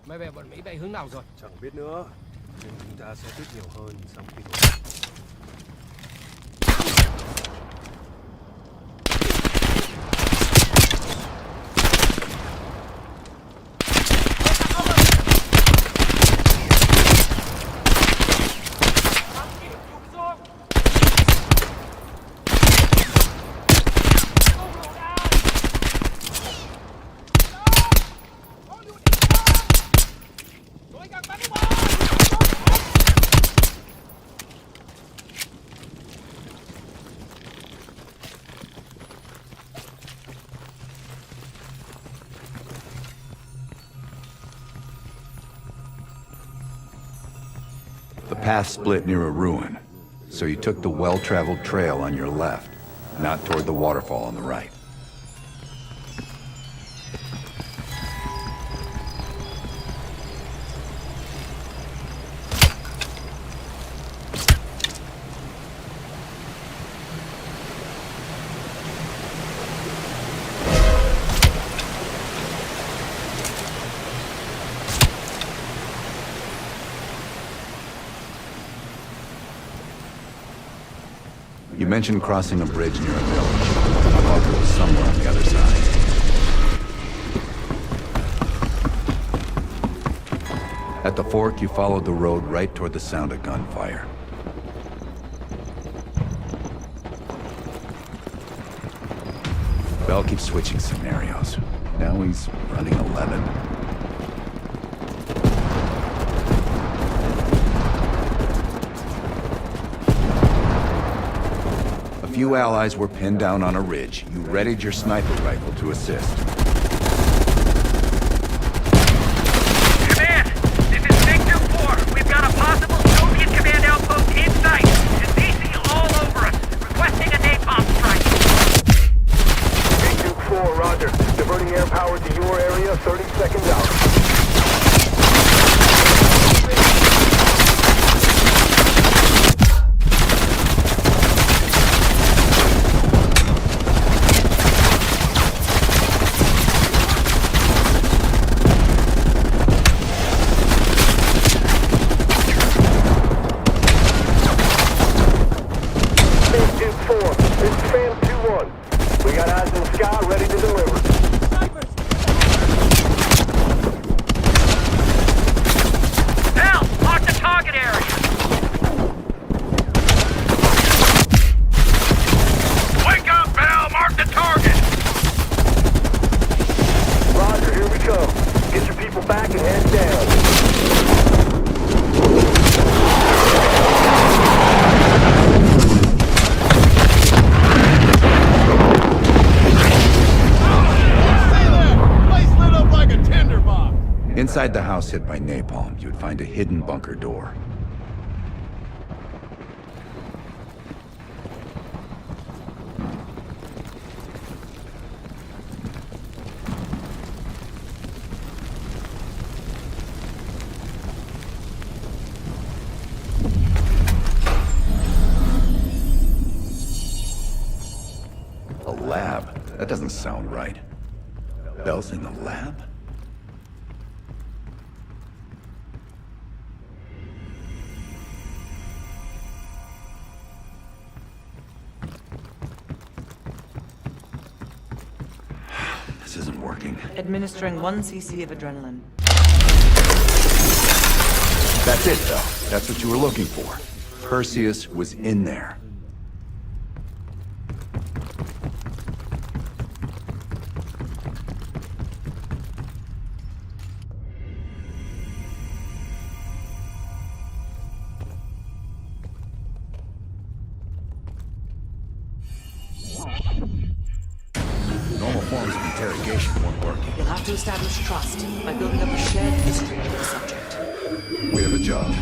Máy bay bọn Mỹ bay hướng nào rồi? Chẳng biết nữa, nhưng chúng ta sẽ biết nhiều hơn sau khi đổ. The path split near a ruin, so you took the well-traveled trail on your left, not toward the waterfall on the right. You mentioned crossing a bridge near a village. The bunker was somewhere on the other side. At the fork, you followed the road right toward the sound of gunfire. Bell keeps switching scenarios. Now he's running 11. A few allies were pinned down on a ridge. You readied your sniper rifle to assist. Command! This is Victor 4. We've got a possible Soviet command outpost in sight. And VC all over us. Requesting a napalm strike. Big 4, roger. Diverting air power to your area, 30 seconds out. Inside the house hit by napalm, you'd find a hidden bunker door. A lab? That doesn't sound right. Bell's in the lab? This isn't working. Administering 1 cc of adrenaline. That's it, though. That's what you were looking for. Perseus was in there. Normal forms of interrogation weren't working. You'll have to establish trust by building up a shared history with the subject. We have a job to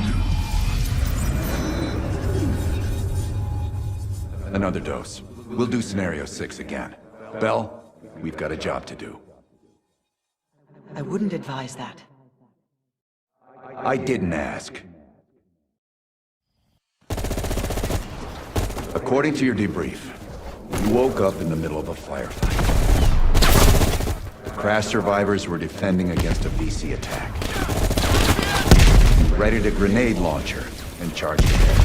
do. Another dose. We'll do scenario 6 again. Bell, we've got a job to do. I wouldn't advise that. I didn't ask. According to your debrief, you woke up in the middle of a firefight. Crash survivors were defending against a VC attack. You readied a grenade launcher and charged ahead.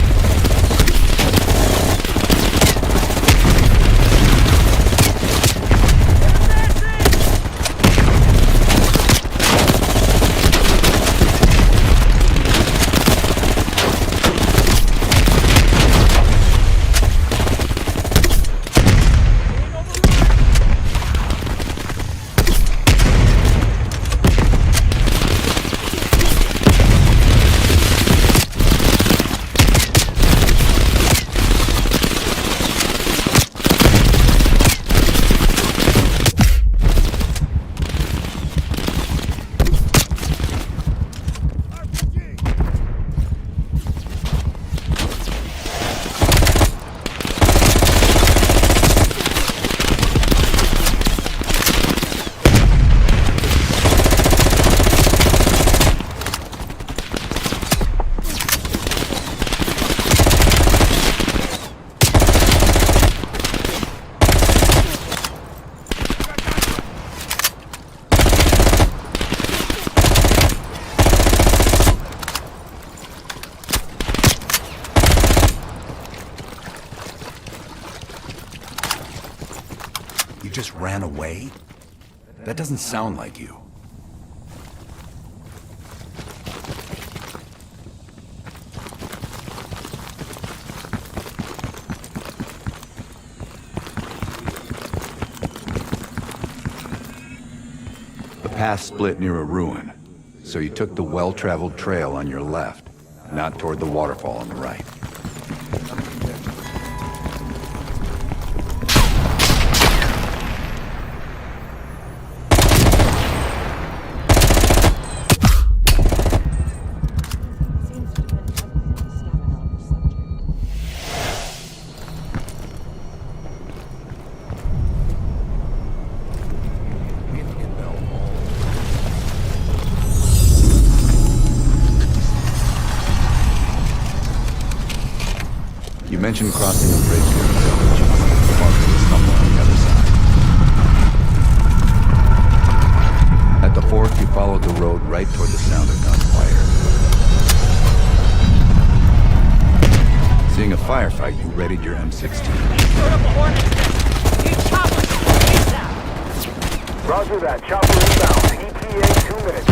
just ran away? That doesn't sound like you. The path split near a ruin, so you took the well-traveled trail on your left, not toward the waterfall on the right. You mentioned crossing a bridge near the village. The marker is somewhere on the other side. At the fork, you followed the road right toward the sound of gunfire. Seeing a firefight, you readied your M16. Roger that. Chopper inbound. ETA 2 minutes.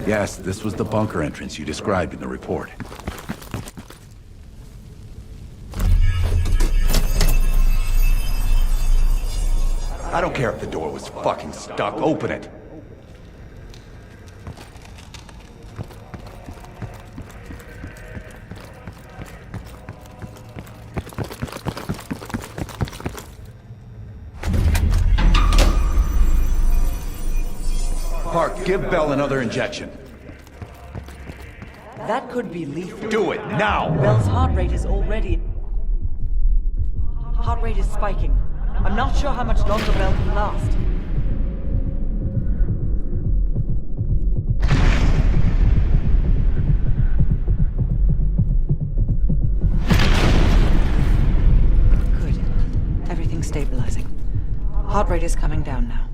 Yes, this was the bunker entrance you described in the report. I don't care if the door was fucking stuck. Open it. Park, give Bell another injection. That could be lethal. Do it, now! Bell's heart rate is already... Heart rate is spiking. I'm not sure how much longer Bell can last. Good. Everything's stabilizing. Heart rate is coming down now.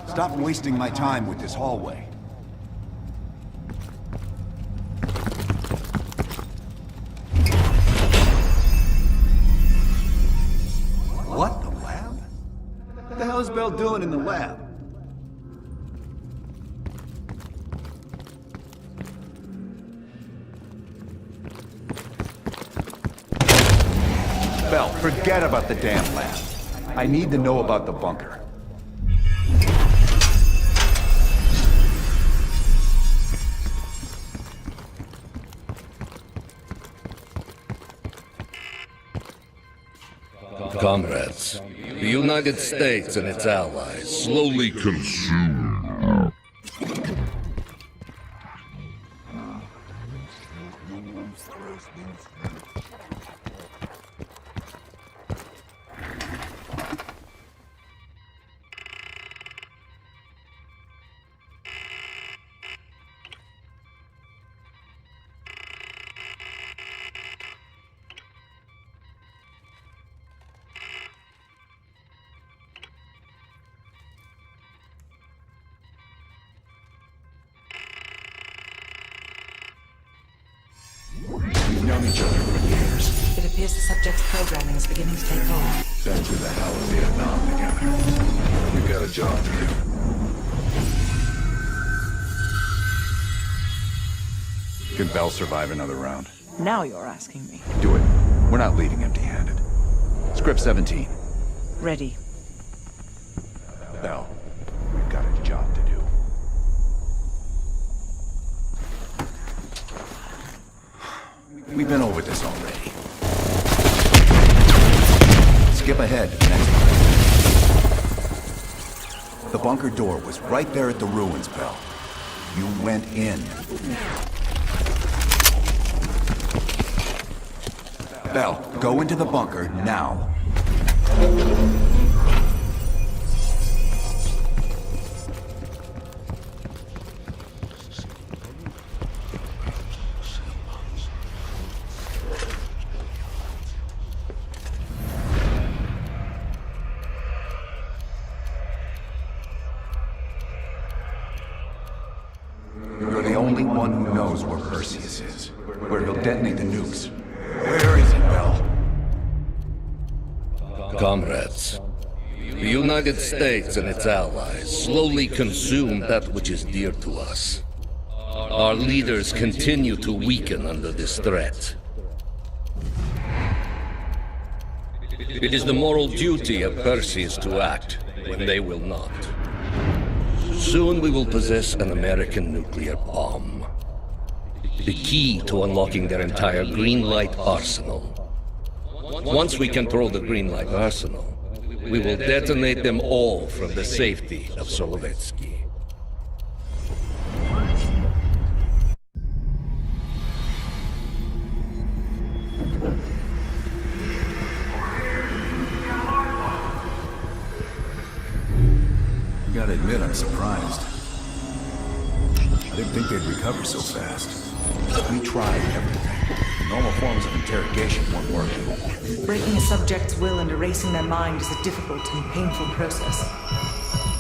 Stop wasting my time with this hallway. Bell doing in the lab? Bell, forget about the damn lab. I need to know about the bunker. Comrades, the United States and its allies slowly consume. We've known each other for years. It appears the subject's programming is beginning to take hold. Been through the hell of Vietnam together. We've got a job to do. Can Bell survive another round? Now you're asking me. Do it. We're not leaving empty-handed. Script 17. Ready. Bell, we've got a job to do. We've been over this already. Skip ahead to the next one. The bunker door was right there at the ruins, Bell. You went in. Bell, go into the bunker now. You're the only one who knows where Perseus is, where he'll detonate the nukes. Where is he, Bell? Comrades, the United States and its allies slowly consume that which is dear to us. Our leaders continue to weaken under this threat. It is the moral duty of Perseus to act when they will not. Soon we will possess an American nuclear bomb. The key to unlocking their entire green light arsenal. Once we control the green light arsenal, we will detonate them all from the safety of Solovetsky. Gotta admit, I'm surprised. I didn't think they'd recover so fast. We tried everything. Normal forms of interrogation weren't working. Breaking a subject's will and erasing their mind is a difficult and painful process.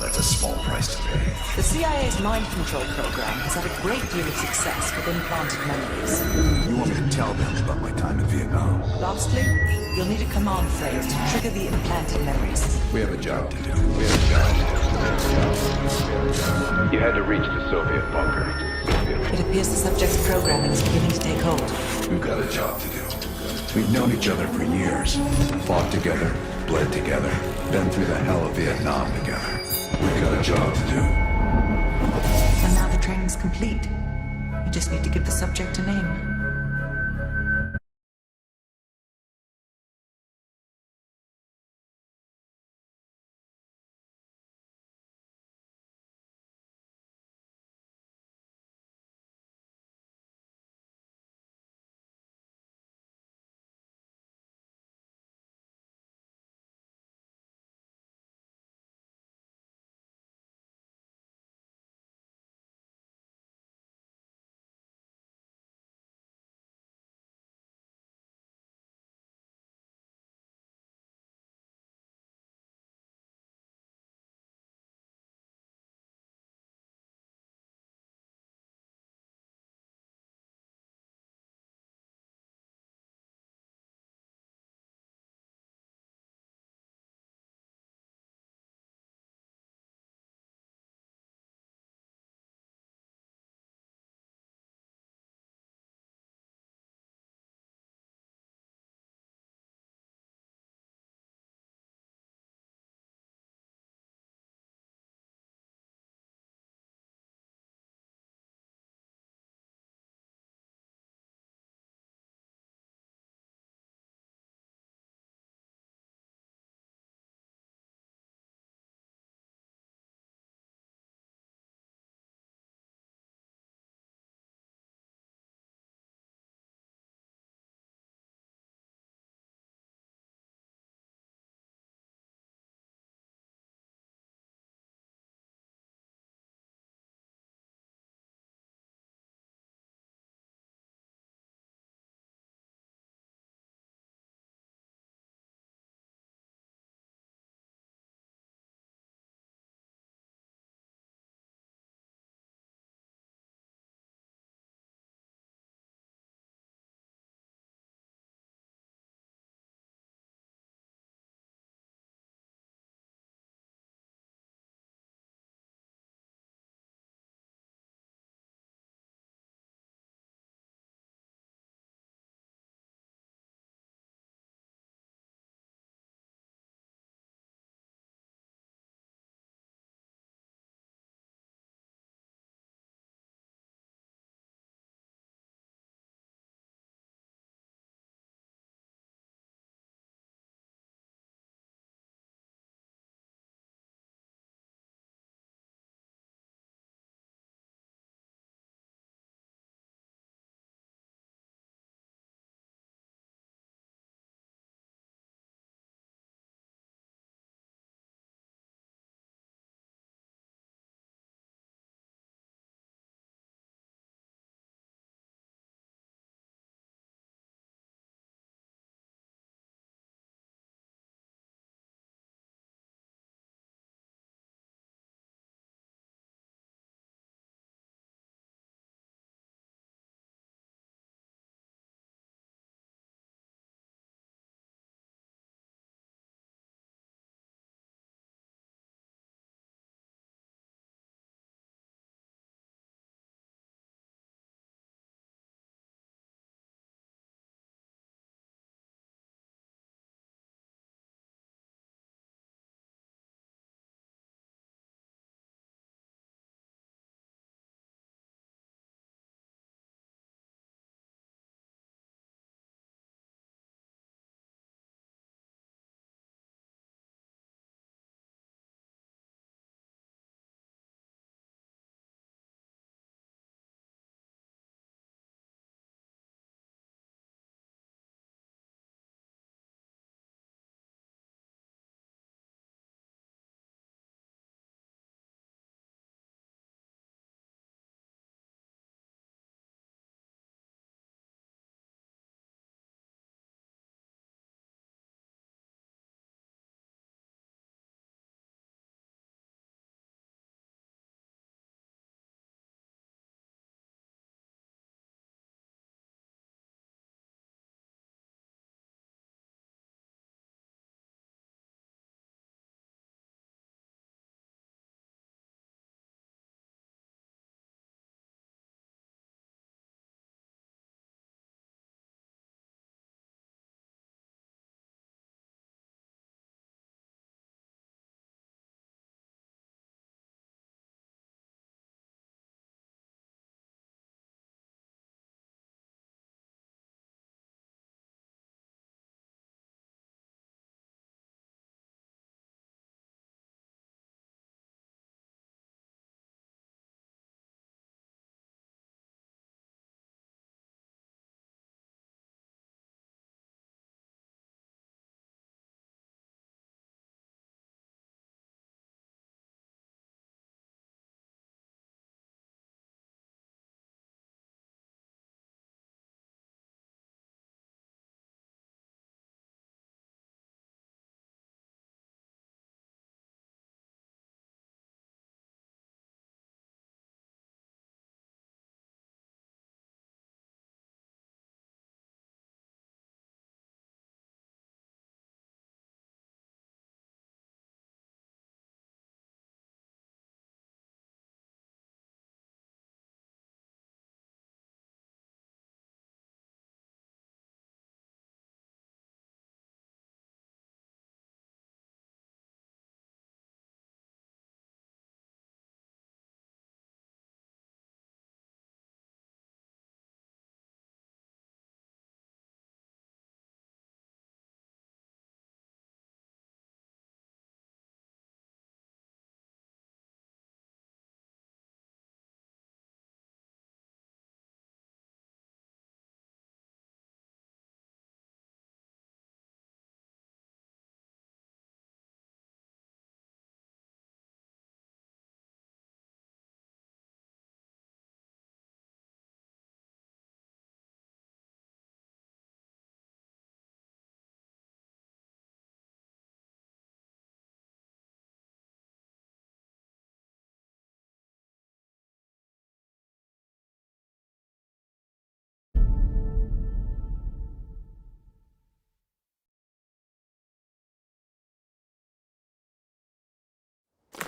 That's a small price to pay. The CIA's mind control program has had a great deal of success with implanted memories. You want me to tell them about my time in Vietnam? Lastly, you'll need a command phrase to trigger the implanted memories. We have a job to do. We have a job to do. You had to reach the Soviet bunker. It appears the subject's programming is beginning to take hold. We've got a job to do. We've known each other for years. Fought together, bled together, been through the hell of Vietnam together. We've got a job to do. And now the training's complete. You just need to give the subject a name.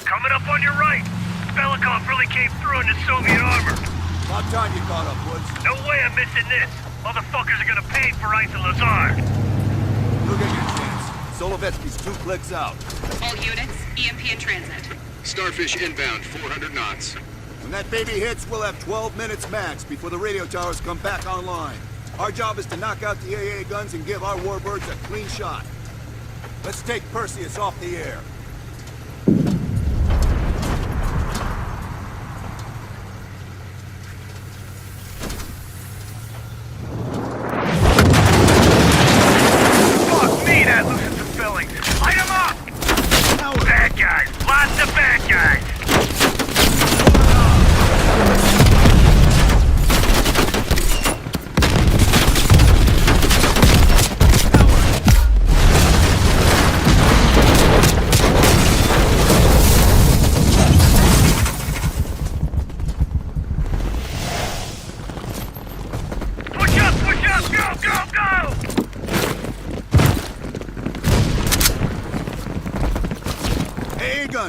Coming up on your right. Belikov really came through in the Soviet armor. About time you caught up, Woods. No way I'm missing this. Motherfuckers are gonna pay for Ice and Lazard. You'll get your chance. Solovetsky's 2 clicks out. All units, EMP in transit. Starfish inbound, 400 knots. When that baby hits, we'll have 12 minutes max before the radio towers come back online. Our job is to knock out the AA guns and give our warbirds a clean shot. Let's take Perseus off the air. Fuck me, that loosens some fillings. Light them up! Bad guys. Lots of bad guys.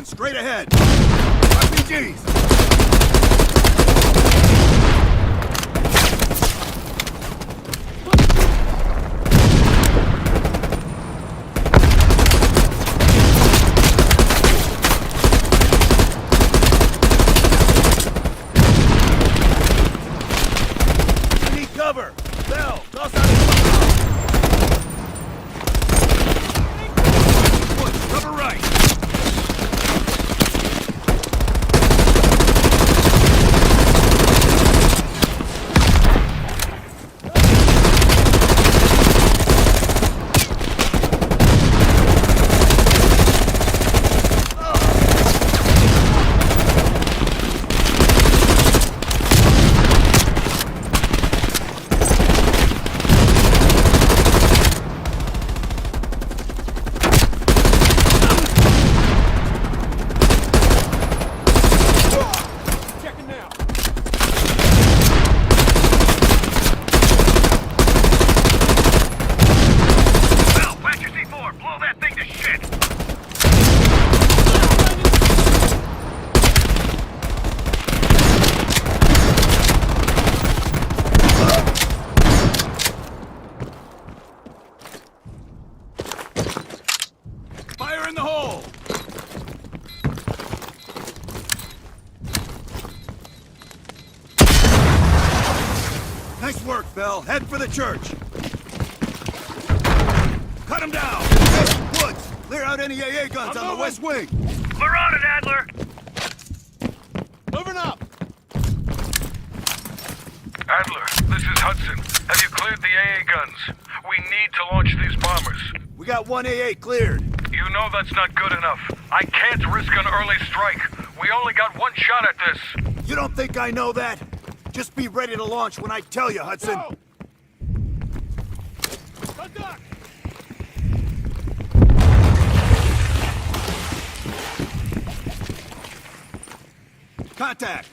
Straight ahead! RPGs! We need cover! Bell, toss out Woods, cover right! Nice work, Bell. Head for the church. Cut him down! Hey, Woods, clear out any AA guns on the west wing. We're on it, Adler! Moving up! Adler, this is Hudson. Have you cleared the AA guns? We need to launch these bombers. We got 1 AA cleared. You know that's not good enough. I can't risk an early strike. We only got 1 shot at this. You don't think I know that? Just be ready to launch when I tell you, Hudson. Go! Contact! Contact!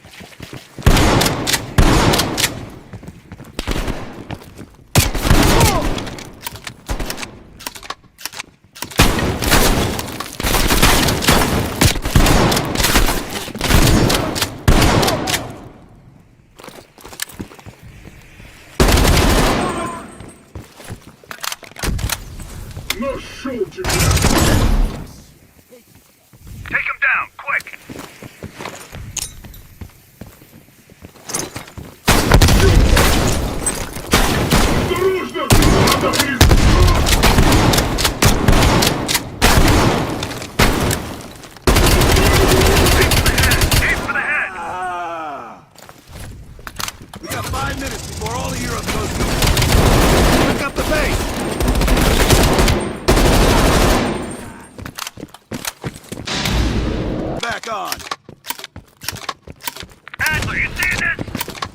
No soldier! Take him down, quick! We got 5 minutes before all of Europe goes nuclear. Pick up the base! Back on. Adler, you seeing this?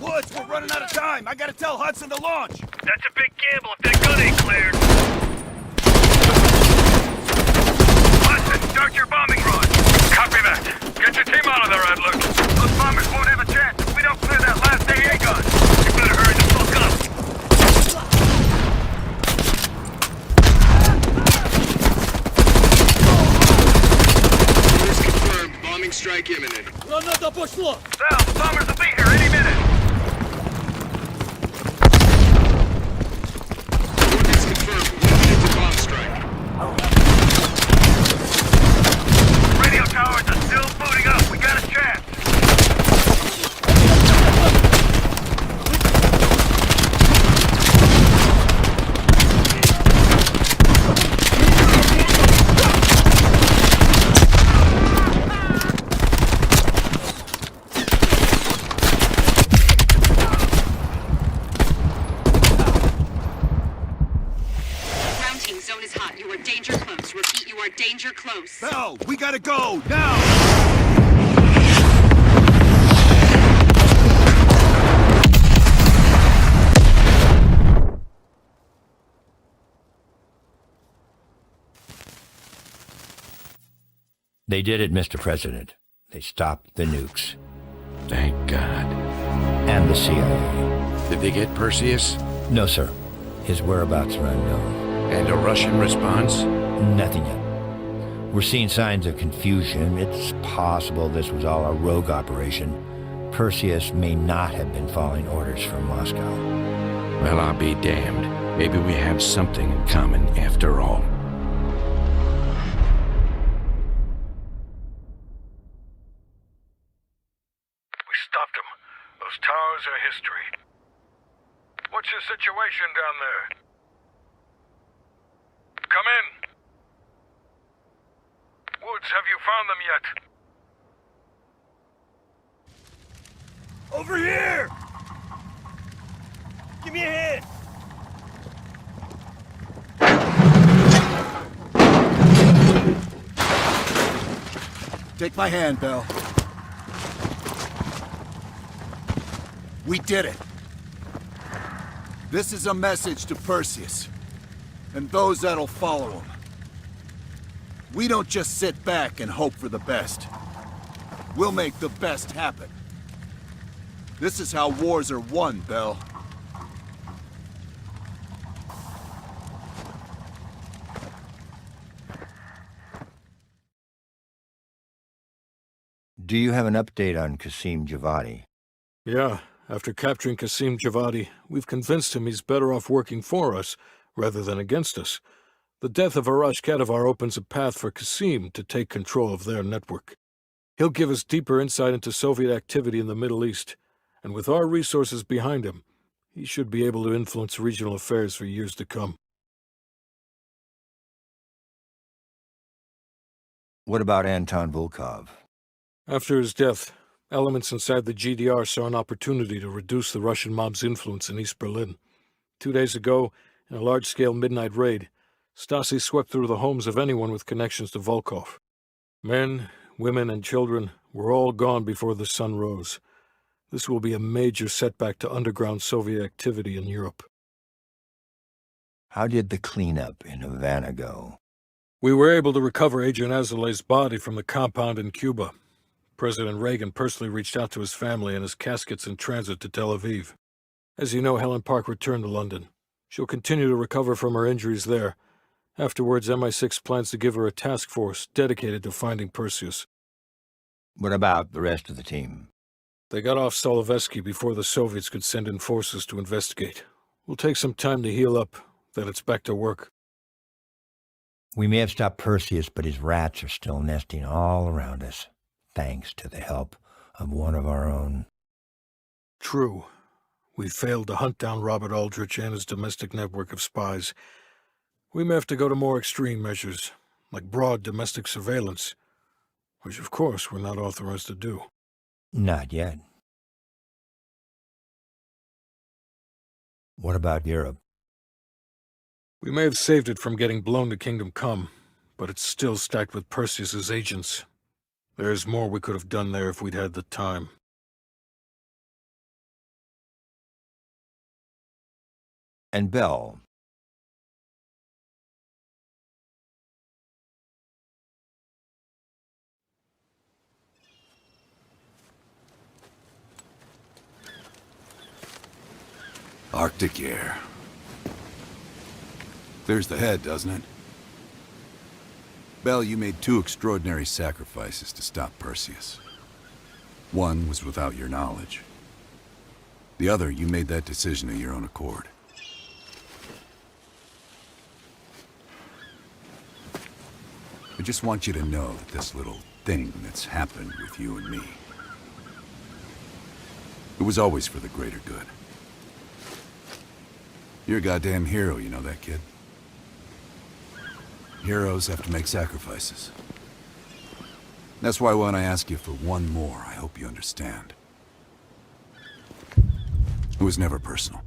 Woods, we're running out of time. I gotta tell Hudson to launch. That's a big gamble if that gun ain't cleared. Hudson, start your bombing run. Copy that. Get your team out of there, Adler. Those bombers won't have a chance if we don't clear that last AA gun. You better hurry the fuck up. Confirmed. Bombing Sal, the bombers will be here any minute! Coordinates confirmed. 1 minute to bomb strike. Radio towers are still booting up. We got a chance. Zone is hot. You are danger close. Repeat, you are danger close. Bell, we gotta go, now! They did it, Mr. President. They stopped the nukes. Thank God. And the CIA. Did they get Perseus? No, sir. His whereabouts are unknown. And a Russian response? Nothing yet. We're seeing signs of confusion. It's possible this was all a rogue operation. Perseus may not have been following orders from Moscow. Well, I'll be damned. Maybe we have something in common after all. We stopped them. Those towers are history. What's your situation down there? Come in. Woods, have you found them yet? Over here! Give me a hand! Take my hand, Bell. We did it. This is a message to Perseus, and those that'll follow him. We don't just sit back and hope for the best. We'll make the best happen. This is how wars are won, Bell. Do you have an update on Qasim Javadi? Yeah, after capturing Qasim Javadi, we've convinced him he's better off working for us rather than against us. The death of Arash Kadivar opens a path for Qasim to take control of their network. He'll give us deeper insight into Soviet activity in the Middle East, and with our resources behind him, he should be able to influence regional affairs for years to come. What about Anton Volkov? After his death, elements inside the GDR saw an opportunity to reduce the Russian mob's influence in East Berlin. 2 days ago, in a large-scale midnight raid, Stasi swept through the homes of anyone with connections to Volkov. Men, women, and children were all gone before the sun rose. This will be a major setback to underground Soviet activity in Europe. How did the cleanup in Havana go? We were able to recover Agent Azoulay's body from the compound in Cuba. President Reagan personally reached out to his family, and his casket's in transit to Tel Aviv. As you know, Helen Park returned to London. She'll continue to recover from her injuries there. Afterwards, MI6 plans to give her a task force dedicated to finding Perseus. What about the rest of the team? They got off Solovetsky before the Soviets could send in forces to investigate. We'll take some time to heal up, then it's back to work. We may have stopped Perseus, but his rats are still nesting all around us, thanks to the help of one of our own. True. We failed to hunt down Robert Aldrich and his domestic network of spies. We may have to go to more extreme measures, like broad domestic surveillance, which of course we're not authorized to do. Not yet. What about Europe? We may have saved it from getting blown to Kingdom Come, but it's still stacked with Perseus's agents. There's more we could have done there if we'd had the time. And Bell. Arctic air. Clears the head, doesn't it? Bell, you made 2 extraordinary sacrifices to stop Perseus. One was without your knowledge. The other, you made that decision of your own accord. I just want you to know that this little thing that's happened with you and me, it was always for the greater good. You're a goddamn hero, you know that, kid? Heroes have to make sacrifices. That's why when I ask you for one more, I hope you understand. It was never personal.